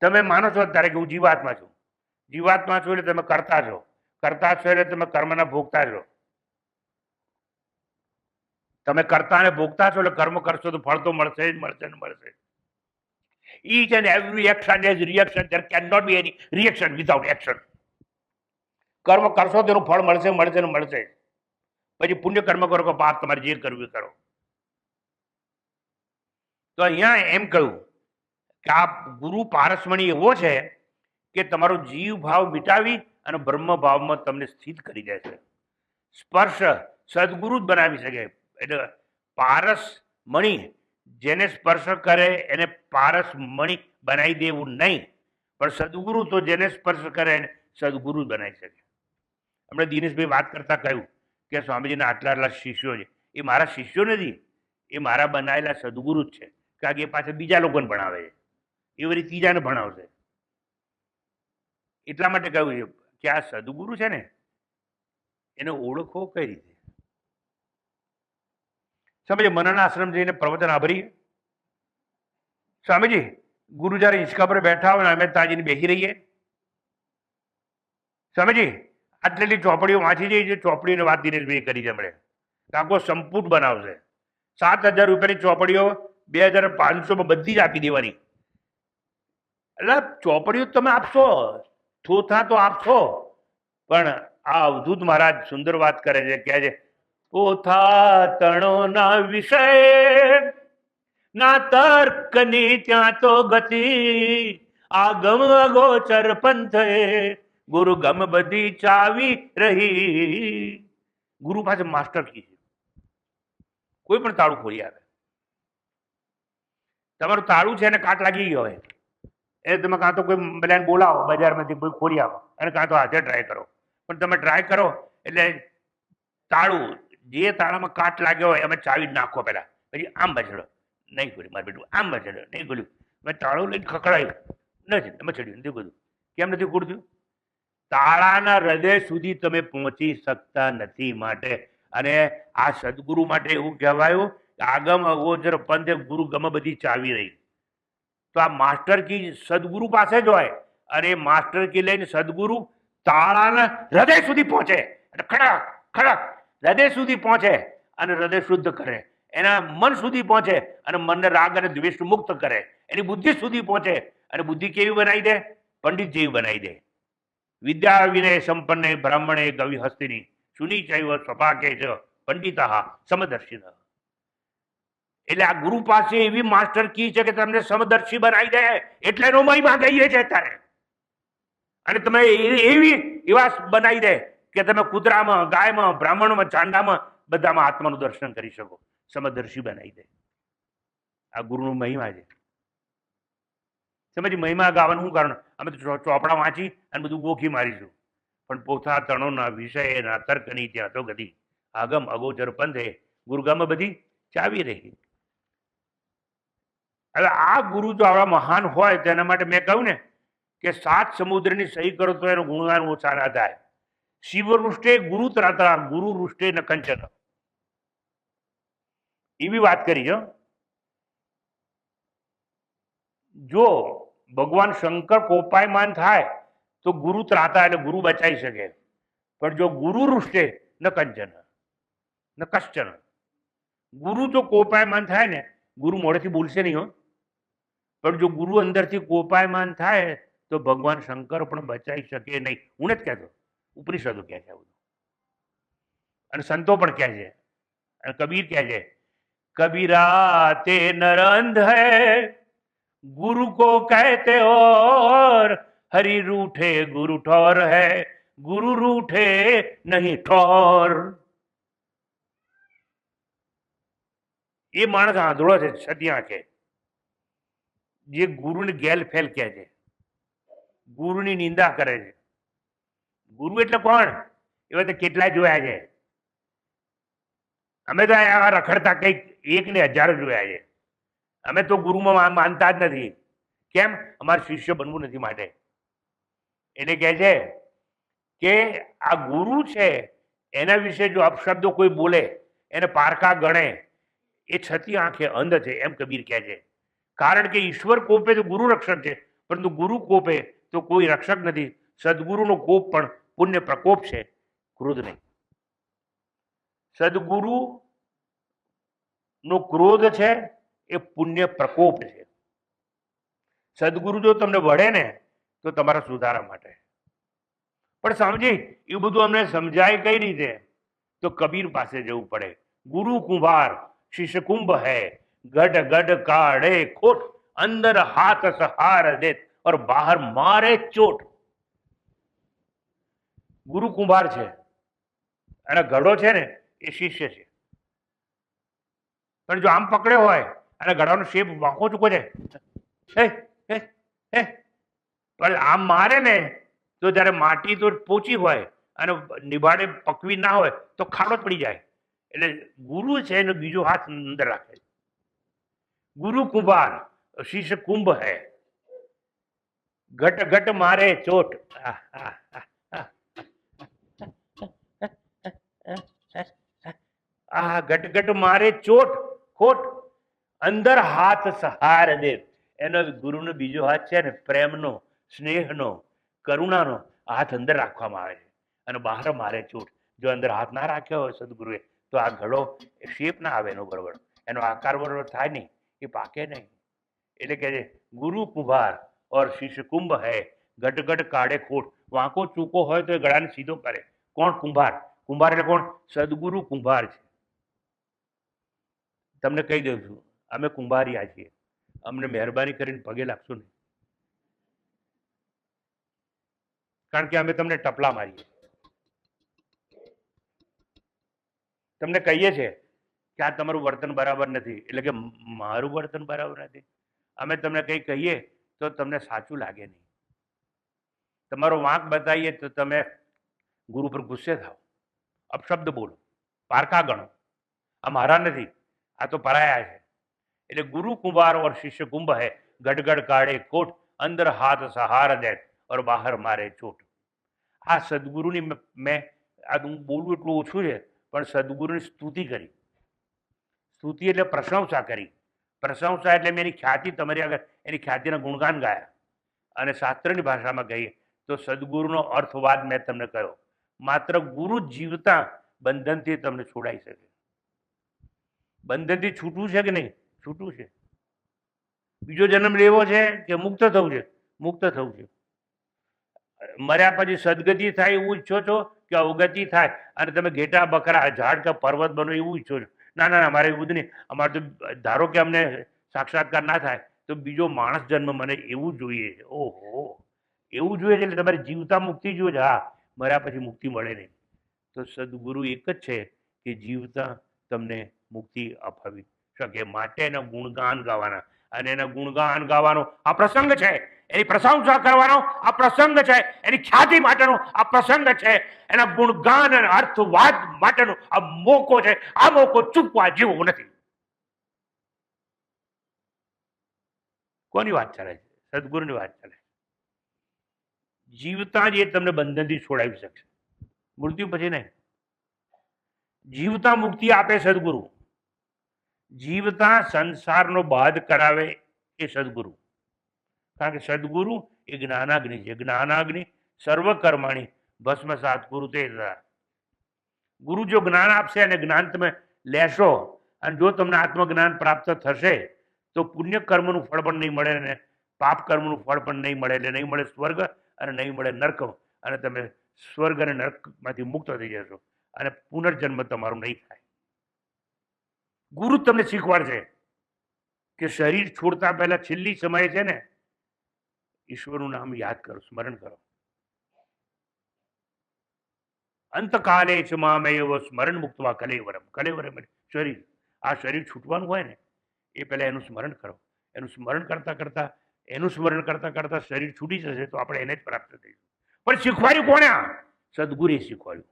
તમે માનો છો અત્યારે કે હું જીવાત્મા છું, જીવાત્મા છો એટલે તમે કરતા છો, કરતા છો એટલે તમે કર્મના ભોગતા છો। તમે કરતા ને ભોગતા છો એટલે કર્મ કરશો તો ફળ તો મળશે જ મળશે ને મળશે। Each and every action has reaction. There cannot be any reaction without action. કર્મ કરશો તેનું ફળ મળશે મળશે ને મળશે। પછી પુણ્ય કર્મ કરો કે પાપ, તમારે જે કરવું એ કરો। તો અહીંયા એમ કહ્યું કે આ ગુરુ પારસમણી એવો છે કે તમારો જીવ ભાવ મિટાવી અને બ્રહ્મ ભાવમાં તમને સ્થિત કરી દે છે। સ્પર્શ સદગુરુ જ બનાવી શકે। એટલે પારસ મણી જેને સ્પર્શ કરે એને પારસ મણી બનાવી દેવું નહીં, પણ સદગુરુ તો જેને સ્પર્શ કરે એને સદગુરુ બનાવી શકે। હમણાં દિનેશભાઈ વાત કરતા કહ્યું કે સ્વામીજીના આટલા શિષ્યો છે, એ મારા શિષ્યો નથી, એ મારા બનાવેલા સદગુરુ જ છે, કારણ કે એ પાછળ બીજા લોકોને ભણાવે છે, એ વળી ત્રીજાને ભણાવશે। એટલા માટે કહ્યું છે કે આ સદગુરુ છે ને એને ઓળખો કઈ રીતે? સ્વામીજી મનન આશ્રમ જઈને પ્રવચન આભરીએ। સ્વામીજી ગુરુ જયારે હિંચકા પર બેઠા હોય ને અમે તાજીને બેસી રહીએ। સ્વામીજી આટલી ચોપડીઓ વાંચી જઈ છે, ચોપડીઓની વાત દિનેશભાઈ કરી છે હમણે, આખો સંપુટ બનાવશે। 7,000 રૂપિયાની ચોપડીઓ 2,500 બધી જ આપી દેવાની। એટલે ચોપડીઓ તમે આપશો, થોથા તો આપશો, પણ આ અવધૂત મહારાજ સુંદર વાત કરે છે, કહે છે પોથા તણો ના વિષય ના તર્ક ની ત્યાં તો ગતિ, આગમ અગોચર પંથે ગુરુ ગમ બધી ચાવી રહી। ગુરુ પાસે માસ્ટર કી છે, કોઈ પણ તાળું ખોલી આવે। તમારું તાળું છે એને કાટ લાગી ગયો હોય એ તમે કાં તો કોઈ બધાને બોલાવો બજારમાંથી, કોઈ ખોલી આવો, અને કાં તો હાથે ટ્રાય કરો, પણ તમે ટ્રાય કરો એટલે તાળું જે તાળામાં કાટ લાગ્યો હોય એમાં ચાવી નાખો પહેલા, પછી આમ બચડો, નહીં ખોલ્યું મારું બેટું, આમ બચડો, નહીં ખોલ્યું, મેં તાળું લઈને ખખડાયું, નથી તમે ચડ્યું, નથી ખોલ્યું, કેમ નથી ખોલતું? તાળાના હૃદય સુધી તમે પહોંચી શકતા નથી માટે। અને આ સદગુરુ માટે એવું કહેવાયું આગમ અગોચર પંથે ગુરુ ગમ બધી ચાવી રહી। તો આ માસ્ટર કી સદગુરુ પાસે જ હોય, અને માસ્ટર કી લઈને સદગુરુ તાળાના હૃદય સુધી પહોંચે, અને ખડક ખડક હૃદય સુધી પહોંચે, અને હૃદય શુદ્ધ કરે, એના મન સુધી પહોંચે અને મનને રાગ અને દ્વેષ મુક્ત કરે, એની બુદ્ધિ સુધી પહોંચે અને બુદ્ધિ કેવી બનાવી દે? પંડિત જેવી બનાવી દે. વિદ્યા વિનય સંપન્ને બ્રાહ્મણે ગવિ હસ્તિની સુની ચૈવ સ્વપાકે છે પંડિતા સમદર્શિન. એટલે આ ગુરુ પાસે એવી માસ્ટર કી છે કે તમને સમદર્શી બનાવી દે, એટલે એનો મહિમા કહીએ છે અત્યારે. અને તમે એવી એવા બનાવી દે કે તમે કૂતરામાં, ગાયમાં, બ્રાહ્મણમાં, ચાંડામાં બધામાં આત્માનું દર્શન કરી શકો. સમદર્શી બનાવી દે. આ ગુરુનો મહિમા છે. સમજી મહિમા ગાવાનું શું કારણ? અમે તો ચોપડા વાંચી અને બધું ગોખી મારીશું, પણ પોથા તણોના વિષયના તર્કની ત્યાં તો ગતિ આગમ અગોચર પંથે ગુરુગામાં બધી ચાવી રહી. હવે આ ગુરુ જો આવા મહાન હોય તો એના માટે મેં કહ્યું ને કે 7 સમુદ્રની સહી કરો તો એનો ગુણગાન ઓછા ના થાય. શિવ રૂષ્ટે ગુરુ ત્રાતા ગુરુ રૂષ્ટે ન કંચન, એવી વાત કરી. જો ભગવાન શંકર કોપાયમાન થાય તો ગુરુ ત્રાતા એટલે ગુરુ બચાવી શકે, પણ જો ગુરુ રૂષ્ટે ન કંચન ન કશ્ચન, ગુરુ જો કોપાયમાન થાય ને, ગુરુ મોઢેથી બોલશે નહીં હો, પણ જો ગુરુ અંદરથી કોપાયમાન થાય તો ભગવાન શંકર પણ બચાવી શકે નહીં. હું જ કહેતો, ઉપનિષદો કહે છે બધું, અને સંતો પણ કહે છે, અને કબીર કહે છે, કબીરા તે નરંધ હૈ गुरु को कहते और हरि रूठे गुरु ठौर है, गुरु रूठे नहीं ठौर. એ માણસ આંધળો છે છતી આંખે, જે ગુરુને ગેલ ફેલ કહે છે, ગુરુની નિંદા કરે છે. ગુરુ એટલે કોણ? એવા તો કેટલાય જોયા છે. અમે તો આ રખડતા કંઈક 1 ને 1000 જોયા છે. અમે તો ગુરુમાં માનતા જ નથી. કેમ? અમારે શિષ્ય બનવું નથી માટે. એને કહે છે કે આ ગુરુ છે, એના વિશે જો અપશબ્દો કોઈ બોલે, એને પારકા ગણે, એ છતી આંખે અંધ છે, એમ કબીર કહે છે. કારણ કે ઈશ્વર કોપે તો ગુરુ રક્ષક છે, પરંતુ ગુરુ કોપે તો કોઈ રક્ષક નથી. સદગુરુનો કોપ પણ પુણ્ય પ્રકોપ છે, ક્રોધ નહીં. સદગુરુ નો ક્રોધ છે એ પુણ્ય પ્રકોપ છે. સદગુરુ જો તમને વળે ને તો તમારા સુધારા માટે. પણ સમજી એ બધું અમને સમજાય કઈ રીતે? તો કબીર પાસે જવું પડે. ગુરુ કુંભાર શિષ્ય કુંભ હૈ, ગઢ ગઢ કાઢે ખોટ, અંદર હાથ સહાર દે और બહાર મારે ચોટ. ગુરુ કુંભાર છે અને ઘડો છે ને એ શિષ્ય છે. પણ જો આમ પકડ્યો હોય અને ઘડાનો શેપ વાંકો ચૂકો છે, પણ આમ મારે ને તો જયારે માટી તો પોચી હોય અને નિભાડે પકવી ના હોય તો ખાડો પડી જાય. એટલે ગુરુ છે એનો બીજો હાથ અંદર રાખે. ગુરુ કુંભાર શિષ્ય કુંભ હૈ, ઘટ ઘટ મારે ચોટ. ઘટ ઘટ મારે ચોટ ખોટ, અંદર હાથ સહાર દે. એનો ગુરુનો બીજો હાથ છે ને પ્રેમનો, સ્નેહનો, કરુણાનો હાથ અંદર રાખવામાં આવે છે અને બહાર મારે ચોટ. જો અંદર હાથ ના રાખ્યો હોય સદગુરુએ તો આ ઘડો શેપ ના આવે, એનો બરોબર એનો આકાર બરોબર થાય નહીં, એ પાકે નહીં. એટલે કે ગુરુ કુંભાર ઓર શિષ્ય કુંભ હૈ, ગટ ગટ કાઢે ખોટ. વાંકો ચૂકો હોય તો એ ગળાને સીધો કરે. કોણ? કુંભાર. કુંભાર એટલે કોણ? સદગુરુ કુંભાર છે. તમને કહી દઉં છું, અમે કુંભારિયા છીએ. અમને મહેરબાની કરીને પગે લાગશો નહીં, કારણ કે અમે તમને ટપલા મારીએ. તમને કહીએ છીએ કે આ તમારું વર્તન બરાબર નથી, એટલે કે મારું વર્તન બરાબર નથી. અમે તમને કંઈ કહીએ તો તમને સાચું લાગે નહીં. તમારો વાંક બતાવીએ તો તમે ગુરુ પર ગુસ્સે થાવ, અપશબ્દ બોલો, પારકા ગણો. આ મારા નથી, આ તો પરાયા છે. એટલે ગુરુ કુંભાર ઓર શિષ્ય કુંભ હૈ, ગડગડ કાઢે કોટ, અંદર હાથ સહાર દે ઓર બહાર મારે ચોટ. આ સદગુરુની મેં આ હું બોલું એટલું ઓછું છે, પણ સદગુરુની સ્તુતિ કરી. સ્તુતિ એટલે પ્રશંસા કરી. પ્રશંસા એટલે મેં એની ખ્યાતિ તમારી આગળ એની ખ્યાતિના ગુણગાન ગાયા. અને શાસ્ત્રની ભાષામાં કહીએ તો સદગુરુનો અર્થવાદ મેં તમને કહ્યો. માત્ર ગુરુ જીવતા બંધનથી તમને છોડાઈ શકે. બંધનથી છૂટવું છે કે નહીં? છૂટવું છે. બીજો જન્મ લેવો છે કે મુક્ત થવું છે? મુક્ત થવું છે. મર્યા પછી સદગતિ થાય એવું ઈચ્છો છો કે અવગતિ થાય અને તમે ઘેટા બકરા ઝાડ કે પર્વત બનો એવું ઈચ્છો છો? ના ના ના, મારે એવું બધું નહીં. અમારે તો ધારો કે અમને સાક્ષાત્કાર ના થાય તો બીજો માણસ જન્મ મને એવું જોઈએ છે. ઓહો, એવું જોઈએ છે એટલે તમારે જીવતા મુક્તિ જોઈએ છે. હા, મર્યા પછી મુક્તિ મળે નહીં. તો સદગુરુ એક જ છે કે જીવતા તમને મુક્તિ અપાવી શકે. માટે એના ગુણગાન ગાવાના, અને એના ગુણગાન ગાવાનો આ પ્રસંગ છે. એની પ્રશંસા કરવાનો આ પ્રસંગ છે. એની ખ્યાતિ માટેનો આ પ્રસંગ છે. એના ગુણગાન અને અર્થવાદ માટેનો આ મોકો છે. આ મોકો ચૂકવા જેવો નથી. કોની વાત ચાલે છે? સદગુરુની વાત ચાલે. જીવતા જ એ તમને બંધનથી છોડાવી શકશે, મૃત્યુ પછી નહીં. જીવતા મુક્તિ આપે સદગુરુ. જીવતા સંસારનો બાદ કરાવે એ સદગુરુ. કારણ કે સદગુરુ એ જ્ઞાનાગ્નિ છે. જ્ઞાનાગ્નિ સર્વ કર્માણી ભસ્મસાત ગુરુ તે. ગુરુ જો જ્ઞાન આપશે અને જ્ઞાન તમે લેશો અને જો તમને આત્મજ્ઞાન પ્રાપ્ત થશે તો પુણ્ય કર્મનું ફળ પણ નહીં મળે અને પાપ કર્મનું ફળ પણ નહીં મળે. એટલે નહીં મળે સ્વર્ગ અને નહીં મળે નર્ક, અને તમે સ્વર્ગ અને નર્કમાંથી મુક્ત થઈ જશો અને પુનર્જન્મ તમારું નહીં થાય. ગુરુ તમને શીખવાડશે કે શરીર છોડતા પહેલા છેલ્લી સમય છે ને, ઈશ્વરનું નામ યાદ કરો, સ્મરણ કરો. અંતકાલે ચ મામેવ સ્મરણ મુક્તવા કલેવરમ. કલેવરમ એટલે શરીર. આ શરીર છૂટવાનું હોય ને એ પહેલા એનું સ્મરણ કરો. એનું સ્મરણ કરતા કરતા શરીર છૂટી જશે તો આપણે એને જ પ્રાપ્ત થઈશું. પણ શીખવાડ્યું કોણે? સદગુરુએ શીખવાડ્યું.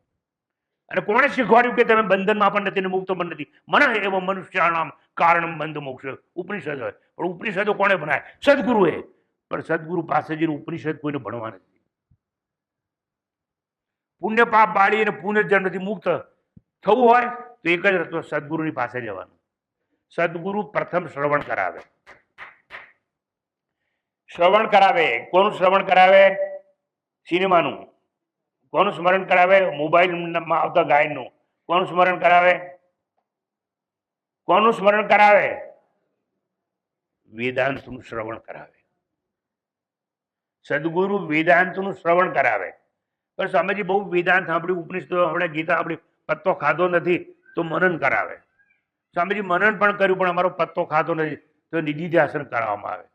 અને કોણે શીખવાડ્યું કે તમે બંધનમાં પણ નથી ને મુક્ત પણ નથી? મને એવો મનુષ્યાણામ કારણ બંધ મોક્ષ. ઉપનિષદ હોય, પણ ઉપનિષદો કોણે ભણાય? સદગુરુએ. પણ સદગુરુ પાસે જઈને ઉપનિષદ કોઈને ભણવા નથી. પુણ્ય પાપ બાળી અને પુનર્જન્મથી મુક્ત થવું હોય તો એક જ રસ્તો, સદગુરુની પાસે જવાનું. સદગુરુ પ્રથમ શ્રવણ કરાવે. શ્રવણ કરાવે. કોનું શ્રવણ કરાવે? સિનેમાનું. કોનું સ્મરણ કરાવે? મોબાઈલમાં આવતા ગાયનનું. કોનું સ્મરણ કરાવે? કોનું સ્મરણ કરાવે? વેદાંતનું શ્રવણ કરાવે. સદગુરુ વેદાંતનું શ્રવણ કરાવે. પણ સ્વામીજી બહુ વેદાંત સાંભળ્યું, ઉપનિષદો આપણે ગીતા આપણી, પત્તો ખાધો નથી તો મનન કરાવે. સ્વામીજી મનન પણ કર્યું પણ અમારો પત્તો ખાધો નથી તો નિધિધ્યાસન કરાવવામાં આવે.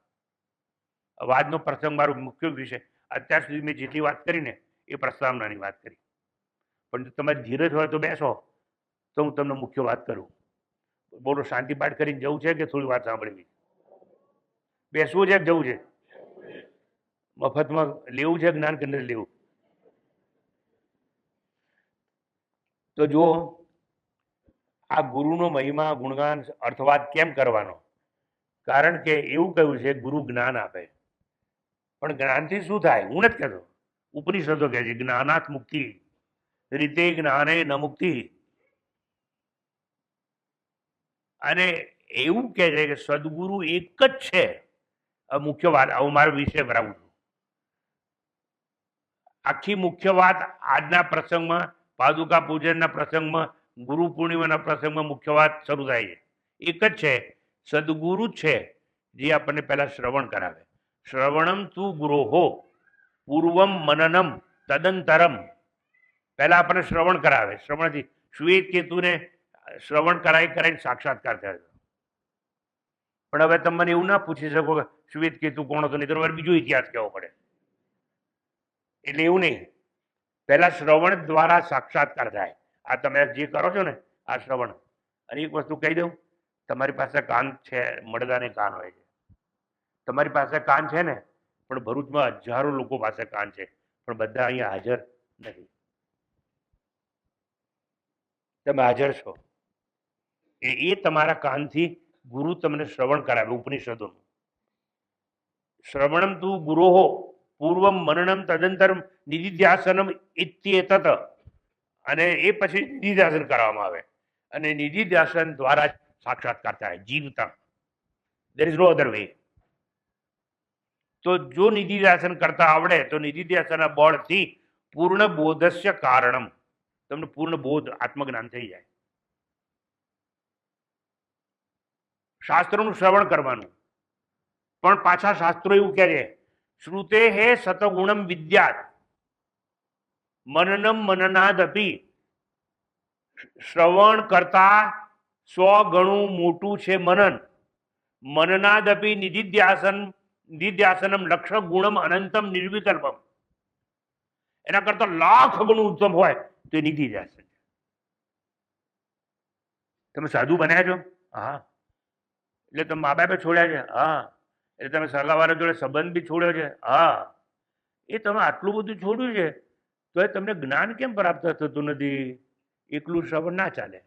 આજનો પ્રસંગ મારો મુખ્ય વિષય. અત્યાર સુધી મેં જેટલી વાત કરીને એ પ્રસ્તાવનાની વાત કરી. પણ જો તમારી ધીરજ હોય તો બેસો તો હું તમને મુખ્ય વાત કરું. બોલો, શાંતિ પાઠ કરીને જવું છે કે થોડી વાત સાંભળવી? બેસવું છે કે જવું છે? મફતમાં લેવું છે જ્ઞાન કે નથી લેવું? તો જો આ ગુરુનો મહિમા, ગુણગાન, અર્થવાદ કેમ કરવાનો? કારણ કે એવું કહ્યું છે ગુરુ જ્ઞાન આપે. પણ જ્ઞાનથી શું થાય? હું નથી કહેતો, ઉપનિષદો કહે છે જ્ઞાનાત મુક્તિ રીતે જ્ઞાને ન મુક્તિ. અને એવું કહે છે કે સદગુરુ એક જ છે. મુખ્ય વાત હું મારો વિષય ભરાવું છું. આખી મુખ્ય વાત આજના પ્રસંગમાં, પાદુકા પૂજનના પ્રસંગમાં, ગુરુ પૂર્ણિમાના પ્રસંગમાં મુખ્ય વાત શરૂ થાય છે. એક જ છે, સદગુરુ જ છે જે આપણને પહેલા શ્રવણ કરાવે. શ્રવણમ તુ ગુરોહો પૂર્વમ મનનમ તદંતરમ. પહેલા આપણને શ્રવણ કરાવે. શ્રવણથી શ્વેત કેતુને શ્રવણ કરાવીને સાક્ષાત્કાર થયો. પણ હવે તમે મને એવું ના પૂછી શકો કે શ્વેત કેતુ કોણ હતો, નહીં તો બીજો ઇતિહાસ કહેવો પડે. એટલે એવું નહીં, પહેલા શ્રવણ દ્વારા સાક્ષાત્કાર થાય. આ તમે જે કરો છો ને આ શ્રવણ. અને એક વસ્તુ કહી દઉં, તમારી પાસે કાન છે, મળદાને કાન હોય છે. તમારી પાસે કાન છે ને, પણ ભરૂચમાં હજારો લોકો પાસે કાન છે, પણ બધા અહીંયા હાજર નથી. તમે હાજર છો એ તમારા કાનથી ગુરુ તમને શ્રવણ કરાવે. ઉપનિષદોનું શ્રવણમ તુ ગુરોહો પૂર્વમ મનનમ તદંતરમ નિધિધ્યાસનમ ઇત્યેતત. અને એ પછી નિધિધ્યાસન કરવામાં આવે અને નિધિધ્યાસન દ્વારા સાક્ષાત્કાર થાય જીવતા. There is no other way. તો જો નિધિધ્યાસન કરતા આવડે તો નિધિધ્યાસનના બળથી પૂર્ણ બોધસ્ય કારણમ, તમને પૂર્ણ બોધ, આત્મજ્ઞાન થઈ જાય. શાસ્ત્રોનું શ્રવણ કરવાનું. પણ પાછા શાસ્ત્રો એવું કહે છે, શ્રુતે હે સતગુણમ વિદ્યાત મનનમ મનનાદપી. શ્રવણ કરતા 100 ગણું મોટું છે મનન. મનનાદપી નિધિધ્યાસનમ લક્ષ ગુણમ અનંતમ નિર્વિકલ્પમ. એના કરતા લાખ ગણું ઉત્તમ હોય તો એ નિધિધ્યાસન. તમે સાધુ બન્યા છો? હા. એટલે તમે મા બાપે છોડ્યા છે? હા. એટલે તમે સગાવાળા જોડે સંબંધ બી છોડ્યો છે? હા. એ તમે આટલું બધું છોડ્યું છે તો એ તમને જ્ઞાન કેમ પ્રાપ્ત થતું નથી? એકલું શ્રવણ ના ચાલે,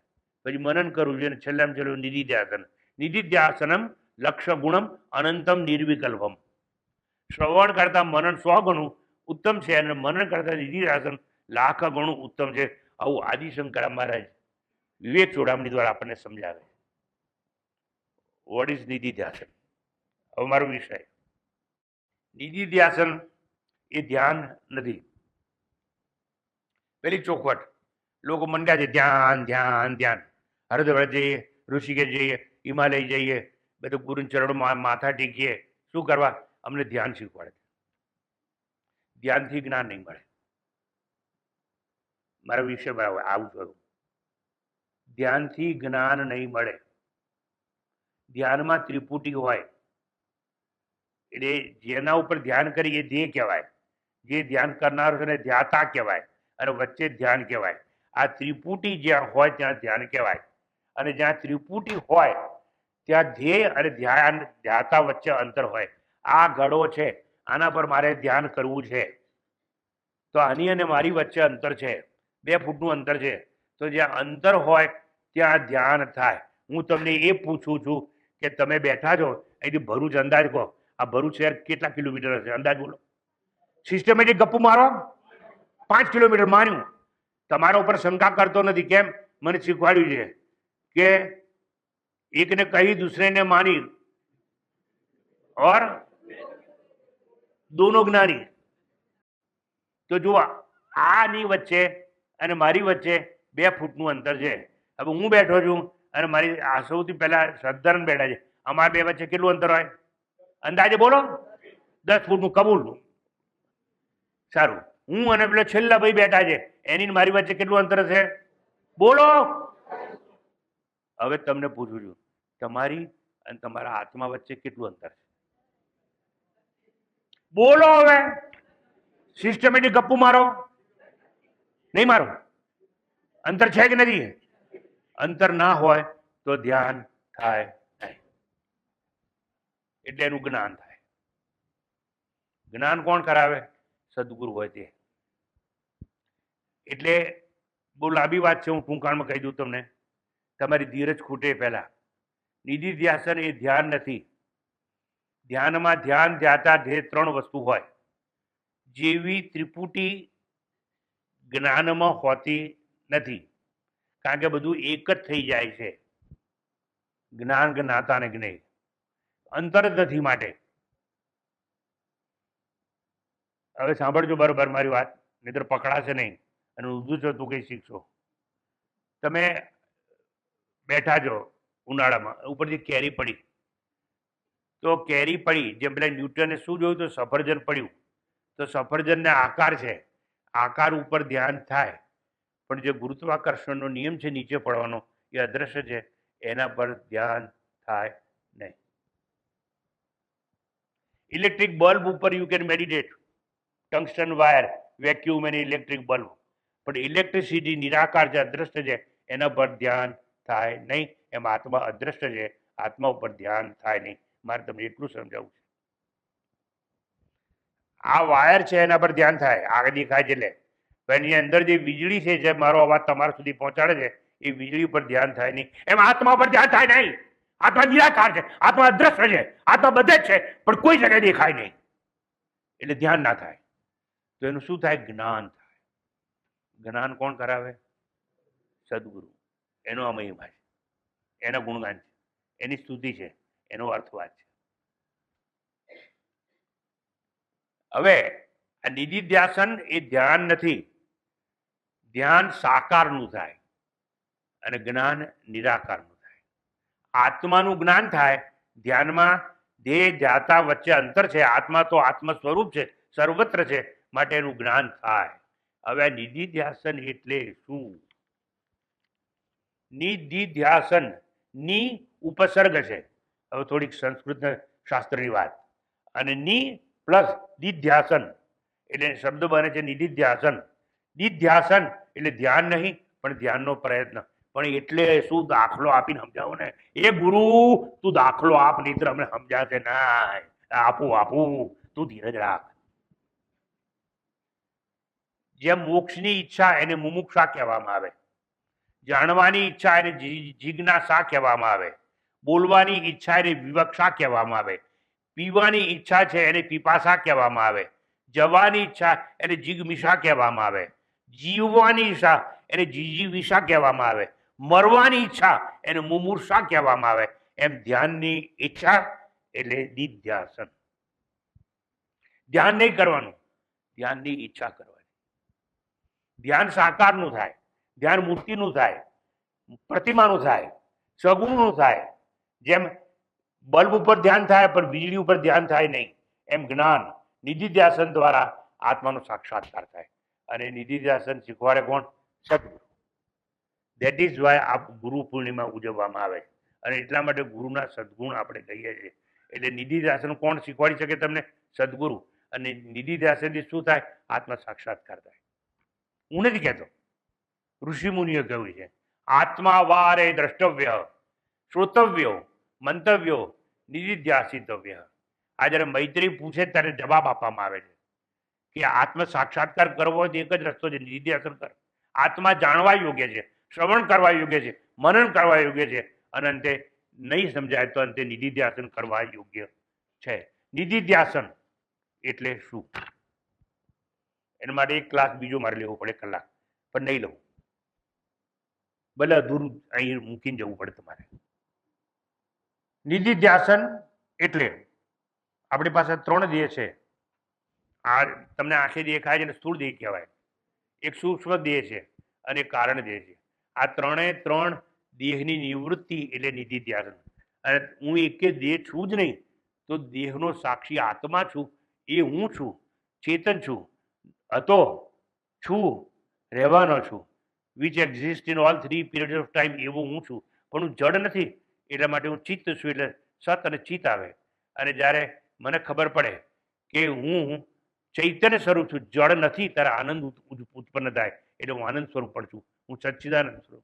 પછી મનન કરવું જોઈએ. છેલ્લામાં છેલ્લું નિધિધ્યાસન. નિધિધ્યાસનમ લક્ષ ગુણમ અનંતમ નિર્વિકલ્પમ. શ્રવણ કરતા મનન 100 ગણું ઉત્તમ છે અને મનન કરતા નિધિધ્યાસન લાખ ગણું ઉત્તમ છે. આવું આદિશંકર મહારાજ વિવેક ચોડામણી દ્વારા આપણને સમજાવે. વોટ ઇઝ નિધિધ્યાસન? હવે મારો વિષય. નિધિધ્યાસન એ ધ્યાન નથી. પેલી ચોખવટ લોકો મંડ્યા છે, ધ્યાન ધ્યાન ધ્યાન. હરિદ્વાર જઈએ, ઋષિકેશ જઈએ, હિમાલય જઈએ, બધું ગુરુ ચરણમાં માથા ટેકીએ. શું કરવા? અમને ધ્યાન શીખવાડે. ધ્યાનથી જ્ઞાન નહીં મળે. મારા વિષય બરાબર આવું થયું. ધ્યાનથી જ્ઞાન નહીં મળે. ધ્યાનમાં ત્રિપુટી હોય એટલે જેના ઉપર ધ્યાન કરી એ ધ્યેય કહેવાય. જે ધ્યાન કરનાર છે ને ધ્યાતા કહેવાય, અને વચ્ચે ધ્યાન કહેવાય. આ ત્રિપુટી જ્યાં હોય ત્યાં ધ્યાન કહેવાય, અને જ્યાં ત્રિપુટી હોય ત્યાં ધ્યેય અને ધ્યાન ધ્યાતા વચ્ચે અંતર હોય. આ ઘડો છે, આના પર મારે ધ્યાન કરવું છે તો આની અને મારી વચ્ચે અંતર છે, 2 ફૂટનું અંતર છે. તો જ્યાં અંતર હોય ત્યાં ધ્યાન થાય. હું તમને એ પૂછું છું કે તમે બેઠા છો અહીંથી ભરૂચ, અંદાજ કહો આ ભરૂચ શહેર કેટલા કિલોમીટર હશે? અંદાજ બોલો. સિસ્ટમેટિક ગપ્પુ મારો. 5 કિલોમીટર માન્યું. તમારા ઉપર શંકા કરતો નથી. કેમ? મને શીખવાડ્યું છે કે એકને કહી દૂસરેને માની और दोनों જ્ઞાની. તો જુઓ, આની વચ્ચે અને મારી વચ્ચે 2 ફૂટનું અંતર છે. હવે હું બેઠો છું અને મારી આ સૌથી પહેલા શ્રદ્ધાન બેઠા છે. અમારા 2 વચ્ચે કેટલું અંતર હોય? અંદાજે બોલો. 10 ફૂટનું. કબૂલ. સારું. હું અને પેલો છેલ્લા ભાઈ બેઠા છે, એની મારી વચ્ચે કેટલું અંતર છે? બોલો. હવે તમને પૂછું છું, તમારી અને તમારા આત્મા વચ્ચે કેટલું અંતર છે? બોલો. હવે સિસ્ટમેટિક ગપ્પુ મારો. નહીં મારો? અંતર છે કે નથી? અંતર ના હોય તો ધ્યાન થાય નહીં. એટલે એનું જ્ઞાન થાય. જ્ઞાન કોણ કરાવે? સદગુરુ હોય તે. એટલે બહુ લાંબી વાત છે, હું ટૂંકાણમાં કહી દઉં તમને. તમારી ધીરજ ખૂટે પહેલા. નિધિધ્યાસન એ ધ્યાન નથી. ધ્યાનમાં ધ્યાન ધ્યાતા ધ્યેય 3 વસ્તુ હોય. જેવી ત્રિપુટી જ્ઞાનમાં હોતી નથી, કારણ કે બધું એક જ થઈ જાય છે. જ્ઞાન જ્ઞાતા ને જ્ઞેય અંતર જ નથી. માટે હવે સાંભળજો બરોબર મારી વાત, નહીતર પકડાશે નહીં અને ઊંધું છો તું કઈ શીખશો. તમે બેઠા છો ઉનાળામાં, ઉપરથી કેરી પડી, તો કેરી પડી જેમ પેલા ન્યૂટને શું જોયું? તો સફરજન પડ્યું. તો સફરજનને આકાર છે, આકાર ઉપર ધ્યાન થાય, પણ જે ગુરુત્વાકર્ષણનો નિયમ છે નીચે પડવાનો એ અદ્રશ્ય છે, એના પર ધ્યાન થાય નહીં. ઇલેક્ટ્રિક બલ્બ ઉપર you can meditate. Tungsten wire, vacuum અને ઇલેક્ટ્રિક બલ્બ, પણ ઇલેક્ટ્રિસિટી નિરાકાર છે, અદ્રશ્ય છે, એના પર ધ્યાન થાય નહીં. એમ આત્મા અદ્રશ્ય છે, આત્મા ઉપર ધ્યાન થાય નહીં. મારે તમને એટલું સમજાવવું છે. આ વાયર છે એના પર ધ્યાન થાય, આગળ દેખાય છે એટલે. પણ એની અંદર જે વીજળી છે, જે મારો અવાજ તમારા સુધી પહોંચાડે છે, એ વીજળી ઉપર ધ્યાન થાય નહીં. એમ આત્મા પર ધ્યાન થાય નહીં. આત્મા નિરાકાર છે, આત્મા અદ્રશ્ય છે, આત્મા બધે જ છે, પણ કોઈ જગ્યાએ દેખાય નહીં, એટલે ધ્યાન ના થાય. તો એનું શું થાય? જ્ઞાન થાય. જ્ઞાન કોણ કરાવે? સદગુરુ. એનો આ મહિમા છે, એના ગુણગાન છે, એની સ્તુતિ છે, એનો અર્થવાદ છે. હવે આ નિધિધ્યાસન એ ધ્યાન નથી. ધ્યાન સાકારનું થાય અને જ્ઞાન નિરાકારનું થાય. આત્માનું જ્ઞાન થાય. ધ્યાનમાં દેહ ધ્યાતા વચ્ચે અંતર છે. આત્મા તો આત્મ સ્વરૂપ છે, સર્વત્ર છે, માટે એનું જ્ઞાન થાય. હવે નિધિધ્યાસન એટલે શું? નિધિધ્યાસન, ની ઉપસર્ગ છે. હવે થોડીક સંસ્કૃત શાસ્ત્રની વાત. અને ની પ્લસ દિધ્યાસન એટલે શબ્દ બને છે નિધિધ્યાસન. દિધ્યાસન એટલે ધ્યાન નહીં, પણ ધ્યાનનો પ્રયત્ન. પણ એટલે શું? દાખલો આપીને સમજાવો ને. એ ગુરુ તું દાખલો આપ, નહીં અમને સમજાશે ના. આપું તું ધીરજ રાખ. જેમ મોક્ષની ઈચ્છા એને મુમુક્ષા કહેવામાં આવે, જાણવાની ઈચ્છા એને જિજ્ઞાસા કહેવામાં આવે, બોલવાની ઈચ્છા એને વિવક્ષા કહેવામાં આવે, પીવાની ઈચ્છા છે એને પીપાસા કહેવામાં આવે, જવાની ઈચ્છા એને જિગમિષા કહેવામાં આવે, જીવવાની ઈચ્છા એને જીજીવિષા કહેવામાં આવે, મરવાની ઈચ્છા એને મુમૂર્ષા કહેવામાં આવે. એમ ધ્યાનની ઈચ્છા એટલે દિધ્યાસન. ધ્યાન નહીં કરવાનું, ધ્યાનની ઈચ્છા કરવાની. ધ્યાન સાકારનું થાય, ધ્યાન મૂર્તિનું થાય, પ્રતિમાનું થાય, સગુણનું થાય. જેમ બલ્બ ઉપર ધ્યાન થાય પણ વીજળી ઉપર ધ્યાન થાય નહીં, એમ જ્ઞાન નિધિધ્યાસન દ્વારા આત્માનો સાક્ષાત્કાર થાય. અને નિધિધ્યાસન શીખવાડે કોણ? સદગુરુ. દેટ ઇઝ વાય આ ગુરુ પૂર્ણિમા ઉજવવામાં આવે છે. અને એટલા માટે ગુરુના સદગુણ આપણે કહીએ છીએ. એટલે નિધિધ્યાસન કોણ શીખવાડી શકે તમને? સદગુરુ. અને નિધિધ્યાસનથી શું થાય? આત્મા સાક્ષાત્કાર થાય. હું નથી કહેતો, ઋષિ મુનિએ કહ્યું છે. આત્મા વારે દ્રષ્ટવ્ય, શ્રોતવ્યો, મંતવ્યો, નિધિધ્યાસિતવ્ય. આ જ્યારે મૈત્રી પૂછે ત્યારે જવાબ આપવામાં આવે છે કે આત્મ સાક્ષાત્કાર કરવો હોય તો એક જ રસ્તો છે, નિધિધ્યાસન કર. આત્મા જાણવા યોગ્ય છે, શ્રવણ કરવા યોગ્ય છે, મનન કરવા યોગ્ય છે, અને અંતે નહીં સમજાય તો અંતે નિધિધ્યાસન કરવા યોગ્ય છે. નિધિધ્યાસન એટલે શું? એના માટે એક ક્લાસ બીજો મારે લેવો પડે, કલાક, પણ નહીં લઉં. ભલે અધૂરું અહીં મૂકીને જવું પડે તમારે. નિધિધ્યાસન એટલે આપણી પાસે 3 દેહ છે. આ તમને આંખે દેખાય છે, સ્થૂળ દેહ કહેવાય. એક સૂક્ષ્મ દેહ છે અને એક કારણ દેહ છે. આ 3 દેહની નિવૃત્તિ એટલે નિધિધ્યાસન. અને હું એક દેહ છું જ નહીં, તો દેહનો સાક્ષી આત્મા છું. એ હું છું, ચેતન છું, હતો, છું, રહેવાનો છું, which exist in all 3 period of time. એવો હું છું, પણ હું જડ નથી. એટલા માટે હું ચિત્ત છું. એટલે સત અને ચિત્ત આવે. અને જ્યારે મને ખબર પડે કે હું ચૈતન્ય સ્વરૂપ છું, જડ નથી, ત્યારે આનંદ ઉત્પન્ન થાય. એટલે હું આનંદ સ્વરૂપ પણ છું, હું સચ્ચિદાનંદ સ્વરૂપ છું.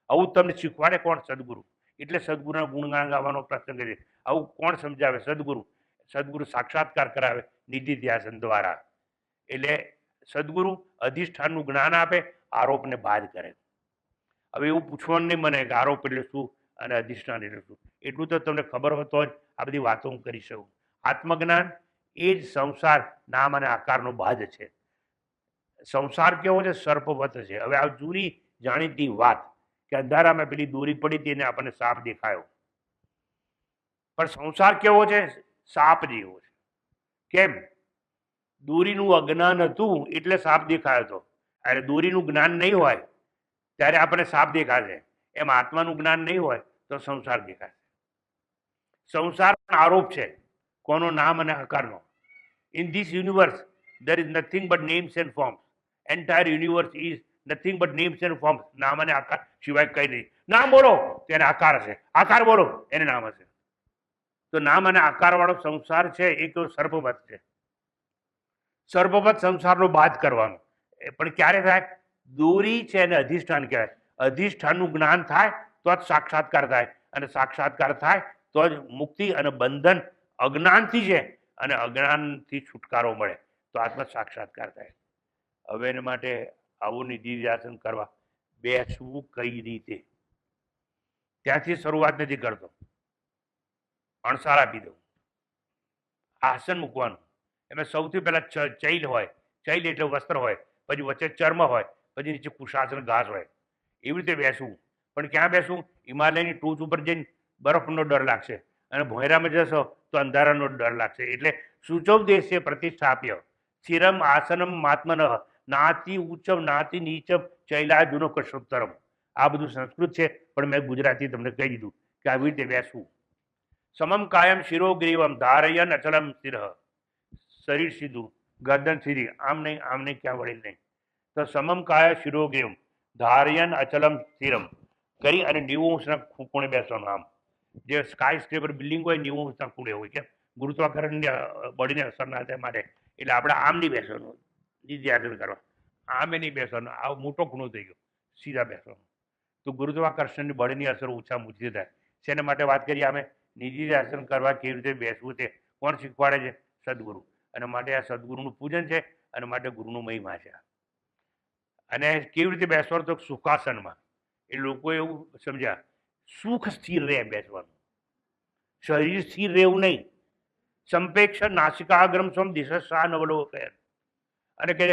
આવું તમને શીખવાડે કોણ? સદગુરુ. એટલે સદગુરુના ગુણગાન ગાવાનો પ્રસંગ છે. આવું કોણ સમજાવે? સદગુરુ. સદગુરુ સાક્ષાત્કાર કરાવે નિધિધ્યાસન દ્વારા. એટલે સદગુરુ અધિષ્ઠાનનું જ્ઞાન આપે, આરોપને બાદ કરે. હવે એવું પૂછવાનું નહીં મને કે આરોપ એટલે શું અને અધિષ્ઠાન એટલે શું. એટલું તો તમને ખબર હોય તો જ આ બધી વાતો હું કરી શકું. આત્મજ્ઞાન એ જ સંસાર નામ અને આકારનો બાદ છે. સંસાર કેવો છે? સર્પવત છે. હવે આ જૂની જાણીતી વાત કે અંધારામાં પેલી દોરી પડી હતી અને આપણને સાપ દેખાયો. પણ સંસાર કેવો છે? સાપ જેવો છે. કેમ? દોરીનું અજ્ઞાન હતું એટલે સાપ દેખાયો હતો. અરે દોરીનું જ્ઞાન નહીં હોય ત્યારે આપણને સાપ દેખાશે. એમ આત્માનું જ્ઞાન નહીં હોય તો સંસાર દેખાશે. સંસાર આરોપ છે. કોનો? નામ અને આકારનો. In this universe there is nothing but names and forms. Entire universe is nothing but names and forms. નામ અને આકાર સિવાય કંઈ નહીં. નામ બોલો તેને આકાર હશે, આકાર બોલો એને નામ હશે. તો નામ અને આકાર વાળો સંસાર છે એ કેવો? સર્પવત છે. સર્પવત સંસારનો બાદ કરવાનો. પણ ક્યારે થાય? દોરી છે એને અધિષ્ઠાન કહેવાય. અધિષ્ઠાનનું જ્ઞાન થાય તો જ સાક્ષાત્કાર થાય. અને સાક્ષાત્કાર થાય તો જ મુક્તિ અને બંધન અજ્ઞાનથી છે, અને અજ્ઞાનથી છુટકારો મળે તો આત્મ સાક્ષાત્કાર થાય. હવે એના માટે આવું નિધિધ્યાસન કરવા બેસવું કઈ રીતે, ત્યાંથી શરૂઆત નથી કરતો. અણસાર આપી દઉં. આસન મૂકવાનું. એમાં સૌથી પહેલા ચૈલ હોય. ચૈલ એટલે વસ્ત્ર હોય, પછી વચ્ચે ચર્મ હોય, પછી નીચે કુશાસન ઘાસ હોય. એવી રીતે બેસવું. પણ ક્યાં બેસવું? હિમાલયની ટોચ ઉપર જઈને બરફનો ડર લાગશે, અને ભોંયરામાં જશો તો અંધારાનો ડર લાગશે. એટલે શુચવ દેશે પ્રતિષ્ઠાપ્ય સ્થિરમ આસનમ માત્મન નાતિ ઉચ્ચમ નાતિ નીચમ ચૈલાજુનો કશોત્તરમ. આ બધું સંસ્કૃત છે, પણ મેં ગુજરાતી તમને કહી દીધું કે આવી રીતે બેસવું. સમમ કાયમ શિરોગ્રીવમ ધારયન અચલમ સ્થિર, શરીર સીધું, ગરદન સીધી, આમ નહીં ક્યાં વળી નહીં. તો સમમ કાય શિરોગ્રીવમ ધારયન અચલમ સ્થિરમ કરી અને 90 અંશના ખૂણે બેસવાનું. આમ જે સ્કાય સ્ક્રેપર બિલ્ડિંગ હોય 90 અંશના ખૂણે હોય, કેમ ગુરુત્વાકર્ષણની બોડીને અસર ના થાય માટે. એટલે આપણે આમ નહીં બેસવાનું, નિધ્યાસન કરવા, આમે નહીં બેસવાનું. આ મોટો ખૂણો થઈ ગયો, સીધા બેસવાનું. તો ગુરુત્વાકર્ષણની બળની અસર ઓછામાં ઓછી થાય. શેના માટે વાત કરીએ અમે? નિધિધ્યાસન કરવા કેવી રીતે બેસવું તે કોણ શીખવાડે છે? સદગુરુ. અને માટે આ સદગુરુનું પૂજન છે અને માટે ગુરુનો મહિમા છે. અને કેવી રીતે બેસવાનું? તો સુખાસનમાં. એ લોકો એવું સમજ્યા, સુખ સ્થિર રહે બેસવાનું, શરીર સ્થિર રહેવું નહીં. સંપેક્ષ નાસિકાગ્રમ સ્વમ દિશા નવલોકન. અને કે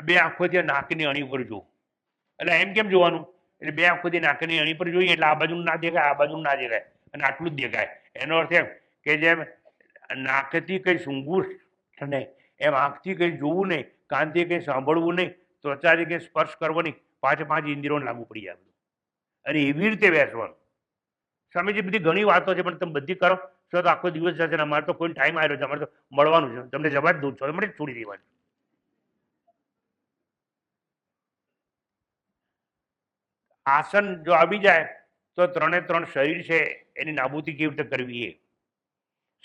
બે આંખોથી નાકની અણી ઉપર જોવું. એટલે એમ કેમ જોવાનું? એટલે બે આંખોથી નાકની અણી પર જોઈએ એટલે આ બાજુ ના દેખાય, આ બાજુ ના દેખાય, અને આટલું જ દેખાય. એનો અર્થ એમ કે જેમ નાકથી કંઈ સૂંઘવું નહીં, એમ આંખથી કંઈ જોવું નહીં, કાનથી કંઈ સાંભળવું નહીં, ત્વચાથી કંઈ સ્પર્શ કરવો નહીં. 5 ઇન્દ્રિયોને લાગુ પડી જાય. અને એવી રીતે બેસવાનું. સ્વામીજી બધી ઘણી વાતો છે પણ તમે બધી કરો તો આખો દિવસ જશે ને. અમારે તો કોઈ ટાઈમ આવ્યો છે, અમારે તો મળવાનું છે, તમને જવા જ દઉં છો, મને છોડી દેવાની. આસન જો આવી જાય તો 3 શરીર છે એની નાબૂદી કેવી રીતે કરવી? એ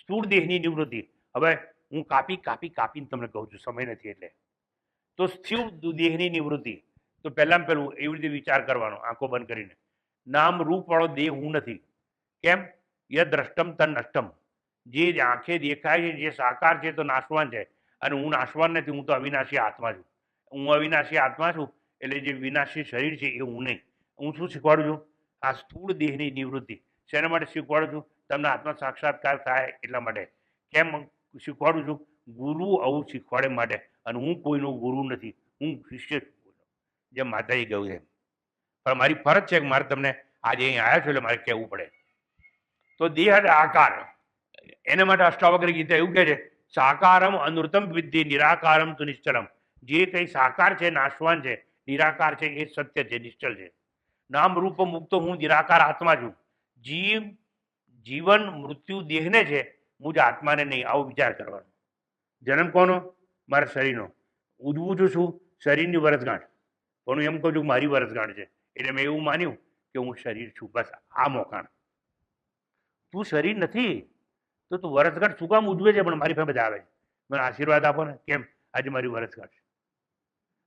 સ્થૂળ દેહની નિવૃત્તિ. હવે હું કાપીને તમને કહું છું, સમય નથી એટલે. તો સ્થૂળ દેહની નિવૃત્તિ તો પહેલામાં પહેલું એવી રીતે વિચાર કરવાનો, આંખો બંધ કરીને. નામ રૂપ વાળો દેહ હું નથી. કેમ? ય દ્રષ્ટમ તન નષ્ટમ. જે આંખે દેખાય છે, જે સાકાર છે તો નાશવાન છે, અને હું નાશવાન નથી, હું તો અવિનાશી આત્મા છું. હું અવિનાશી આત્મા છું એટલે જે વિનાશી શરીર છે એ હું નહીં. હું શું શીખવાડું છું? આ સ્થૂળ દેહની નિવૃત્તિ. શેના માટે શીખવાડું છું? તમને આત્મા સાક્ષાત્કાર થાય એટલા માટે. કેમ શીખવાડું છું? ગુરુ આવું શીખવાડે માટે. અને હું કોઈનો ગુરુ નથી, હું શિષ્ય છું, જેમ માતાજી કહ્યું છે. પણ મારી ફરજ છે કે મારે તમને આજે અહીં આવ્યા છો એટલે મારે કહેવું પડે. તો દેહ અને આકાર, એના માટે અષ્ટાવક્ર ગીતા એવું કહે છે, સાકારમ અનૃતમ વિદ્ધિ નિરાકારમ તુ નિશ્ચલમ. જે કંઈ સાકાર છે નાશવાન છે, નિરાકાર છે એ સત્ય છે, નિશ્ચલ છે. નામ રૂપ મુક્ત હું નિરાકાર આત્મા છું. જીવન મૃત્યુ દેહને છે, હું જ આત્માને નહીં. આવો વિચાર કરવાનો. જન્મ કોનો? મારા શરીરનો. ઉજવું છું શરીરની વરસગાંઠ, પણ હું એમ કહું છું કે મારી વરસગાંઠ છે એટલે મેં એવું માન્યું કે હું શરીર છું. બસ આ મોકાણ. તું શરીર નથી તો તું વરસગાંઠ શું કામ ઉજવે છે? પણ મારી પાસે બધા આવે છે, મને આશીર્વાદ આપો ને. કેમ? આજે મારી વરસગાંઠ છે.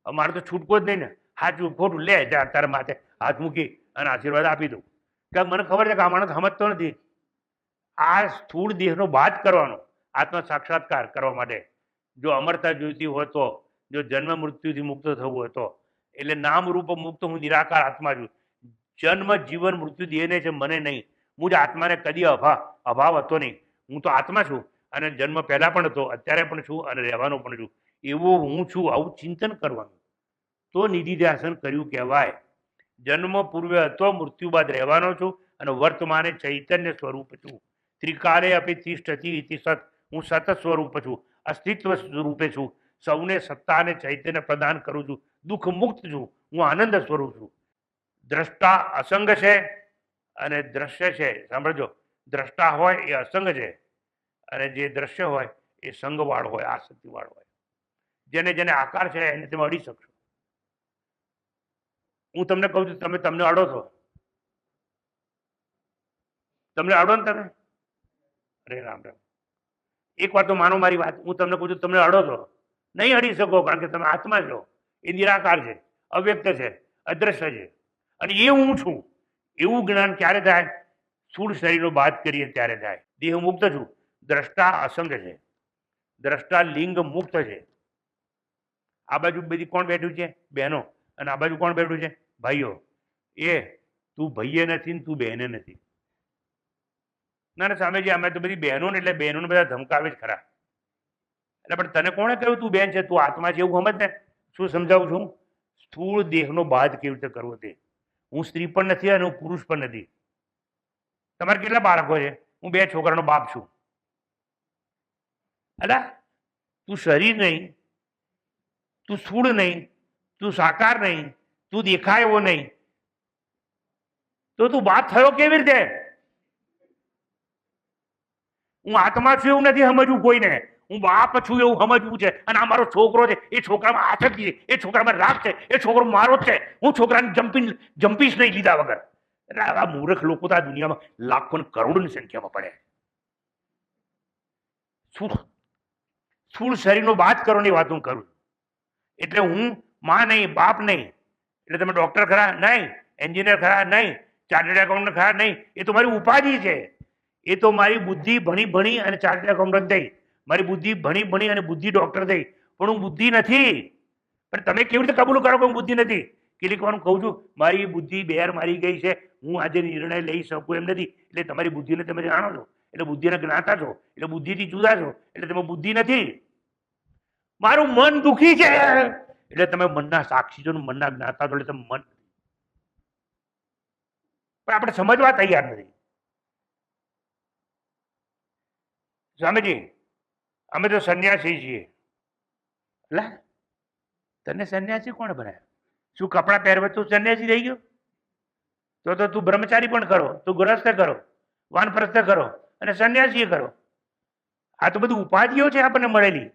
અમારે તો છૂટકો જ નહીં ને. સાચું ખોટું લે તારા માથે હાથ મૂકી અને આશીર્વાદ આપી દઉં. કે મને ખબર છે કે આ માણસ સમજતો નથી. આ સ્થૂળ દેહનો બાદ કરવાનો આત્મ સાક્ષાત્કાર કરવા માટે. જો અમરતા જોઈતી હોય તો, જો જન્મ મૃત્યુથી મુક્ત થવું હોય તો, એટલે નામ રૂપ મુક્ત હું નિરાકાર આત્મા છું. જન્મ જીવન મૃત્યુ દેહને છે, મને નહીં. હું જ આત્માને કદી અભાવ હતો નહીં. હું તો આત્મા છું અને જન્મ પહેલા પણ હતો, અત્યારે પણ છું અને રહેવાનો પણ છું. એવો હું છું, આવું ચિંતન કરવાનું. તો નિધિધ્યાસન કર્યું કહેવાય. જન્મ પૂર્વે હતો, મૃત્યુ બાદ રહેવાનો છું અને વર્તમાને ચૈતન્ય સ્વરૂપ છું. ત્રિકાલે અપી તિષ્ઠતિ ઇતિ સત. હું સતત સ્વરૂપ છું, અસ્તિત્વ સ્વરૂપે છું. સૌને સત્તા અને ચૈતન્ય પ્રદાન કરું છું. દુઃખ મુક્ત છું, હું આનંદ સ્વરૂપ છું. દ્રષ્ટા અસંગ છે અને દ્રશ્ય છે. સાંભળજો, દ્રષ્ટા હોય એ અસંગ છે અને જે દ્રશ્ય હોય એ સંગવાળ હોય, આસક્તિવાળ હોય. જેને આકાર છે એને તમે અડી શકશો. હું તમને કહું છું, તમને અડો છો, તમને અડો ને તમે. અરે રામ રામ. એક વાર તો માનો મારી વાત. હું તમને કહું છું, તમને અડો છો, નહીં અડી શકો, કારણ કે તમે આત્મા છો. એ નિરાકાર છે, અવ્યક્ત છે, અદ્રશ્ય છે, અને એ હું છું. એવું જ્ઞાન ક્યારે થાય? સ્થૂળ શરીરનો બાદ કરીએ ત્યારે થાય. દેહ મુક્ત છું. દ્રષ્ટા અસંગ છે, દ્રષ્ટા લિંગ મુક્ત છે. આ બાજુ બધી કોણ બેઠું છે? બહેનો. અને આ બાજુ કોણ બેઠું છે? ભાઈઓ. એ તું ભાઈએ નથી ને તું બહેને નથી. ના સામેજી, અમે તો બધી બહેનો ને એટલે બહેનોને બધા ધમકાવે જ ખરા. એટલે પણ તને કોણે કહ્યું તું બેન છે? તું આત્મા છે એવું સમજ ને. શું સમજાવું છું? સ્થૂળ દેહનો બાદ કેવી રીતે કરવો તે. હું સ્ત્રી પણ નથી અને હું પુરુષ પણ નથી. તમારે કેટલા બાળકો છે? હું 2 છોકરાનો બાપ છું. અલા, તું શરીર નહીં, તું સ્થૂળ નહીં, તું સાકાર નહીં, તું દેખાય એવો નહીં, તો તું બાપ થયો કેવી રીતે? હું આત્મા છું એવું નથી સમજવું કોઈને, હું બાપ છું એવું સમજવું છે. અને આ મારો છોકરો છે, એ છોકરામાં આસક્તિ છે, એ છોકરામાં રાગ છે, એ છોકરો મારો જ છે. હું છોકરાને જંપીશ નહીં લીધા વગર. એટલે આવા મૂર્ખ લોકો તો આ દુનિયામાં લાખો ને કરોડોની સંખ્યામાં પડે. સ્થૂળ શરીરનો વાત કરવાની વાત હું કરું. એટલે હું માં નહીં, બાપ નહીં. એટલે તમે ડોક્ટર ખરા નહીં, એન્જિનિયર ખરા નહીં, ચાર્ટર્ડ એકાઉન્ટન્ટ ખરા નહીં. એ તો મારી ઉપાધિ છે. એ તો મારી બુદ્ધિ ભણી અને ચાર્ટર્ડ એકાઉન્ટન્ટ થઈ, મારી બુદ્ધિ ભણી અને બુદ્ધિ ડોક્ટર થઈ. પણ હું બુદ્ધિ નથી. પણ તમે કેવી રીતે કબૂલ કરો કે હું બુદ્ધિ નથી? કેટલીક વાર હું કહું છું મારી બુદ્ધિ બેર મારી ગઈ છે, હું આજે નિર્ણય લઈ શકું એમ નથી. એટલે તમારી બુદ્ધિને તમે જાણો છો, એટલે બુદ્ધિને જ્ઞાતા છો, એટલે બુદ્ધિથી જુદા છો, એટલે તમે બુદ્ધિ નથી. મારું મન દુખી છે એટલે તમે મનના સાક્ષી છો, મનના જ્ઞાતા છો, એટલે તમે મન. પણ આપણે સમજવા તૈયાર નથી. સ્વામીજી અમે તો સંન્યાસી છીએ. એટલે તને સંન્યાસી કોણ બનાવ્યા? શું કપડાં પહેરવે તું સંન્યાસી થઈ ગયો? તો તું બ્રહ્મચારી પણ કરો, તું ગૃહસ્થ કરો, વાનપ્રસ્થ કરો અને સંન્યાસી કરો. આ તો બધું ઉપાધિઓ છે આપણને મળેલી.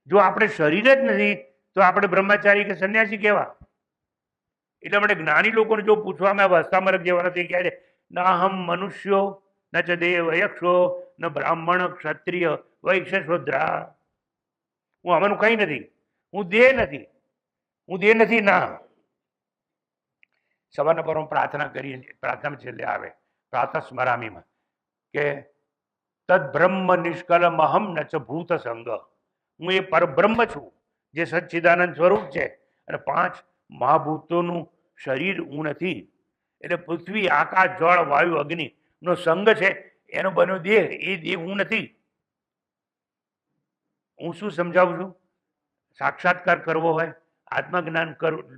જો આપણે શરીર જ નથી તો આપણે બ્રહ્મચારી કે સંન્યાસી કેવા? એટલા માટે જ્ઞાની લોકોને જો પૂછવામાં આવે, હસ્તામરક જેવા નથી, કહે છે ના હમ મનુષ્યો ન ચ દેવ યક્ષો ન બ્રાહ્મણ ક્ષત્રિય વૈશ્ય શૂદ્રા. હું આમાંનું કંઈ નથી, હું દેહ નથી, હું દેહ નથી. ના, સવારના પર પ્રાર્થના કરીએ, પ્રાર્થના છેલ્લે આવે પ્રાતઃ સ્મરામીમાં કે તદ બ્રહ્મ નિષ્કલમ અહમ ન ચ ભૂત સંગ. હું એ પરબ્રહ્મ છું જે સચ્ચિદાનંદ સ્વરૂપ છે, અને 5 મહાભૂતોનું શરીર હું નથી. એટલે પૃથ્વી, આકાશ, જળ, વાયુ, અગ્નિ નો સંગ છે, એનો બન્યો દેહ, એ દેહ હું નથી. હું શું સમજાવું છું? સાક્ષાત્કાર કરવો હોય, આત્મજ્ઞાન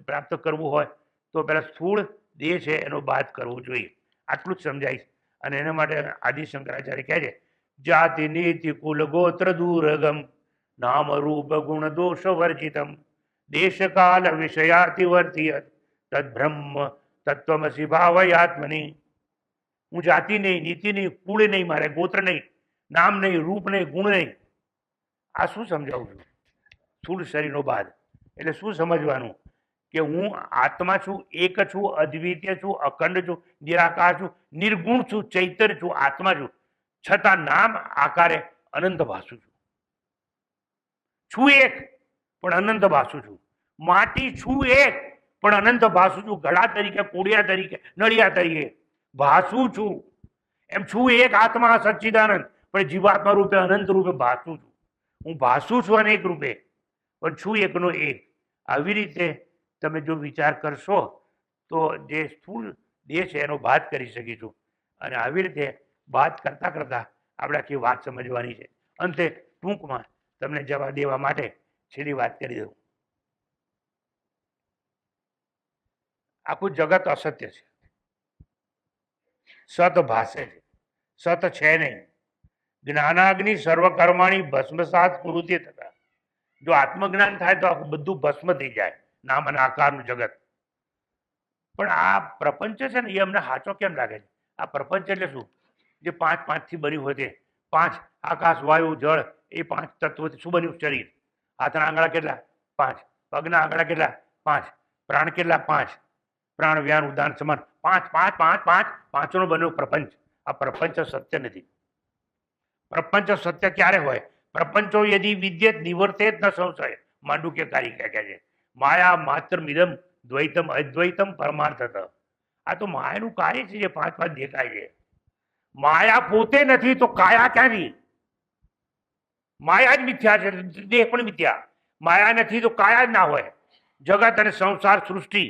પ્રાપ્ત કરવું હોય તો પેલા સ્થૂળ દેહ છે એનો બાદ કરવો જોઈએ. આટલું જ સમજાઈશ. અને એના માટે આદિ શંકરાચાર્ય કહે છે જાતિ નીતિ કુલ ગોત્ર દૂરગમ નામ રૂપ ગુણ દોષ વર્જિતમ દેશ કાલ વિષયાતિ વર્તિયત તદ બ્રહ્મ તત્વમસી ભાવયાત્મની. હું જાતિ નહીં, નીતિ નહીં, કુળ નહીં, મારે ગોત્ર નહીં, નામ નહીં, રૂપ નહીં, ગુણ નહીં. આ શું સમજાવું છું? સ્થૂળ શરીરનો બાદ. એટલે શું સમજવાનું કે હું આત્મા છું, એક છું, અદ્વિતીય છું, અખંડ છું, નિરાકાર છું, નિર્ગુણ છું, ચૈતન્ય છું, આત્મા છું, છતાં નામ આકારે અનંત ભાસું છું. છું એક પણ અનંત ભાસું છું. માટી છું એક પણ અનંત ભાસું છું. ઘડા તરીકે, કોડિયા તરીકે, નળિયા તરીકે ભાસું છું. એમ છું એક આત્મા સચ્ચિદાનંદ, પણ જીવાત્મા રૂપે અનંત રૂપે ભાસું છું. હું ભાસું છું અનેક રૂપે, પણ છું એકનો એક. આવી રીતે તમે જો વિચાર કરશો તો જે સ્થૂળ દેહ છે એનો બાદ કરી શકીશું. અને આવી રીતે બાદ કરતા કરતા આપણે આખી વાત સમજવાની છે. અંતે ટૂંકમાં તમને જવાબ દેવા માટે છેલ્લી વાત કરી દઉં. આખું જગત અસત્ય છે, સત ભાષે છે, સત છે નહીં. જ્ઞાનાગ્નિ સર્વકર્માણી ભસ્મસાત કુરુતે થતા. જો આત્મજ્ઞાન થાય તો આખું બધું ભસ્મ થઈ જાય, નામ અને આકારનું જગત. પણ આ પ્રપંચ છે ને, એ અમને સાચો કેમ લાગે છે? આ પ્રપંચ એટલે શું? જે 5 થી બન્યું હોય તે 5 આકાશ, વાયુ, જળ, એ 5 તત્વોથી શું બન્યું શરીર? હાથના આંગળા કેટલા? 5. પગના આંગળા કેટલા? 5. પ્રાણ કેટલા? 5. પ્રાણ, વ્યાન, ઉદાન, સમાન 5 પાંચનો બન્યો પ્રપંચ. આ પ્રપંચ સત્ય નથી. પ્રપંચ સત્ય ક્યારે હોય? પ્રપંચો યદિ વિદ્યેત નિવર્તેત ન સંશય. માંડુક્યકારી કહે છે માયા માત્ર મિદમ દ્વૈતમ અદ્વૈતમ પરમાર્થત. આ તો માયાનું કાર્ય છે જે 5 દેખાય છે. માયા પોતે નથી તો કાયા ક્યાંથી? માયા જ મિથ્યા છે, દેહ પણ મિથ્યા. માયા નથી તો કાયા જ ના હોય. જગત અને સંસાર સૃષ્ટિ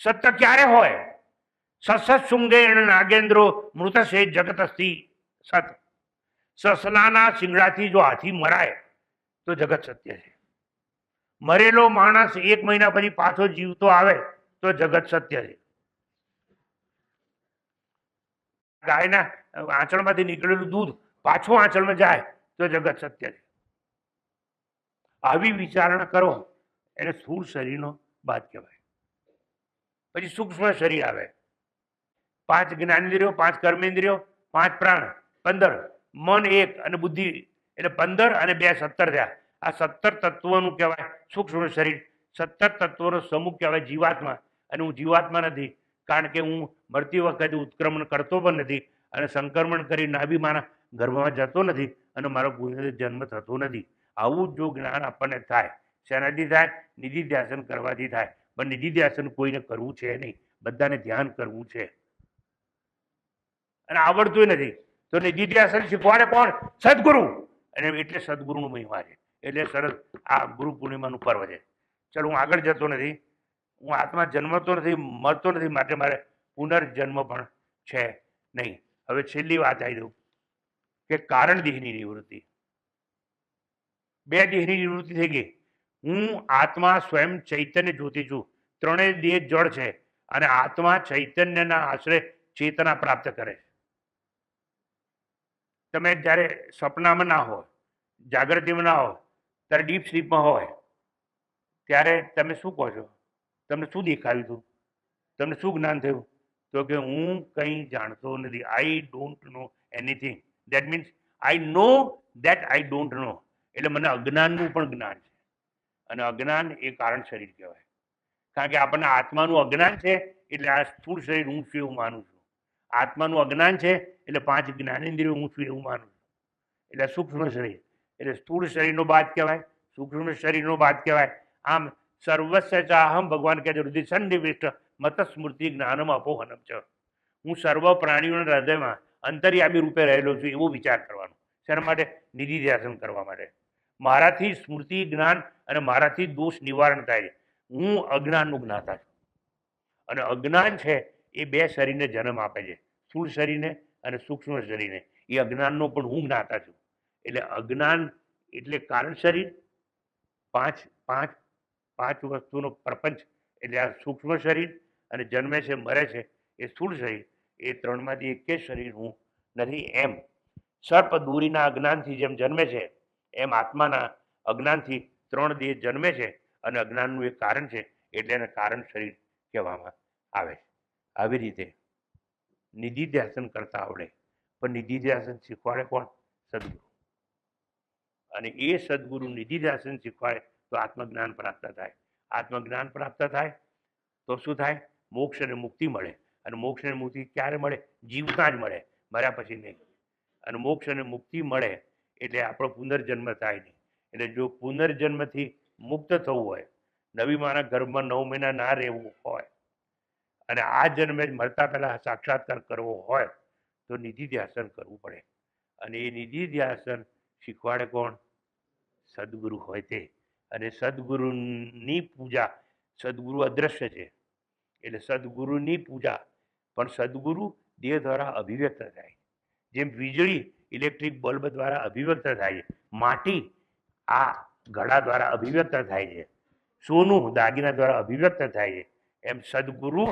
સત્ય ક્યારે હોય? સસત શુંગેણ નાગેન્દ્રો મૃતશે જગત અસ્તિ સત. સસલાના શિંગડાથી જો હાથી મરાય તો જગત સત્ય છે. મરેલો માણસ 1 મહિના પછી પાછો જીવતો આવે તો જગત સત્ય છે. ગાયના આંચળમાંથી નીકળેલું દૂધ પાછું આંચળમાં જાય તો જગત સત્ય છે. આવી વિચારણા કરો એને સ્થૂળ શરીરનો બાદ કહેવાય. પછી સૂક્ષ્મ શરીર આવે. 5 જ્ઞાનેન્દ્રિયો, 5 કર્મેન્દ્રિયો, 5 પ્રાણ, 15 મન એક અને બુદ્ધિ એટલે 15 અને 2 17 થયા. આ 17 તત્વોનું કહેવાય સૂક્ષ્મ શરીર. 17 તત્વોનો સમૂહ કહેવાય જીવાત્મા. અને હું જીવાત્મા નથી, કારણ કે હું મરતી વખતે ઉત્ક્રમણ કરતો પણ નથી અને સંક્રમણ કરી નાભી માના ગર્ભમાં જતો નથી અને મારો જન્મ થતો નથી. આવું જો જ્ઞાન આપણને થાય, શેનાથી થાય? નિધિ ધ્યાસન કરવાથી થાય. પણ નિધિ ધ્યાસન કોઈને કરવું છે નહીં, બધાને ધ્યાન કરવું છે અને આવડતું નથી. તો નિધિ ધ્યાસન શીખવાડે કોણ? સદગુરુ. અને એટલે સદગુરુનો મહિમા છે. એટલે સરસ આ ગુરુ પૂર્ણિમાનું પર્વ છે. ચલો, હું આગળ જતો નથી. હું આત્મા જન્મતો નથી, મરતો નથી, માટે મારે પુનર્જન્મ પણ છે નહીં. હવે છેલ્લી વાત આવી દઉં કે કારણ દેહની નિવૃત્તિ. 2 દેહની નિવૃત્તિ થઈ ગઈ. હું આત્મા સ્વયં ચૈતન્ય જ્યોતિ છું. 3 દેહ જળ છે અને આત્મા ચૈતન્યના આશ્રય ચેતના પ્રાપ્ત કરે છે. તમે જ્યારે સપનામાં ના હોય, જાગૃતિમાં ના હોય, ત્યારે ડીપ સ્લીપમાં હોય, ત્યારે તમે શું કહો છો? તમને શું દેખાયું હતું? તમને શું જ્ઞાન થયું? તો કે હું કંઈ જાણતો નથી. I don't know anything. That means I know that I don't know. એટલે મને અજ્ઞાનનું પણ જ્ઞાન છે. અને અજ્ઞાન એ કારણ શરીર કહેવાય. કારણ કે આપણને આત્માનું અજ્ઞાન છે, એટલે આ સ્થૂળ શરીર હું છું એવું માનું છું. આત્માનું અજ્ઞાન છે એટલે 5 જ્ઞાનેન્દ્રિયો હું છું એવું માનું છું. એટલે સૂક્ષ્મ શરીર એટલે સ્થૂળ શરીરનો બાદ કહેવાય, સૂક્ષ્મ શરીરનો બાદ કહેવાય. આમ સર્વસ્ય ચાહમ, ભગવાન કહે છે હૃદય સન્નિવિષ્ટ મત સ્મૃતિ જ્ઞાનમ અપોહનમ છે. હું સર્વ પ્રાણીઓના હૃદયમાં અંતર્યામી રૂપે રહેલો છું એવો વિચાર કરવાનો. શેના માટે? નિધિ ધ્યાસન કરવા માટે. મારાથી સ્મૃતિ જ્ઞાન અને મારાથી દોષ નિવારણ થાય છે. હું અજ્ઞાનનું જ્ઞાતા છું. અને અજ્ઞાન છે એ 2 શરીરને જન્મ આપે છે, સ્થૂળ શરીરને અને સૂક્ષ્મ શરીરને. એ અજ્ઞાનનો પણ હું જ્ઞાતા છું. એટલે અજ્ઞાન એટલે કારણ શરીર, 5 વસ્તુનો પ્રપંચ એટલે આ સૂક્ષ્મ શરીર, અને જન્મે છે મરે છે એ સ્થૂળ શરીર. એ 3માંથી એક શરીર હું નથી. એમ સર્પ દોરીના અજ્ઞાનથી જેમ જન્મે છે, એમ આત્માના અજ્ઞાનથી 3 દેહ જન્મે છે અને અજ્ઞાનનું એક કારણ છે, એટલે એને કારણ શરીર કહેવામાં આવે છે. આવી રીતે નિધિ ધ્યાસન કરતા આવડે, પણ નિધિ ધ્યાસન શીખવાડે કોણ? સદગુરુ. અને એ સદગુરુ નિધિ ધ્યાસન શીખવાડે તો આત્મજ્ઞાન પ્રાપ્ત થાય. આત્મજ્ઞાન પ્રાપ્ત થાય તો શું થાય? મોક્ષ અને મુક્તિ મળે. અને મોક્ષ અને મુક્તિ ક્યારે મળે? જીવતા જ મળે, મર્યા પછી નહીં. અને મોક્ષ અને મુક્તિ મળે એટલે આપણો પુનર્જન્મ થાય નહીં. એટલે જો પુનર્જન્મથી મુક્ત થવું હોય, નવી માના ગર્ભમાં 9 મહિના ના રહેવું હોય અને આ જન્મે મરતા પહેલા સાક્ષાત્કાર કરવો હોય તો નિધિ ધ્યાસન કરવું પડે. અને એ નિધિ ધ્યાસન શીખવાડે કોણ? સદગુરુ હોય તે. અને સદગુરુની પૂજા, સદગુરુ અદ્રશ્ય છે એટલે સદગુરુની પૂજા, પણ સદગુરુ દેહ દ્વારા અભિવ્યક્ત થાય. જેમ વીજળી ઇલેક્ટ્રિક બલ્બ દ્વારા અભિવ્યક્ત થાય છે, માટી આ ઘડા દ્વારા અભિવ્યક્ત થાય છે, સોનું દાગીના દ્વારા અભિવ્યક્ત થાય છે, એમ સદગુરુ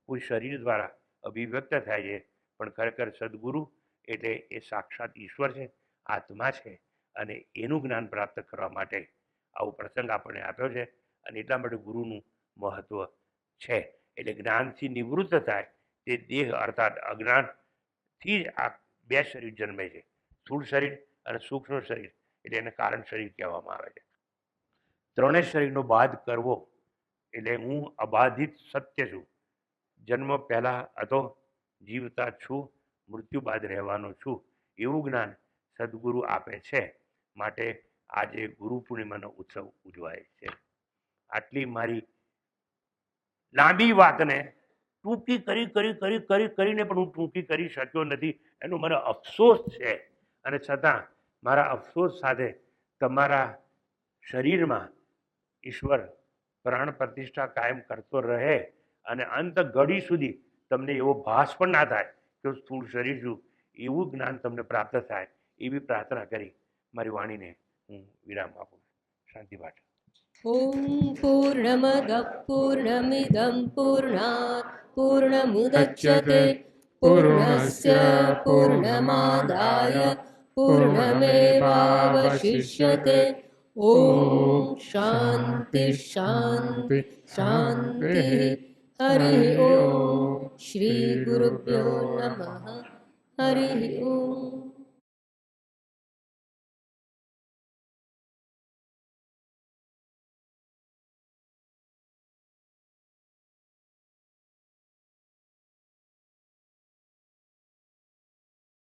કોઈ શરીર દ્વારા અભિવ્યક્ત થાય છે. પણ ખરેખર સદગુરુ એટલે એ સાક્ષાત ઈશ્વર છે, આત્મા છે. અને એનું જ્ઞાન પ્રાપ્ત કરવા માટે આવો પ્રસંગ આપણને આપ્યો છે. અને એટલા માટે ગુરુનું મહત્વ છે. એટલે જ્ઞાનથી નિવૃત્ત થાય તે દેહ અર્થાત અજ્ઞાનથી જ આ 2 શરીર જન્મે છે, સ્થૂળ શરીર અને સૂક્ષ્મ શરીર. એટલે એને કારણ શરીર કહેવામાં આવે છે. 3 શરીરનો બાદ કરવો એટલે હું અબાધિત સત્ય છું, જન્મ પહેલા હતો, જીવતા છું, મૃત્યુ બાદ રહેવાનો છું, એવું જ્ઞાન સદગુરુ આપે છે. માટે આજે ગુરુ પૂર્ણિમાનો ઉત્સવ ઉજવાય છે. આટલી મારી લાંબી વાતને ટૂંકી કરીને પણ હું ટૂંકી કરી શક્યો નથી, એનો મને અફસોસ છે. અને છતાં મારા અફસોસ સાથે તમારા શરીરમાં ઈશ્વર પ્રાણ પ્રતિષ્ઠા કાયમ કરતો રહે અને અંત ઘડી સુધી તમને એવો ભાસ પણ ના થાય કે સ્થૂળ શરીર છું, એવું જ્ઞાન તમને પ્રાપ્ત થાય એવી પ્રાર્થના કરી મારી વાણીને હું વિરામ આપું. શાંતિ પાઠ. ॐ पूर्णमदः पूर्णमिदं पूर्णात् पूर्णमुदच्यते पूर्णस्य पूर्णमादाय पूर्णमेवावशिष्यते. ॐ शान्ति शान्ति शान्तिः. हरिः ॐ. श्रीगुरुभ्यो नमः. हरिः ॐ.